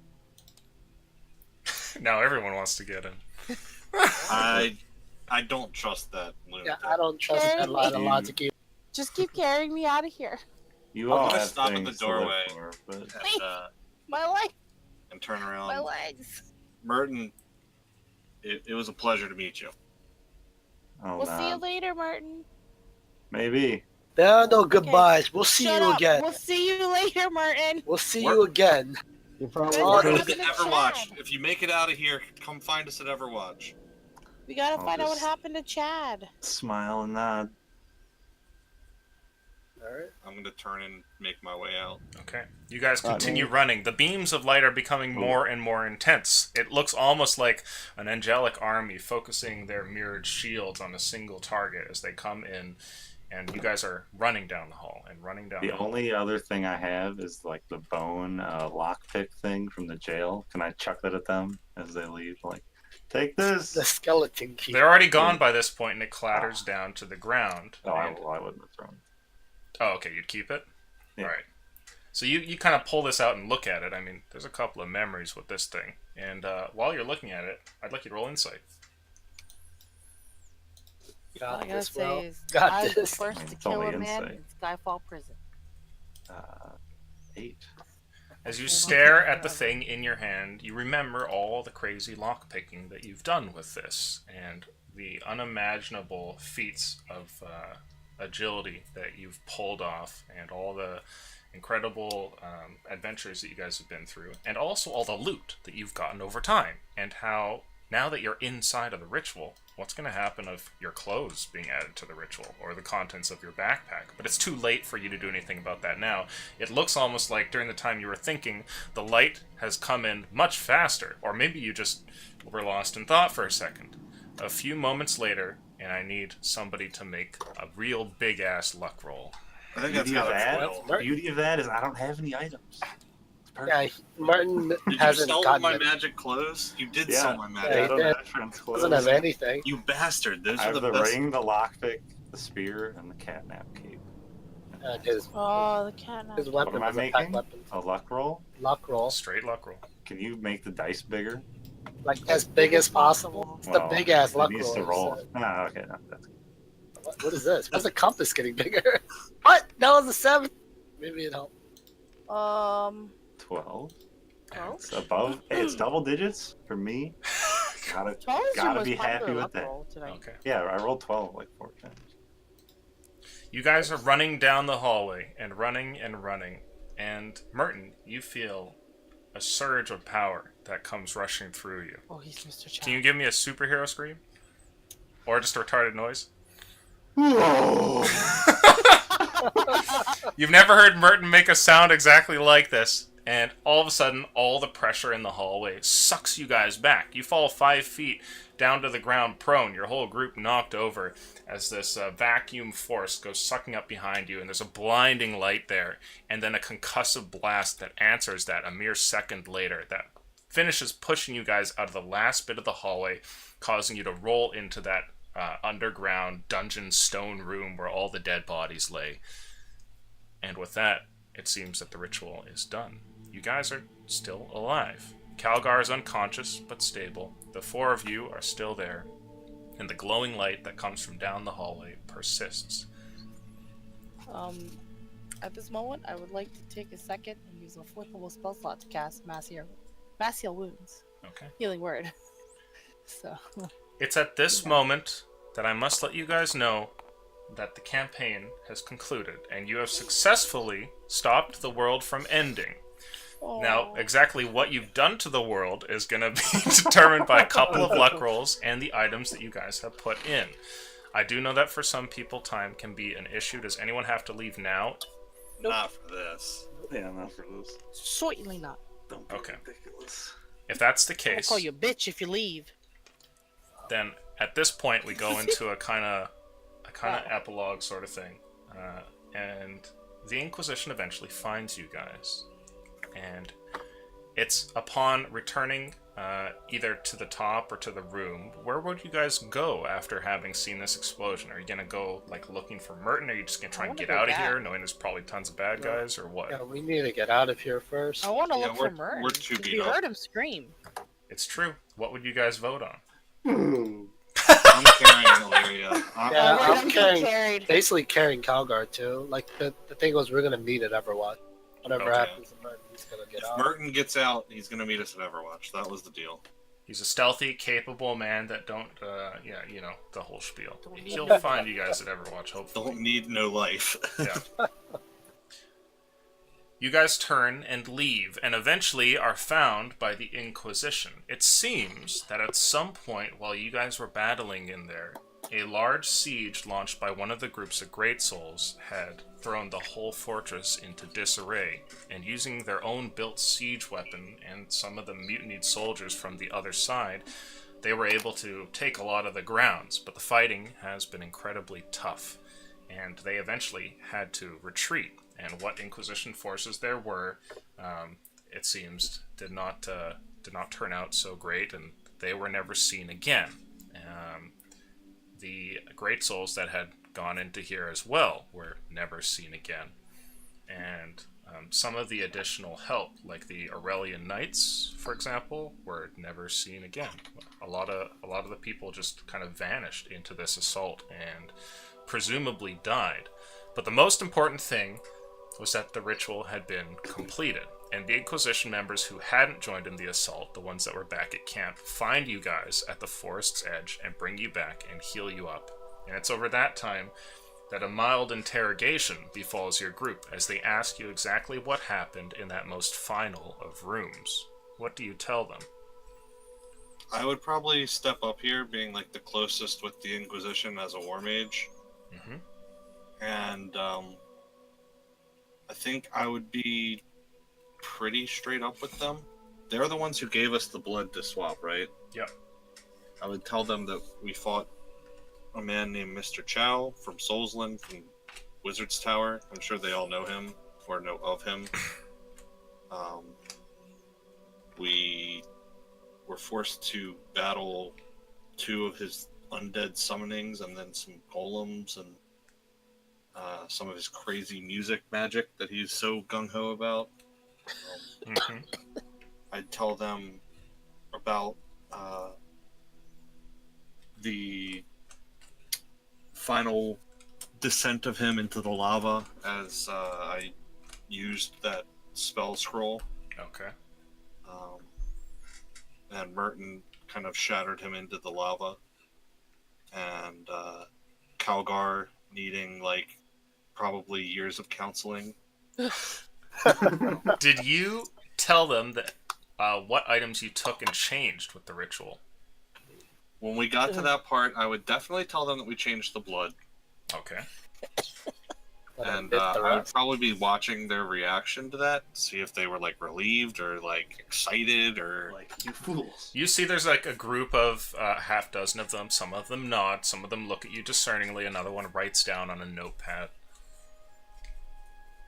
Now everyone wants to get in. I don't trust that lunatic. Yeah, I don't trust that line a lot to keep. Just keep carrying me out of here. You I'm all gonna have stop at things the to live doorway. for, but My leg, And turn around. my legs. Merton, it was a pleasure to meet you. oh We'll see you no, later, Martin. maybe. There are no goodbyes. We'll see Shut you up. again. We'll see you later, Martin. We'll see you again. You're probably Good We're luck gonna with get the Everwatch. Chad. If you make it out of here, come find us at Everwatch. We gotta I'll find out what just- happened to Chad. Smile and nod. Alright. I'm gonna turn and make my way out. Okay. You guys Right, continue well- running. The beams of light are becoming more and more intense. It looks almost like an angelic army focusing their mirrored shields on a single target as they come in, and you guys are running down the hall and running down The the hall. only other thing I have is like the bone lockpick thing from the jail. Can I chuck that at them as they leave? Like, take this. The skeleton key. They're already gone by this point, and it clatters down to the ground. Oh, I, and- well, I wouldn't have thrown it. Oh, okay, you'd keep it? Yeah. Alright. So you kind of pull this out and look at it. I mean, there's a couple of memories with this thing. And while you're looking at it, I'd like you to roll insight. All I Got gotta this, well. say is, Got I was the this. first to It's kill only a man insight. in Skyfall Prison. 8. As you Hold on. stare at the thing in your hand, you remember all the crazy lockpicking that you've done with this, and the unimaginable feats of agility that you've pulled off, and all the incredible adventures that you guys have been through, and also all the loot that you've gotten over time, and how now that you're inside of the ritual, what's going to happen of your clothes being added to the ritual, or the contents of your backpack. But it's too late for you to do anything about that now. It looks almost like during the time you were thinking, the light has come in much faster, or maybe you just were lost in thought for a second. A few moments later, and I need somebody to make a real big-ass luck roll. I think that's Beauty of kind that, of Right. beauty of that is I don't have any items. It's perfect. Yeah, Martin Did you hasn't sell gotten my it. magic clothes? You did Yeah. sell my Yeah, magic. I he don't did. have friends clothes. Doesn't have anything. You bastard! Those I are have the the best. ring, the lockpick, the spear, and the catnap cape. His Oh, the cat. his What weapon am I was a pack making? weapon. A luck roll? Luck roll. Straight luck roll. Can you make the dice bigger? Like as big as possible. It's the Well, big ass it luck needs roll. to roll. so- Ah, okay, no, that's What is this? Why's the compass getting bigger? What? That was a 7. Maybe it helped. 12. Oh. It's above. It's double digits for me. Gotta, gotta be happy with that. Okay. Yeah, I rolled 12 like 4 times. You guys are running down the hallway, and running and running. And Merton, you feel a surge of power that comes rushing through you. Oh, he's Mr. Chad. Can you give me a superhero scream? Or just a retarded noise? You've never heard Merton make a sound exactly like this, and all of a sudden, all the pressure in the hallway sucks you guys back. You fall 5 feet down to the ground prone, your whole group knocked over as this vacuum force goes sucking up behind you, and there's a blinding light there, and then a concussive blast that answers that a mere second later that finishes pushing you guys out of the last bit of the hallway, causing you to roll into that underground dungeon stone room where all the dead bodies lay. And with that, it seems that the ritual is done. You guys are still alive. Calgar is unconscious but stable. The 4 of you are still there. and the glowing light that comes from down the hallway persists. At this moment, I would like to take a second and use a flippable spell slot to cast Mass Heal Wounds. Okay. Healing word. So. It's at this moment that I must let you guys know that the campaign has concluded, and you have successfully stopped the world from ending. Now, exactly what you've done to the world is going to be determined by a couple of luck rolls and the items that you guys have put in. I do know that for some people, time can be an issue. Does anyone have to leave now? Nope. Not for this. Yeah, not for this. Certainly not. Don't be Okay. ridiculous. If that's the I'll case, call you a bitch if you leave. then at this point we go into a kind of epilogue sort of thing, and the Inquisition eventually finds you guys, and it's upon returning either to the top or to the room. Where would you guys go after having seen this explosion? Are you gonna go like looking for Merton? Are you just gonna try and get out of here, knowing there's probably tons of bad guys, or what? Yeah, we need to get out of here first. I want to Yeah, look for Merton. we're too 'cause beat we up. heard him scream. It's true. What would you guys vote on? I'm carrying Illyria. Yeah, Let I'm him carrying- get carried. Basically carrying Calgar too. Like the thing was, we're gonna meet at Everwatch. Whatever Okay. happens to Merton, he's gonna get If out. Merton gets out, he's gonna meet us at Everwatch. That was the deal. He's a stealthy, capable man that don't, the whole spiel. Don't need He'll no- find you guys at Everwatch, hopefully. Don't need no life. Yeah. You guys turn and leave, and eventually are found by the Inquisition. It seems that at some point while you guys were battling in there, a large siege launched by one of the groups of Great Souls had thrown the whole fortress into disarray, and using their own built siege weapon and some of the mutinied soldiers from the other side, they were able to take a lot of the grounds, but the fighting has been incredibly tough, and they eventually had to retreat. And what Inquisition forces there were, it seems, did not turn out so great, and they were never seen again. The Great Souls that had gone into here as well were never seen again, and some of the additional help, like the Aurelian Knights, for example, were never seen again. A lot of the people just kind of vanished into this assault and presumably died. But the most important thing was that the ritual had been completed, and the Inquisition members who hadn't joined in the assault, the ones that were back at camp, find you guys at the forest's edge and bring you back and heal you up. And it's over that time that a mild interrogation befalls your group as they ask you exactly what happened in that most final of rooms. What do you tell them? I would probably step up here, being like the closest with the Inquisition as a war mage. Mm-hmm. And I think I would be pretty straight up with them. They're the ones who gave us the blood to swap, right? Yep. I would tell them that we fought a man named Mr. Chow from Soulsland from Wizard's Tower. I'm sure they all know him or know of him. We were forced to battle 2 of his undead summonings and then some golems and some of his crazy music magic that he's so gung-ho about. Mm-hmm. I'd tell them about the final descent of him into the lava as I used that spell scroll. Okay. And Merton kind of shattered him into the lava. And Calgar needing, like, probably years of counseling. Did you tell them that what items you took and changed with the ritual? When we got to that part, I would definitely tell them that we changed the blood. Okay. And I would probably be watching their reaction to that, see if they were, like, relieved or, like, excited or... Like, you fools. You see there's like a group of half dozen of them. Some of them nod, some of them look at you discerningly, another one writes down on a notepad.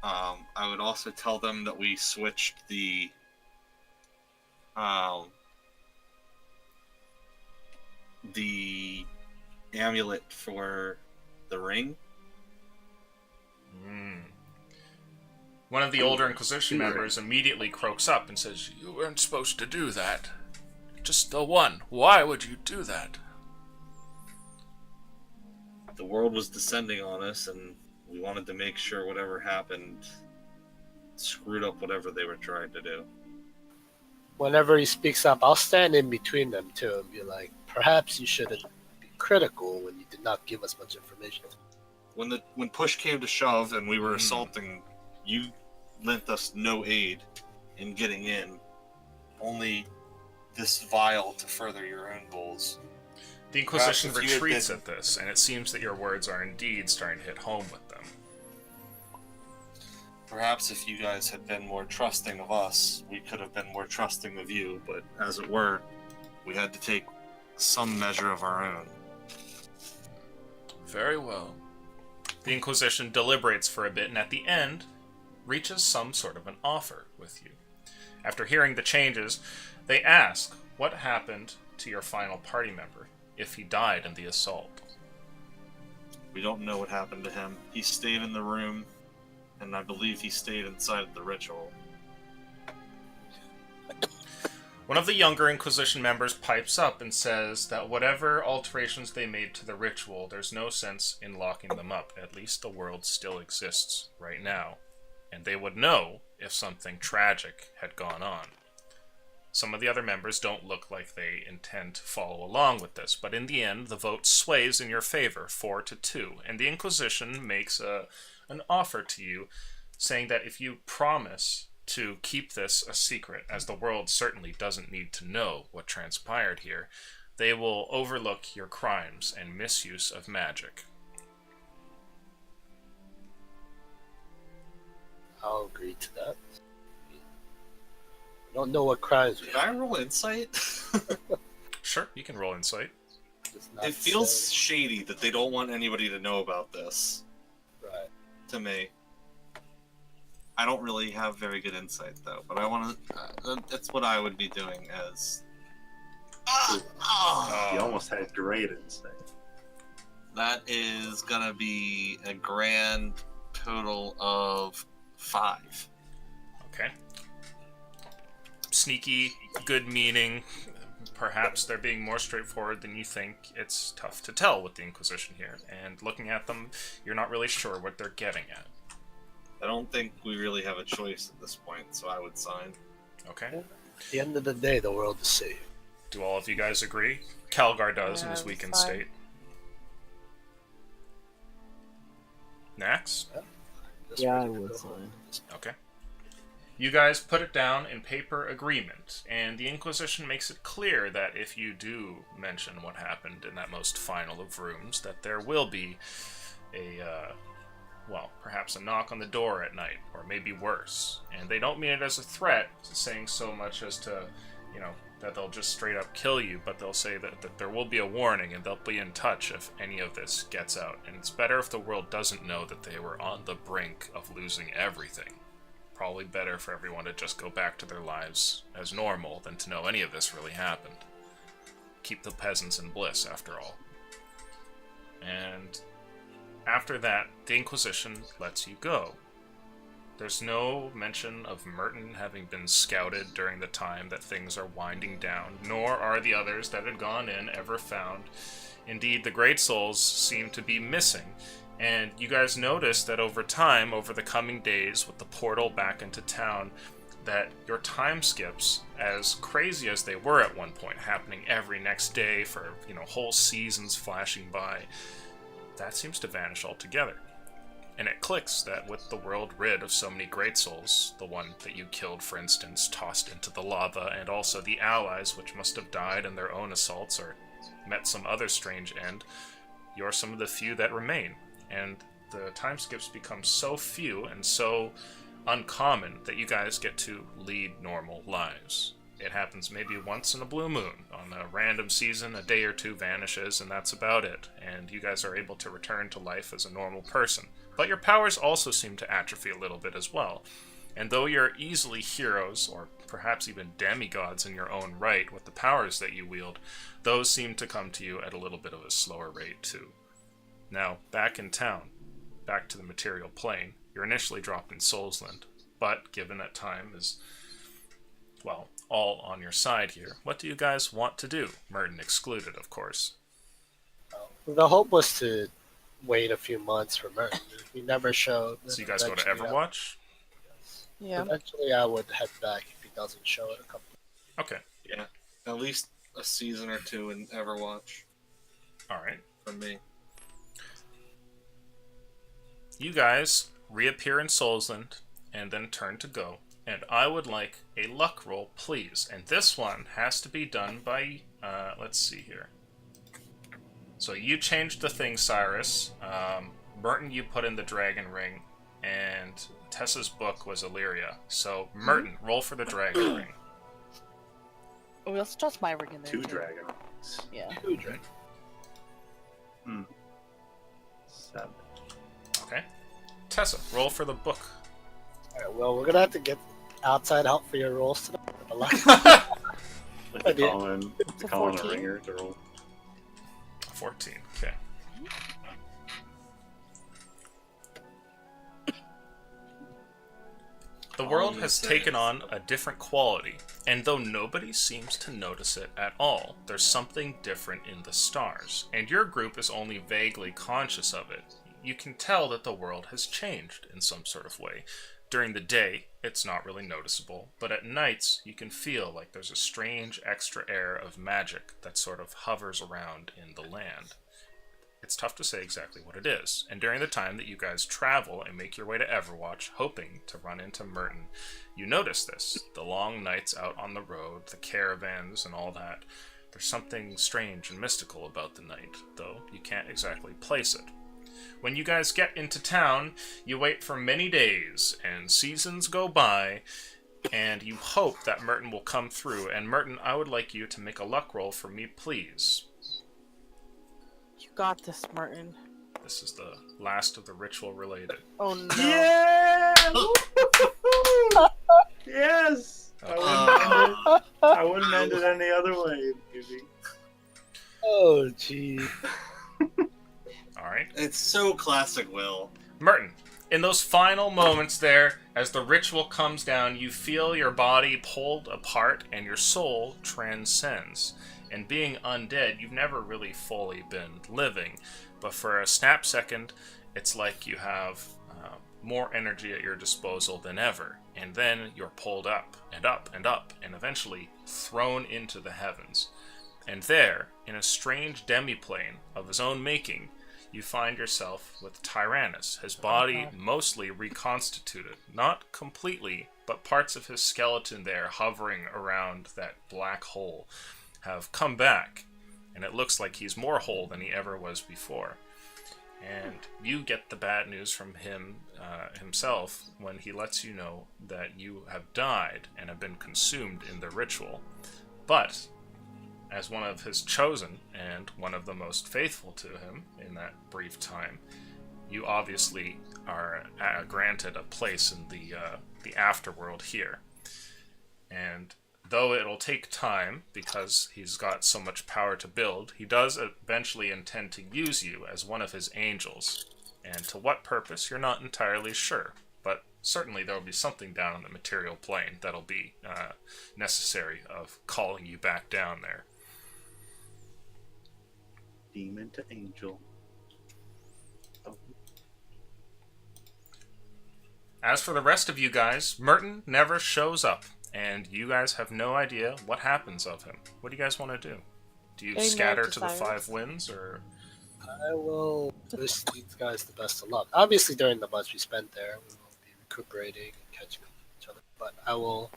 I would also tell them that we switched the amulet for the ring. One of the older Inquisition members immediately croaks up and says, "You weren't supposed to do that. Just the one. Why would you do that?" the world was descending on us, and we wanted to make sure whatever happened screwed up whatever they were trying to do. Whenever he speaks up, I'll stand in between them too and be like, perhaps you shouldn't be critical when you did not give us much information. When push came to shove and we were assaulting, you lent us no aid in getting in, only this vial to further your own goals. The Inquisition Perhaps if you had retreats been- at this, and it seems that your words are indeed starting to hit home with them. Perhaps if you guys had been more trusting of us, we could have been more trusting of you, but as it were, we had to take some measure of our own. Very well. The Inquisition deliberates for a bit, and at the end, reaches some sort of an offer with you. After hearing the changes, they ask what happened to your final party member if he died in the assault. We don't know what happened to him. He stayed in the room, and I believe he stayed inside of the ritual. One of the younger Inquisition members pipes up and says that whatever alterations they made to the ritual, there's no sense in locking them up. At least the world still exists right now, and they would know if something tragic had gone on. Some of the other members don't look like they intend to follow along with this, but in the end, the vote sways in your favor, 4-2, and the Inquisition makes an offer to you, saying that if you promise to keep this a secret, as the world certainly doesn't need to know what transpired here, they will overlook your crimes and misuse of magic. I'll agree to that. I don't know what crimes we Can I roll insight? Sure, you can roll insight. have. It feels shady that they don't want anybody to know about this, right. to me. I don't really have very good insight, though, but I want to... that's what I would be doing as... You almost had great insight. That is gonna be a grand total of 5. Okay. Sneaky, good meaning. Perhaps they're being more straightforward than you think. It's tough to tell with the Inquisition here, and looking at them, you're not really sure what they're getting at. I don't think we really have a choice at this point, so I would sign. Okay? At the end of the day, the world is saved. Do all of you guys agree? Calgar does in Yeah, his that's weakened fine. state. Nax? Just Yeah, I ready to would go sign. home. Okay. You guys put it down in paper agreement, and the Inquisition makes it clear that if you do mention what happened in that most final of rooms, that there will be perhaps a knock on the door at night, or maybe worse. And they don't mean it as a threat, saying so much as to, that they'll just straight up kill you, but they'll say that there will be a warning, and they'll be in touch if any of this gets out. And it's better if the world doesn't know that they were on the brink of losing everything. Probably better for everyone to just go back to their lives as normal than to know any of this really happened. Keep the peasants in bliss, after all. And after that, the Inquisition lets you go. There's no mention of Merton having been scouted during the time that things are winding down, nor are the others that had gone in ever found. Indeed, the Great Souls seem to be missing, and you guys notice that over time, over the coming days, with the portal back into town, that your time skips, as crazy as they were at one point, happening every next day for, whole seasons flashing by, that seems to vanish altogether. And it clicks that with the world rid of so many Great Souls, the one that you killed, for instance, tossed into the lava, and also the allies, which must have died in their own assaults or met some other strange end, you're some of the few that remain. And the time skips become so few and so uncommon that you guys get to lead normal lives. It happens maybe once in a blue moon. On a random season, a day or two vanishes, and that's about it. And you guys are able to return to life as a normal person. But your powers also seem to atrophy a little bit as well. And though you're easily heroes, or perhaps even demigods in your own right with the powers that you wield, those seem to come to you at a little bit of a slower rate too. Now, back in town, back to the material plane, you're initially dropped in Soulsland, but given that time is, all on your side here, what do you guys want to do? Merton excluded, of course. The hope was to wait a few months for Merton. He never showed. So you guys go to Eventually, Everwatch? Yeah. Eventually, I would head back if he doesn't show in a couple. Okay. Yeah, at least a season or two in Everwatch Alright. for me. You guys reappear in Soulsland and then turn to go. And I would like a luck roll, please. And this one has to be done by, let's see here. So you changed the thing, Cyrus. Merton, you put in the dragon ring. And Tessa's book was Illyria. So, Merton, roll for the dragon ring. Oh, we also tossed my ring in there. 2 too. dragon rings. Yeah. 2 drink. 7. Okay. Tessa, roll for the book. Alright, well, we're gonna have to get outside help for your rolls tonight. The luck. Like I did. a calling a 14. ringer to roll. 14. Okay. The world has taken on a different quality, and though nobody seems to notice it at all, there's something different in the stars, and your group is only vaguely conscious of it. You can tell that the world has changed in some sort of way. During the day, it's not really noticeable, but at nights, you can feel like there's a strange extra air of magic that sort of hovers around in the land. It's tough to say exactly what it is, and during the time that you guys travel and make your way to Everwatch, hoping to run into Merton, you notice this. The long nights out on the road, the caravans, and all that. There's something strange and mystical about the night, though you can't exactly place it. When you guys get into town, you wait for many days, and seasons go by, and you hope that Merton will come through. And Merton, I would like you to make a luck roll for me, please. You got this, Martin. This is the last of the ritual related. Oh no. Yeah! Yes! I wouldn't end it any other way, baby. Oh, gee. Alright. It's so classic, Will. Merton, in those final moments there, as the ritual comes down, you feel your body pulled apart and your soul transcends. And being undead, you've never really fully been living. But for a snap second, it's like you have more energy at your disposal than ever. And then you're pulled up and up and up, and eventually thrown into the heavens. And there, in a strange demiplane of his own making, you find yourself with Tyrannus, his body mostly reconstituted. Not completely, but parts of his skeleton there hovering around that black hole have come back, and it looks like he's more whole than he ever was before. And you get the bad news from him himself when he lets you know that you have died and have been consumed in the ritual. But as one of his chosen and one of the most faithful to him in that brief time, you obviously are granted a place in the afterworld here. And though it'll take time, because he's got so much power to build, he does eventually intend to use you as one of his angels. And to what purpose, you're not entirely sure. But certainly there will be something down on the material plane that'll be necessary of calling you back down there. Demon to angel. Oh. As for the rest of you guys, Merton never shows up. And you guys have no idea what happens of him. What do you guys want to do? Do you Getting scatter married to to the Cyrus? 5 winds, or... I will wish these guys the best of luck. Obviously, during the months we spent there, we will be recuperating and catching up with each other. But I will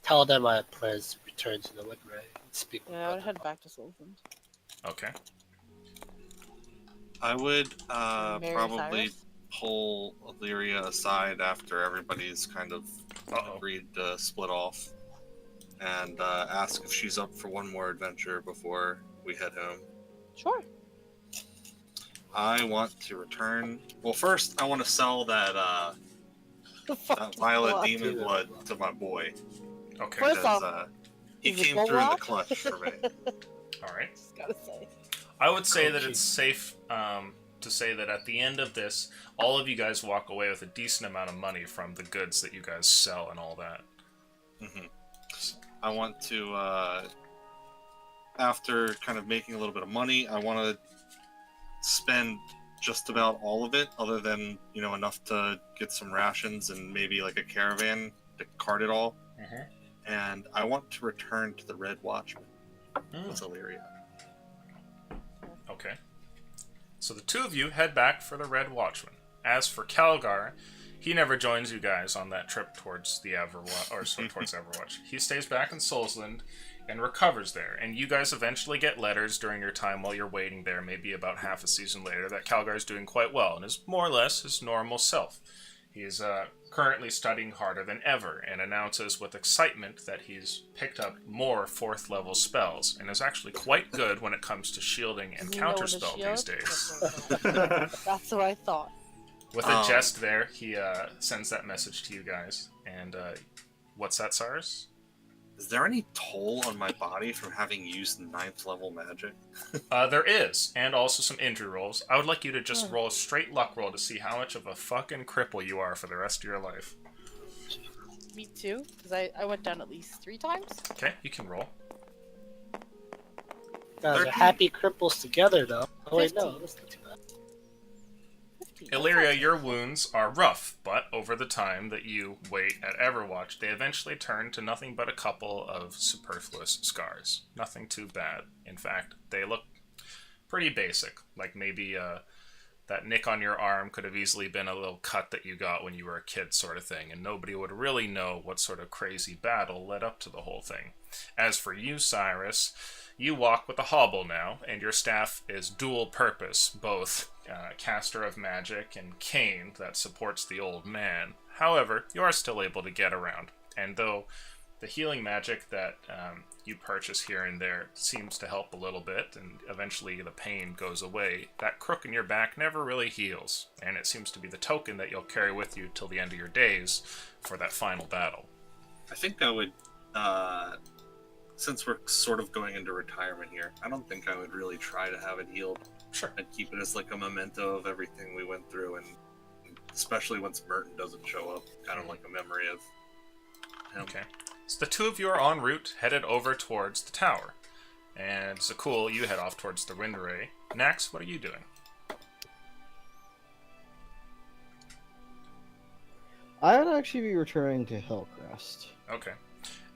tell them I have plans to return to the Wood Ray and speak with Yeah, I would them. head back to Sultan. Okay. I would Marry probably Cyrus? pull Illyria aside after everybody's kind of agreed to split off, and ask if she's up for one more adventure before we head home. Sure. I want to return. Well, first I want to sell that that violet What? demon blood to my boy, Okay. First because off, he is it came through in the Bulwark? clutch for me. Alright. Just gotta say. I would say that it's safe to say that at the end of this, all of you guys walk away with a decent amount of money from the goods that you guys sell and all that. hmm I want to, after kind of making a little bit of money, I want to spend just about all of it, other than, enough to get some rations and maybe like a caravan to cart it all. And I want to return to the Red Watchman with Illyria. Okay. So the two of you head back for the Red Watchman. As for Calgar, he never joins you guys on that trip towards the towards Everwatch. He stays back in Solsland and recovers there. And you guys eventually get letters during your time while you're waiting there, maybe about half a season later, that Calgar's doing quite well and is more or less his normal self. He is currently studying harder than ever and announces with excitement that he's picked up more 4th level spells and is actually quite good when it comes to shielding and counterspell these days. That's what I thought. With a jest there, he sends that message to you guys. And what's that, Cyrus? Is there any toll on my body from having used 9th level magic? There is, and also some injury rolls. I would like you to just roll a straight luck roll to see how much of a fucking cripple you are for the rest of your life. Me too, because I went down at least 3 times. Okay, you can roll. Guys are happy cripples together, though. Oh wait, 15. no, that's not too bad. 15. Illyria, your wounds are rough, but over the time that you wait at Everwatch, they eventually turn to nothing but a couple of superfluous scars. Nothing too bad. In fact, they look pretty basic. Like maybe that nick on your arm could have easily been a little cut that you got when you were a kid sort of thing, and nobody would really know what sort of crazy battle led up to the whole thing. As for you, Cyrus, you walk with a hobble now, and your staff is dual purpose, both caster of magic and cane that supports the old man. However, you are still able to get around, and though the healing magic that you purchase here and there seems to help a little bit, and eventually the pain goes away, that crook in your back never really heals, and it seems to be the token that you'll carry with you till the end of your days for that final battle. I think I would, since we're sort of going into retirement here, I don't think I would really try to have it healed. Sure. I'd keep it as like a memento of everything we went through, and especially once Merton doesn't show up, kind of like a memory of him. Okay. So the two of you are en route, headed over towards the tower. And Zakul, you head off towards the Wind Ray. Nax, what are you doing? I would actually be returning to Hillcrest. Okay.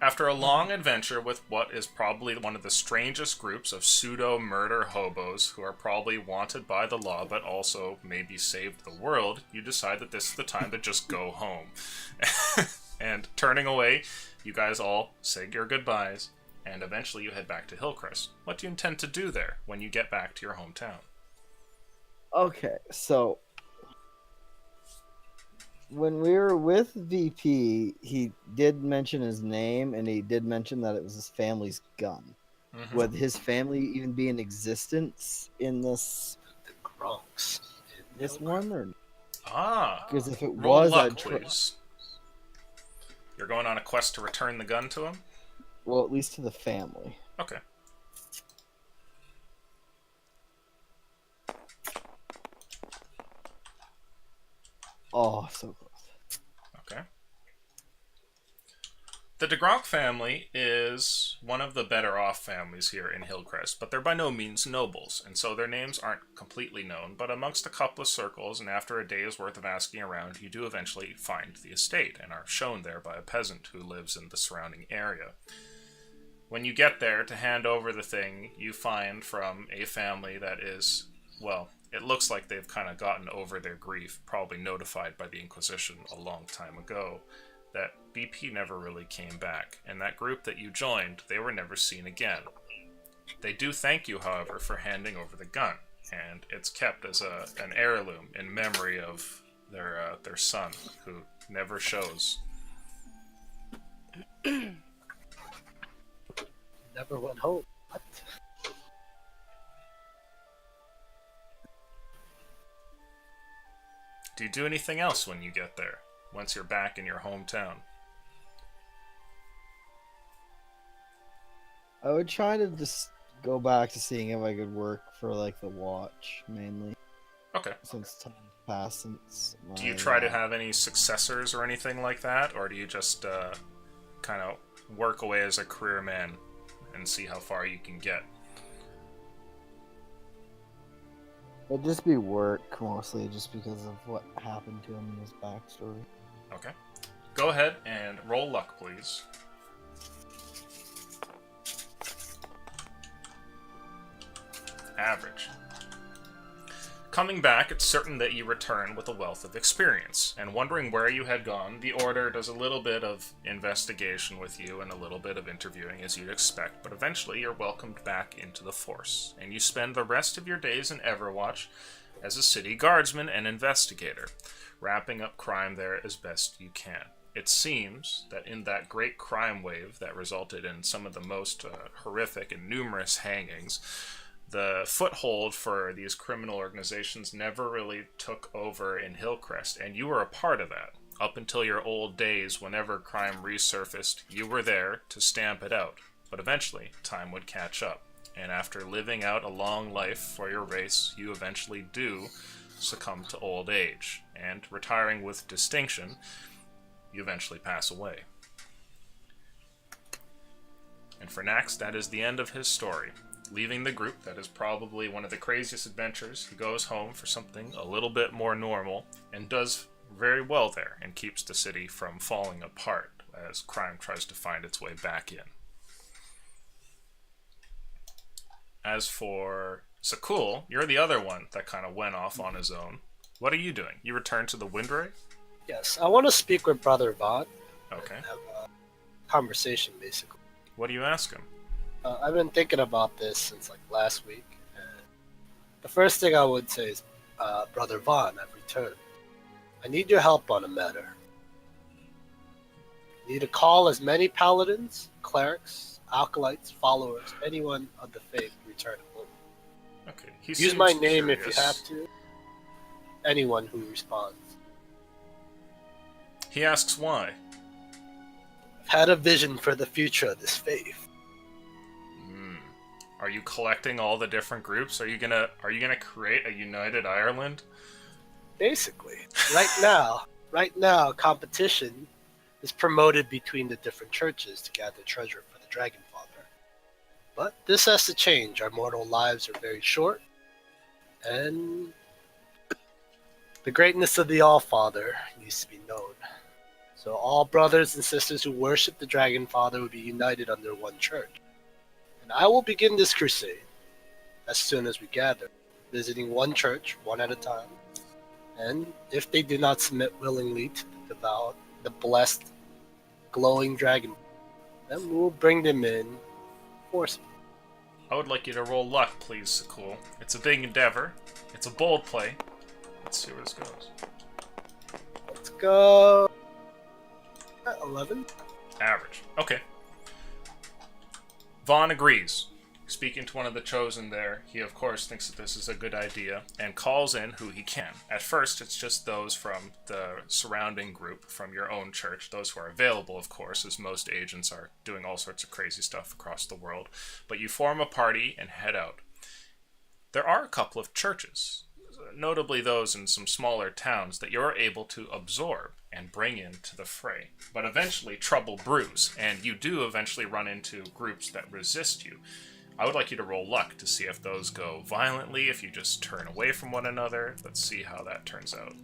After a long adventure with what is probably one of the strangest groups of pseudo-murder hobos who are probably wanted by the law but also maybe saved the world, you decide that this is the time to just go home. And turning away, you guys all say your goodbyes, and eventually you head back to Hillcrest. What do you intend to do there when you get back to your hometown? Okay, so when we were with VP, he did mention his name, and he did mention that it was his family's gun. Mm-hmm. Would his family even be in existence in this The Gronks. this one, or Ah, because if it roll was, luck, I'd try. please. You're going on a quest to return the gun to him? Well, at least to the family. Okay. Oh, so close. Okay. The DeGronk family is one of the better off families here in Hillcrest, but they're by no means nobles, and so their names aren't completely known, but amongst a couple of circles, and after a day's worth of asking around, you do eventually find the estate, and are shown there by a peasant who lives in the surrounding area. When you get there to hand over the thing, you find from a family that is, well, it looks like they've kind of gotten over their grief, probably notified by the Inquisition a long time ago, that BP never really came back, and that group that you joined, they were never seen again. They do thank you, however, for handing over the gun, and it's kept as an heirloom in memory of their son, who never shows. Never went home. What? Do you do anything else when you get there, once you're back in your hometown? I would try to just go back to seeing if I could work for like the watch mainly, Okay. since time passed since. Do you my, try to have any successors or anything like that, or do you just kind of work away as a career man and see how far you can get? It'd just be work, mostly, just because of what happened to him in his backstory. Okay. Go ahead and roll luck, please. Average. Coming back, it's certain that you return with a wealth of experience, and wondering where you had gone, the Order does a little bit of investigation with you and a little bit of interviewing as you'd expect, but eventually you're welcomed back into the Force, and you spend the rest of your days in Everwatch as a city guardsman and investigator, wrapping up crime there as best you can. It seems that in that great crime wave that resulted in some of the most horrific and numerous hangings, the foothold for these criminal organizations never really took over in Hillcrest, and you were a part of that. Up until your old days, whenever crime resurfaced, you were there to stamp it out. But eventually, time would catch up, and after living out a long life for your race, you eventually do succumb to old age, and retiring with distinction, you eventually pass away. And for Nax, that is the end of his story. Leaving the group, that is probably one of the craziest adventures, he goes home for something a little bit more normal, and does very well there, and keeps the city from falling apart as crime tries to find its way back in. As for Sakul, you're the other one that kind of went off on his own. What are you doing? You return to the Windray? Yes, I want to speak with Brother Vaught. Okay. Have a conversation, basically. What do you ask him? I've been thinking about this since like last week. And the first thing I would say is, Brother Vaughn, I've returned. I need your help on a matter. I need to call as many paladins, clerics, acolytes, followers, anyone of the faith return home. Okay. Use my name if you have to. Anyone who responds. He asks why. I've had a vision for the future of this faith. Are you collecting all the different groups? Are you gonna create a united Ireland? Basically, right now, competition is promoted between the different churches to gather treasure for the Dragon Father. But this has to change. Our mortal lives are very short, and the greatness of the All-Father needs to be known. So all brothers and sisters who worship the Dragon Father will be united under one church. I will begin this crusade as soon as we gather, visiting one church, one at a time. And if they do not submit willingly to the blessed, glowing dragon, then we will bring them in forcibly. I would like you to roll luck, please, Sakul. It's a big endeavor. It's a bold play. Let's see where this goes. Let's go. 11. Average. Okay. Vaughn agrees. Speaking to one of the chosen there, he of course thinks that this is a good idea and calls in who he can. At first, it's just those from the surrounding group from your own church, those who are available, of course, as most agents are doing all sorts of crazy stuff across the world. But you form a party and head out. There are a couple of churches, notably those in some smaller towns, that you're able to absorb and bring into the fray. But eventually trouble brews, and you do eventually run into groups that resist you. I would like you to roll luck to see if those go violently, if you just turn away from one another. Let's see how that turns out.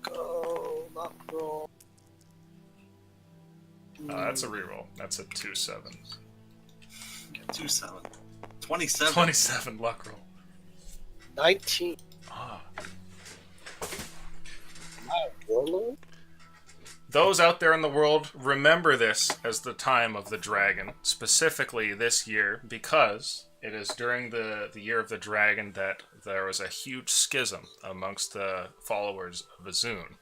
Go, luck roll. That's a reroll. That's a 2-7. 2-7. 27. 27 luck roll. 19. Ah. Warlord? Those out there in the world remember this as the time of the dragon, specifically this year, because it is during the year of the dragon that there was a huge schism amongst the followers of Azun.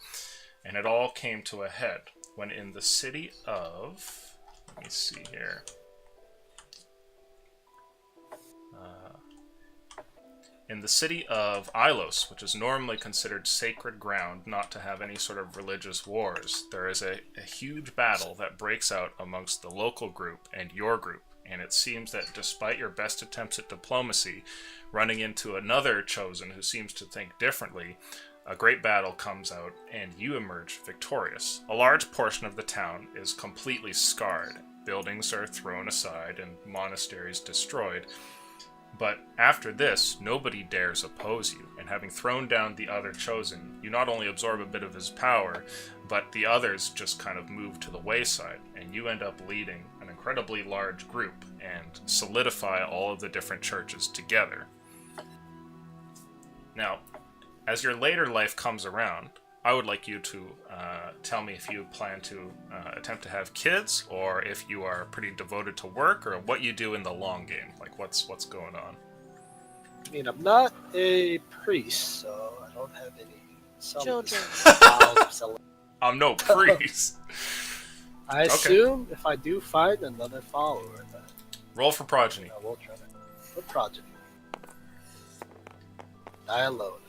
And it all came to a head when in the city of... Let me see here. In the city of Ilos, which is normally considered sacred ground not to have any sort of religious wars, there is a huge battle that breaks out amongst the local group and your group. And it seems that despite your best attempts at diplomacy, running into another chosen who seems to think differently, a great battle comes out and you emerge victorious. A large portion of the town is completely scarred. Buildings are thrown aside and monasteries destroyed. But after this, nobody dares oppose you, and having thrown down the other chosen, you not only absorb a bit of his power, but the others just kind of move to the wayside, and you end up leading an incredibly large group and solidify all of the different churches together. Now, as your later life comes around, I would like you to tell me if you plan to attempt to have kids, or if you are pretty devoted to work, or what you do in the long game. Like, what's going on? I mean, I'm not a priest, so I don't have any Children. I'm no priest. I assume if I do find another follower, then Roll for progeny. I will try to. What progeny? Die alone.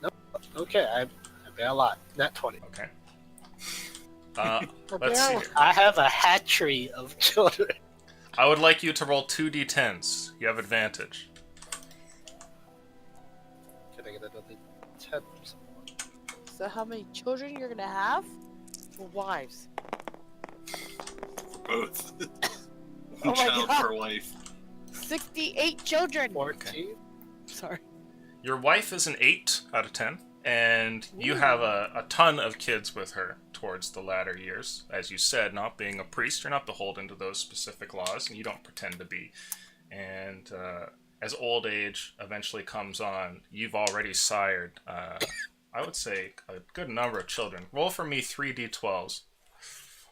Nope. Okay, I bear a lot. Not 20. Okay. Let's see here. I have a hatchery of children. I would like you to roll 2d10s. You have advantage. Can I get another 10? So how many children you're gonna have? Or wives? Both. Oh One my child God. per wife. 68 children! 14? Sorry. Your wife is an 8 out of 10, and you have a ton of kids with her towards the latter years. As you said, not being a priest, you're not beholden to those specific laws, and you don't pretend to be. And as old age eventually comes on, you've already sired, I would say, a good number of children. Roll for me 3d12s.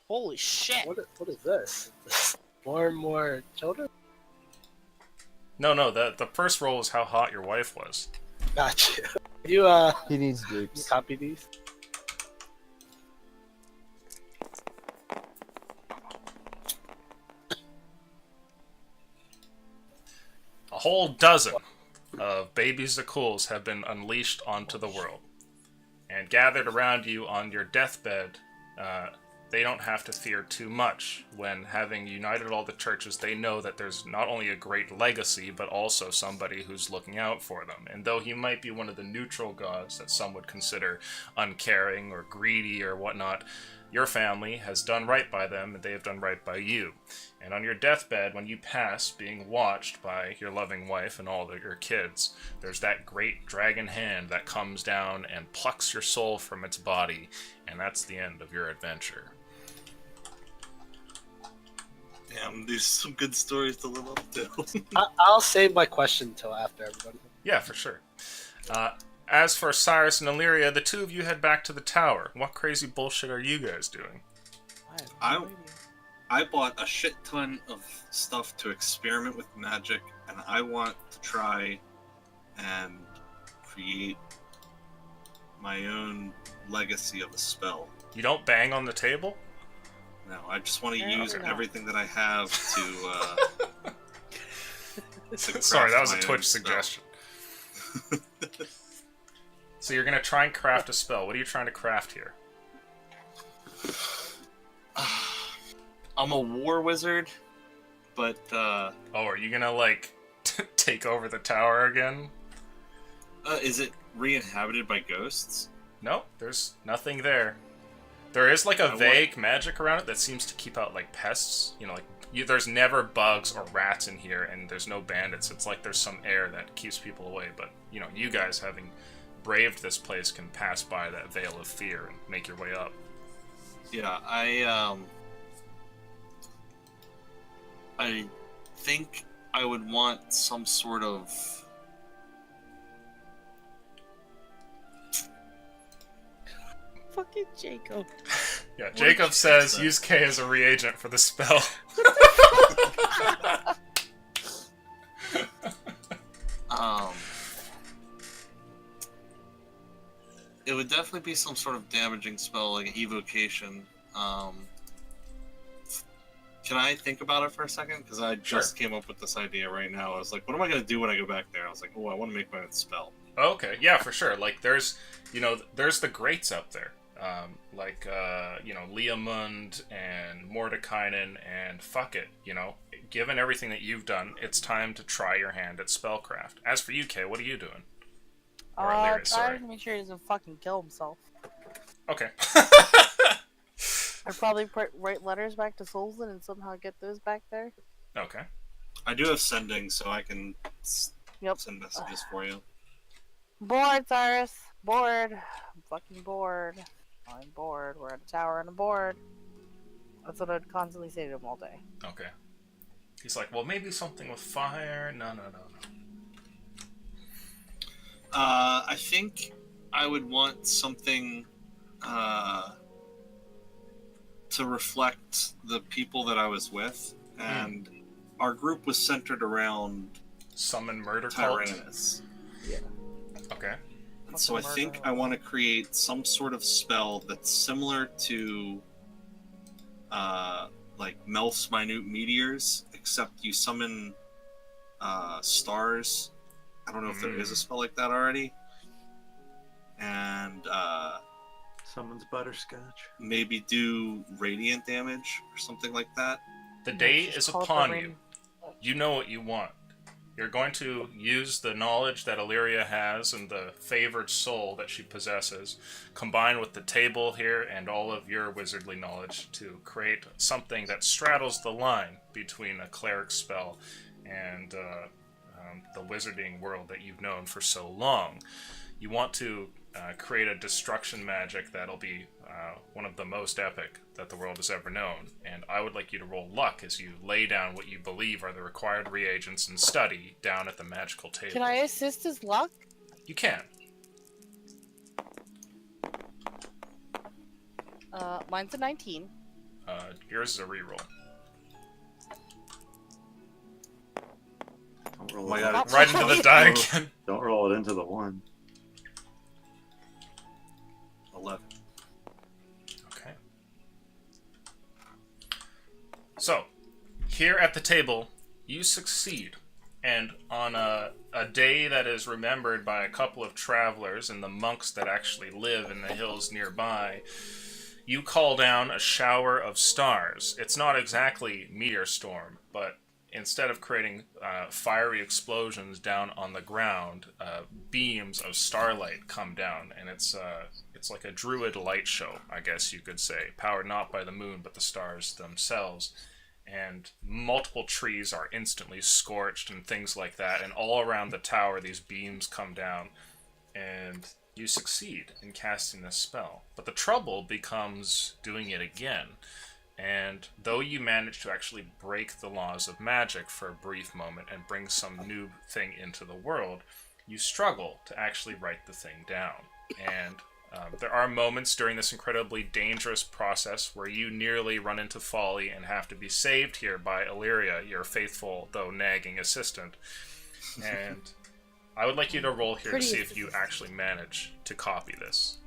Holy shit! What is this? More and more children? No, the first roll was how hot your wife was. Gotcha. You, He needs you dupes. copy these? A whole dozen of baby Zakuls have been unleashed onto the world. And gathered around you on your deathbed, they don't have to fear too much. When having united all the churches, they know that there's not only a great legacy, but also somebody who's looking out for them. And though he might be one of the neutral gods that some would consider uncaring or greedy or whatnot, your family has done right by them, and they have done right by you. And on your deathbed, when you pass, being watched by your loving wife and all of your kids, there's that great dragon hand that comes down and plucks your soul from its body, and that's the end of your adventure. Damn, these are some good stories to live up to. I'll save my question until after everybody. Yeah, for sure. As for Cyrus and Illyria, the two of you head back to the tower. What crazy bullshit are you guys doing? I have no idea. I bought a shit ton of stuff to experiment with magic, and I want to try and create my own legacy of a spell. You don't bang on the table? No, I just want to Fair use enough. everything that I have to Sorry, that was a craft my own Twitch spell. suggestion. So you're gonna try and craft a spell. What are you trying to craft here? I'm a war wizard, but Oh, are you gonna, like, take over the tower again? is it re-inhabited by ghosts? No, there's nothing there. There is, like, a vague magic around it that seems to keep out, like, pests. You know, like, there's never bugs or rats in here, and there's no bandits. It's like there's some air that keeps people away. But, you know, you guys, having braved this place, can pass by that veil of fear and make your way up. Yeah, I think I would want some sort of Fucking Jacob. Yeah, Jacob says use K as a reagent for the spell. it would definitely be some sort of damaging spell, like an evocation. Can I think about it for a second? Because I just came up with this idea right now. I was like, what am I going to do when I go back there? I was like, oh, I want to make my own spell. Okay, yeah, for sure. Like, there's the greats up there. Leomund and Mordekainen, and fuck it, given everything that you've done, it's time to try your hand at spellcraft. As for you, Kay, what are you doing? Or Illyria, Try sorry. to make sure he doesn't fucking kill himself. Okay. I'd probably write letters back to Solzen and somehow get those back there. Okay. I do have sending, so I can Yep. send messages for you. Bored, Cyrus. Bored. I'm fucking bored. I'm bored. We're at a tower and I'm bored. That's what I'd constantly say to him all day. Okay. He's like, well, maybe something with fire. No. I think I would want something to reflect the people that I was with, and our group was centered around Summon murder cult. Tyrannus. Okay. And so I think I want to create some sort of spell that's similar to like Melf's minute meteors, except you summon stars. I don't know if there is a spell like that already. And Someone's butterscotch. maybe do radiant damage or something like that. The day Just is call it upon the you. rain- You know what you want. You're going to use the knowledge that Illyria has and the favored soul that she possesses, combined with the table here and all of your wizardly knowledge to create something that straddles the line between a cleric spell and the wizarding world that you've known for so long. You want to create a destruction magic that'll be one of the most epic that the world has ever known. And I would like you to roll luck as you lay down what you believe are the required reagents and study down at the magical table. Can I assist his luck? You can. Mine's a 19. Yours is a reroll. Don't roll Oh my it. God. Right into the die again. Don't roll it into the 1. 11. Okay. So, here at the table, you succeed. And on a day that is remembered by a couple of travelers and the monks that actually live in the hills nearby, you call down a shower of stars. It's not exactly meteor storm, but instead of creating fiery explosions down on the ground, beams of starlight come down, and it's like a druid light show, I guess you could say, powered not by the moon but the stars themselves. And multiple trees are instantly scorched and things like that, and all around the tower these beams come down, and you succeed in casting this spell. But the trouble becomes doing it again. And though you manage to actually break the laws of magic for a brief moment and bring some new thing into the world, you struggle to actually write the thing down. And there are moments during this incredibly dangerous process where you nearly run into folly and have to be saved here by Illyria, your faithful though nagging assistant. And I would like you to roll here to see if you actually manage to copy this.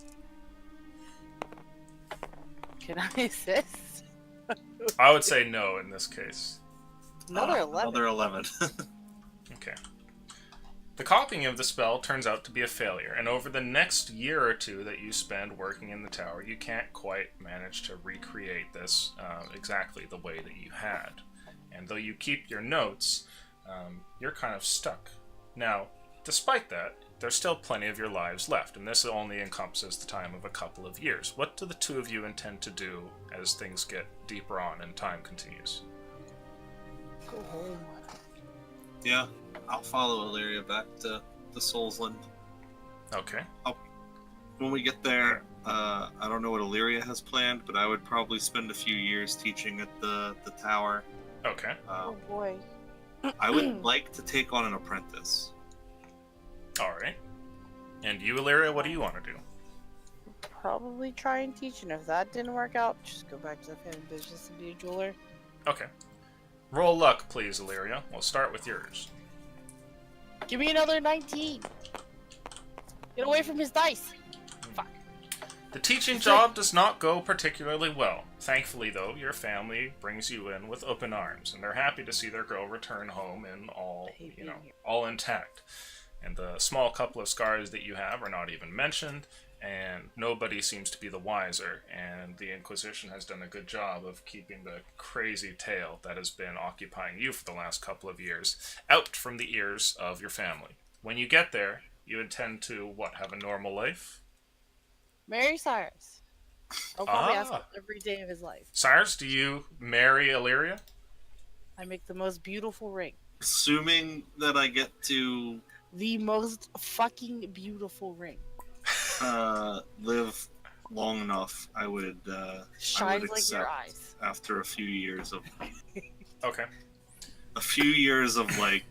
Can I assist? I would say no in this case. Another 11. Another 11. Okay. The copying of the spell turns out to be a failure, and over the next year or two that you spend working in the tower, you can't quite manage to recreate this exactly the way that you had. And though you keep your notes, you're kind of stuck. Now, despite that, there's still plenty of your lives left, and this only encompasses the time of a couple of years. What do the two of you intend to do as things get deeper on and time continues? Go home. Yeah, I'll follow Illyria back to the Soulsland. Okay. When we get there, I don't know what Illyria has planned, but I would probably spend a few years teaching at the tower. Okay. Oh boy. I would like to take on an apprentice. Alright. And you, Illyria, what do you want to do? Probably try and teach, and if that didn't work out, just go back to the family business and be a jeweler. Okay. Roll luck, please, Illyria. We'll start with yours. Give me another 19. Get away from his dice. Fuck. The teaching job does not go particularly well. Thankfully, though, your family brings you in with open arms, and they're happy to see their girl return home in all intact. And the small couple of scars that you have are not even mentioned, and nobody seems to be the wiser, and the Inquisition has done a good job of keeping the crazy tale that has been occupying you for the last couple of years out from the ears of your family. When you get there, you intend to, have a normal life? Marry Cyrus. I'll probably ask him every day of his life. Cyrus, do you marry Illyria? I make the most beautiful ring. Assuming that I get to The most fucking beautiful ring. live long enough, I would Shines like accept your eyes. after a few years of Okay. like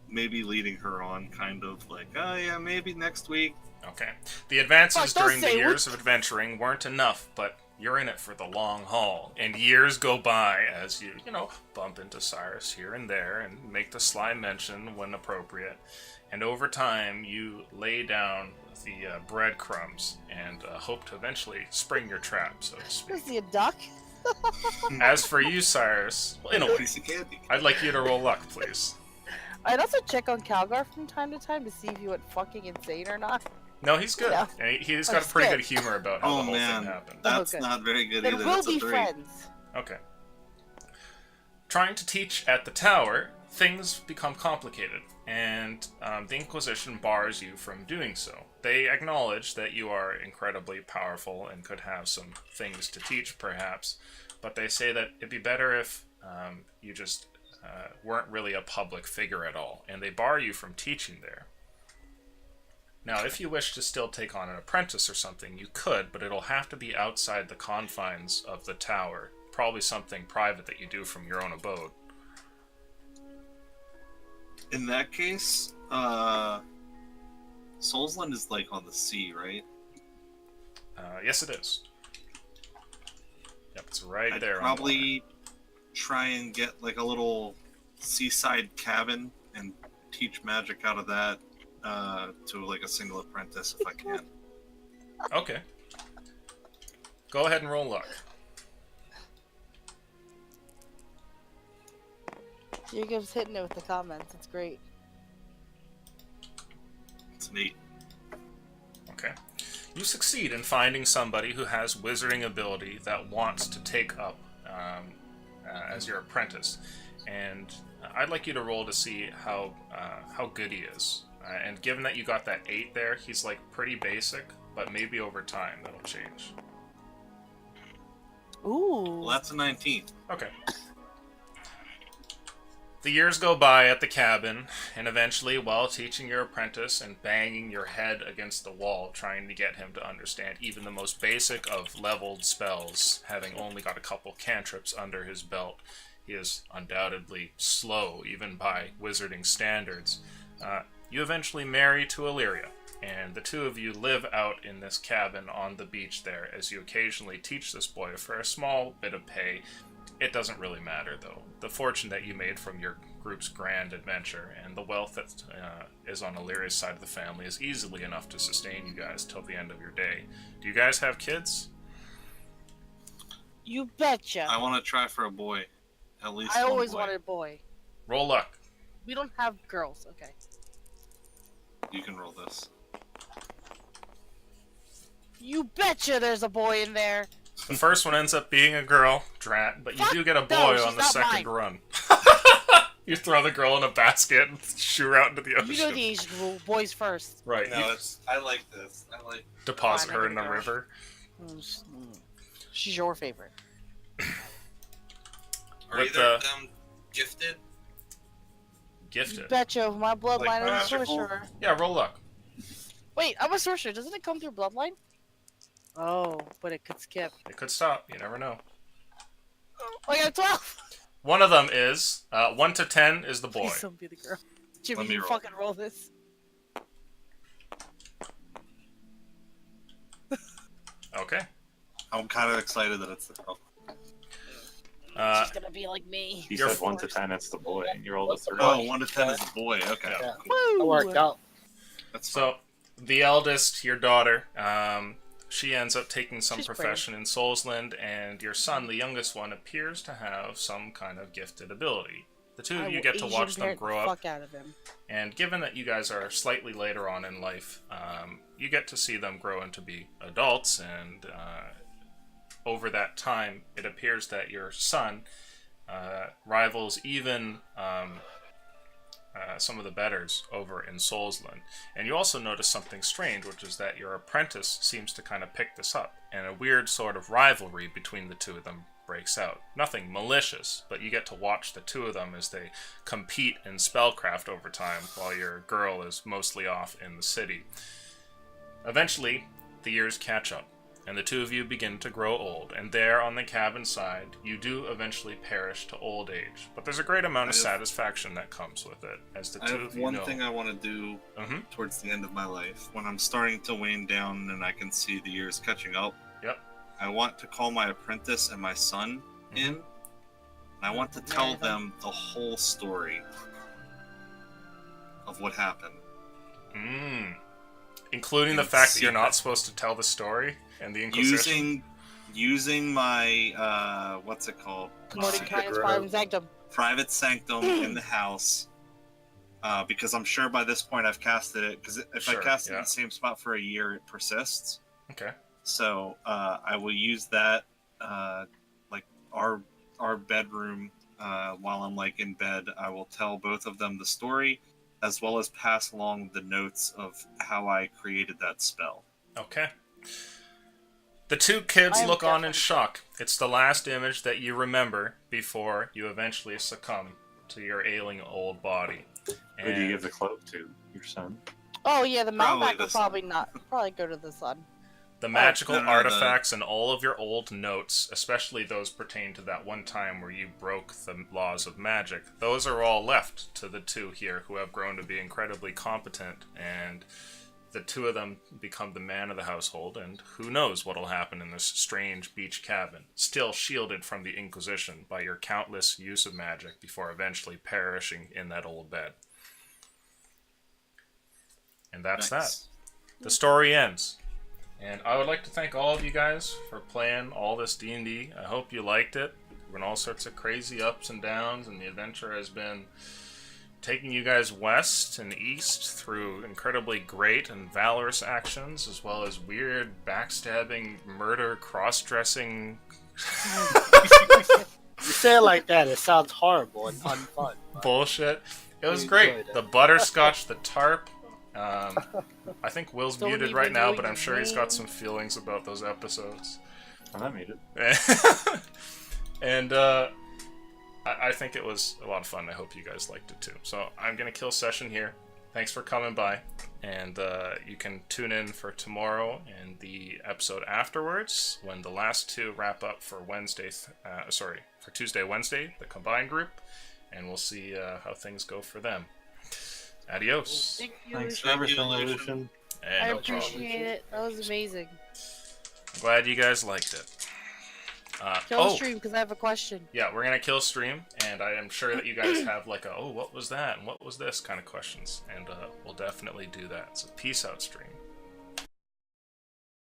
maybe leading her on, kind of like, oh yeah, maybe next week. Okay. The advances Fuck, don't during the say years of adventuring weren't enough, but you're in it for the long haul, and years go by as you bump into Cyrus here and there and make the sly mention when appropriate. And over time, you lay down the breadcrumbs and hope to eventually spring your trap, so to Is speak. he a duck? As for you, Cyrus, well, in a way, Piece of candy. I'd like you to roll luck, please. I'd also check on Calgar from time to time to see if he went fucking insane or not. No, he's good. Yeah. And he's got a pretty good humor about how Oh the whole man, thing happened. that's Okay. not very good Then either. we'll That's a be 3. friends. Okay. Trying to teach at the tower, things become complicated, and the Inquisition bars you from doing so. They acknowledge that you are incredibly powerful and could have some things to teach, perhaps, but they say that it'd be better if you just weren't really a public figure at all, and they bar you from teaching there. Now, if you wish to still take on an apprentice or something, you could, but it'll have to be outside the confines of the tower. Probably something private that you do from your own abode. In that case, Soulsland is like on the sea, right? Yes, it is. Yep, it's right I'd there. on the probably try and get like a little seaside cabin and teach magic out of that to like a single apprentice if I can. water. Okay. Go ahead and roll luck. Jacob's hitting it with the comments. It's great. It's neat. Okay. You succeed in finding somebody who has wizarding ability that wants to take up as your apprentice, and I'd like you to roll to see how good he is. And given that you got that 8 there, he's like pretty basic, but maybe over time that'll change. Ooh. Well, that's a 19. Okay. The years go by at the cabin, and eventually, while teaching your apprentice and banging your head against the wall, trying to get him to understand even the most basic of leveled spells, having only got a couple cantrips under his belt, he is undoubtedly slow, even by wizarding standards. You eventually marry to Illyria, and the two of you live out in this cabin on the beach there, as you occasionally teach this boy for a small bit of pay. It doesn't really matter, though. The fortune that you made from your group's grand adventure and the wealth that is on Illyria's side of the family is easily enough to sustain you guys till the end of your day. Do you guys have kids? You betcha. I want to try for a boy. At least I one always boy. wanted a boy. Roll luck. We don't have girls. Okay. You can roll this. You betcha there's a boy in there. The first one ends up being a girl, drat, but you Fuck do get a no, boy she's on the not second mine. run. You throw the girl in a basket and shoo her out into the ocean. You know the Asian rule. Boys first. Right. No, You it's. I like this. I like. deposit Fine, her I'm in the gonna go. river. She's your favorite. Are With either of them gifted? You Gifted. betcha. My bloodline Like is a magical? sorcerer. Yeah, roll luck. Wait, I'm a sorcerer. Doesn't it come through bloodline? Oh, but it could skip. It could stop. You never know. Oh, I got 12. One of them is 1 to 10 is the boy. Please don't be the girl. Jimmy, Let me you roll. fucking roll this. Okay. I'm kind of excited that it's the girl. She's gonna be like me. You You're said 1 to 10, it's the boy, and you rolled a 3. Oh, 1 to 10 is the boy. Okay. Yeah. Cool. Woo! It worked out. That's fine. So, the eldest, your daughter, she ends up taking some She's profession in Soulsland, and your son, the youngest one, appears to have some kind of gifted ability. The two I of you will get to Asian watch them parent grow the up, fuck out of him. and given that you guys are slightly later on in life, you get to see them grow into be adults, and over that time, it appears that your son rivals even some of the betters over in Soulsland. And you also notice something strange, which is that your apprentice seems to kind of pick this up, and a weird sort of rivalry between the two of them breaks out. Nothing malicious, but you get to watch the two of them as they compete in spellcraft over time while your girl is mostly off in the city. Eventually, the years catch up, and the two of you begin to grow old, and there on the cabin side, you do eventually perish to old age. But there's a great amount of satisfaction that comes with it, as the two of you know. I have one thing I want to do towards the end of my life. When I'm starting to wane down and I can see the years catching up, Yep. I want to call my apprentice and my son in, and I want to tell them the whole story of what happened. Including the fact that you're not supposed to tell the story and the Inquisition? Using my, what's it called? Private sanctum in the house. Because I'm sure by this point I've casted it, because if I cast it in the same spot for a year, it persists. Okay. So, I will use that, like, our bedroom, while I'm, like, in bed. I will tell both of them the story, as well as pass along the notes of how I created that spell. Okay. The two kids look on in shock. It's the last image that you remember before you eventually succumb to your ailing old body. Who do you give the cloak to? Your son? Oh yeah, the Malbec will probably go to the son. The magical artifacts and all of your old notes, especially those pertain to that one time where you broke the laws of magic, those are all left to the two here who have grown to be incredibly competent, and the two of them become the man of the household, and who knows what'll happen in this strange beach cabin, still shielded from the Inquisition by your countless use of magic before eventually perishing in that old bed. And that's that. The story ends. And I would like to thank all of you guys for playing all this D&D. I hope you liked it. There have been all sorts of crazy ups and downs, and the adventure has been taking you guys west and east through incredibly great and valorous actions, as well as weird backstabbing, murder, cross-dressing... You say it like that, it sounds horrible and unfun. Bullshit. It was great. The butterscotch, the tarp... I think Will's muted right now, but I'm sure he's got some feelings about those episodes. I'm not muted. And I think it was a lot of fun. I hope you guys liked it too. So I'm going to kill session here. Thanks for coming by. And you can tune in for tomorrow and the episode afterwards when the last two wrap up for for Tuesday, Wednesday, the combined group. And we'll see how things go for them. Adios. Thanks for everything, Lucian. I appreciate it. That was amazing. I'm glad you guys liked it. Kill stream, because I have a question. Yeah, we're going to kill stream, and I am sure that you guys have like what was that, and what was this kind of questions, and we'll definitely do that. So peace out, stream.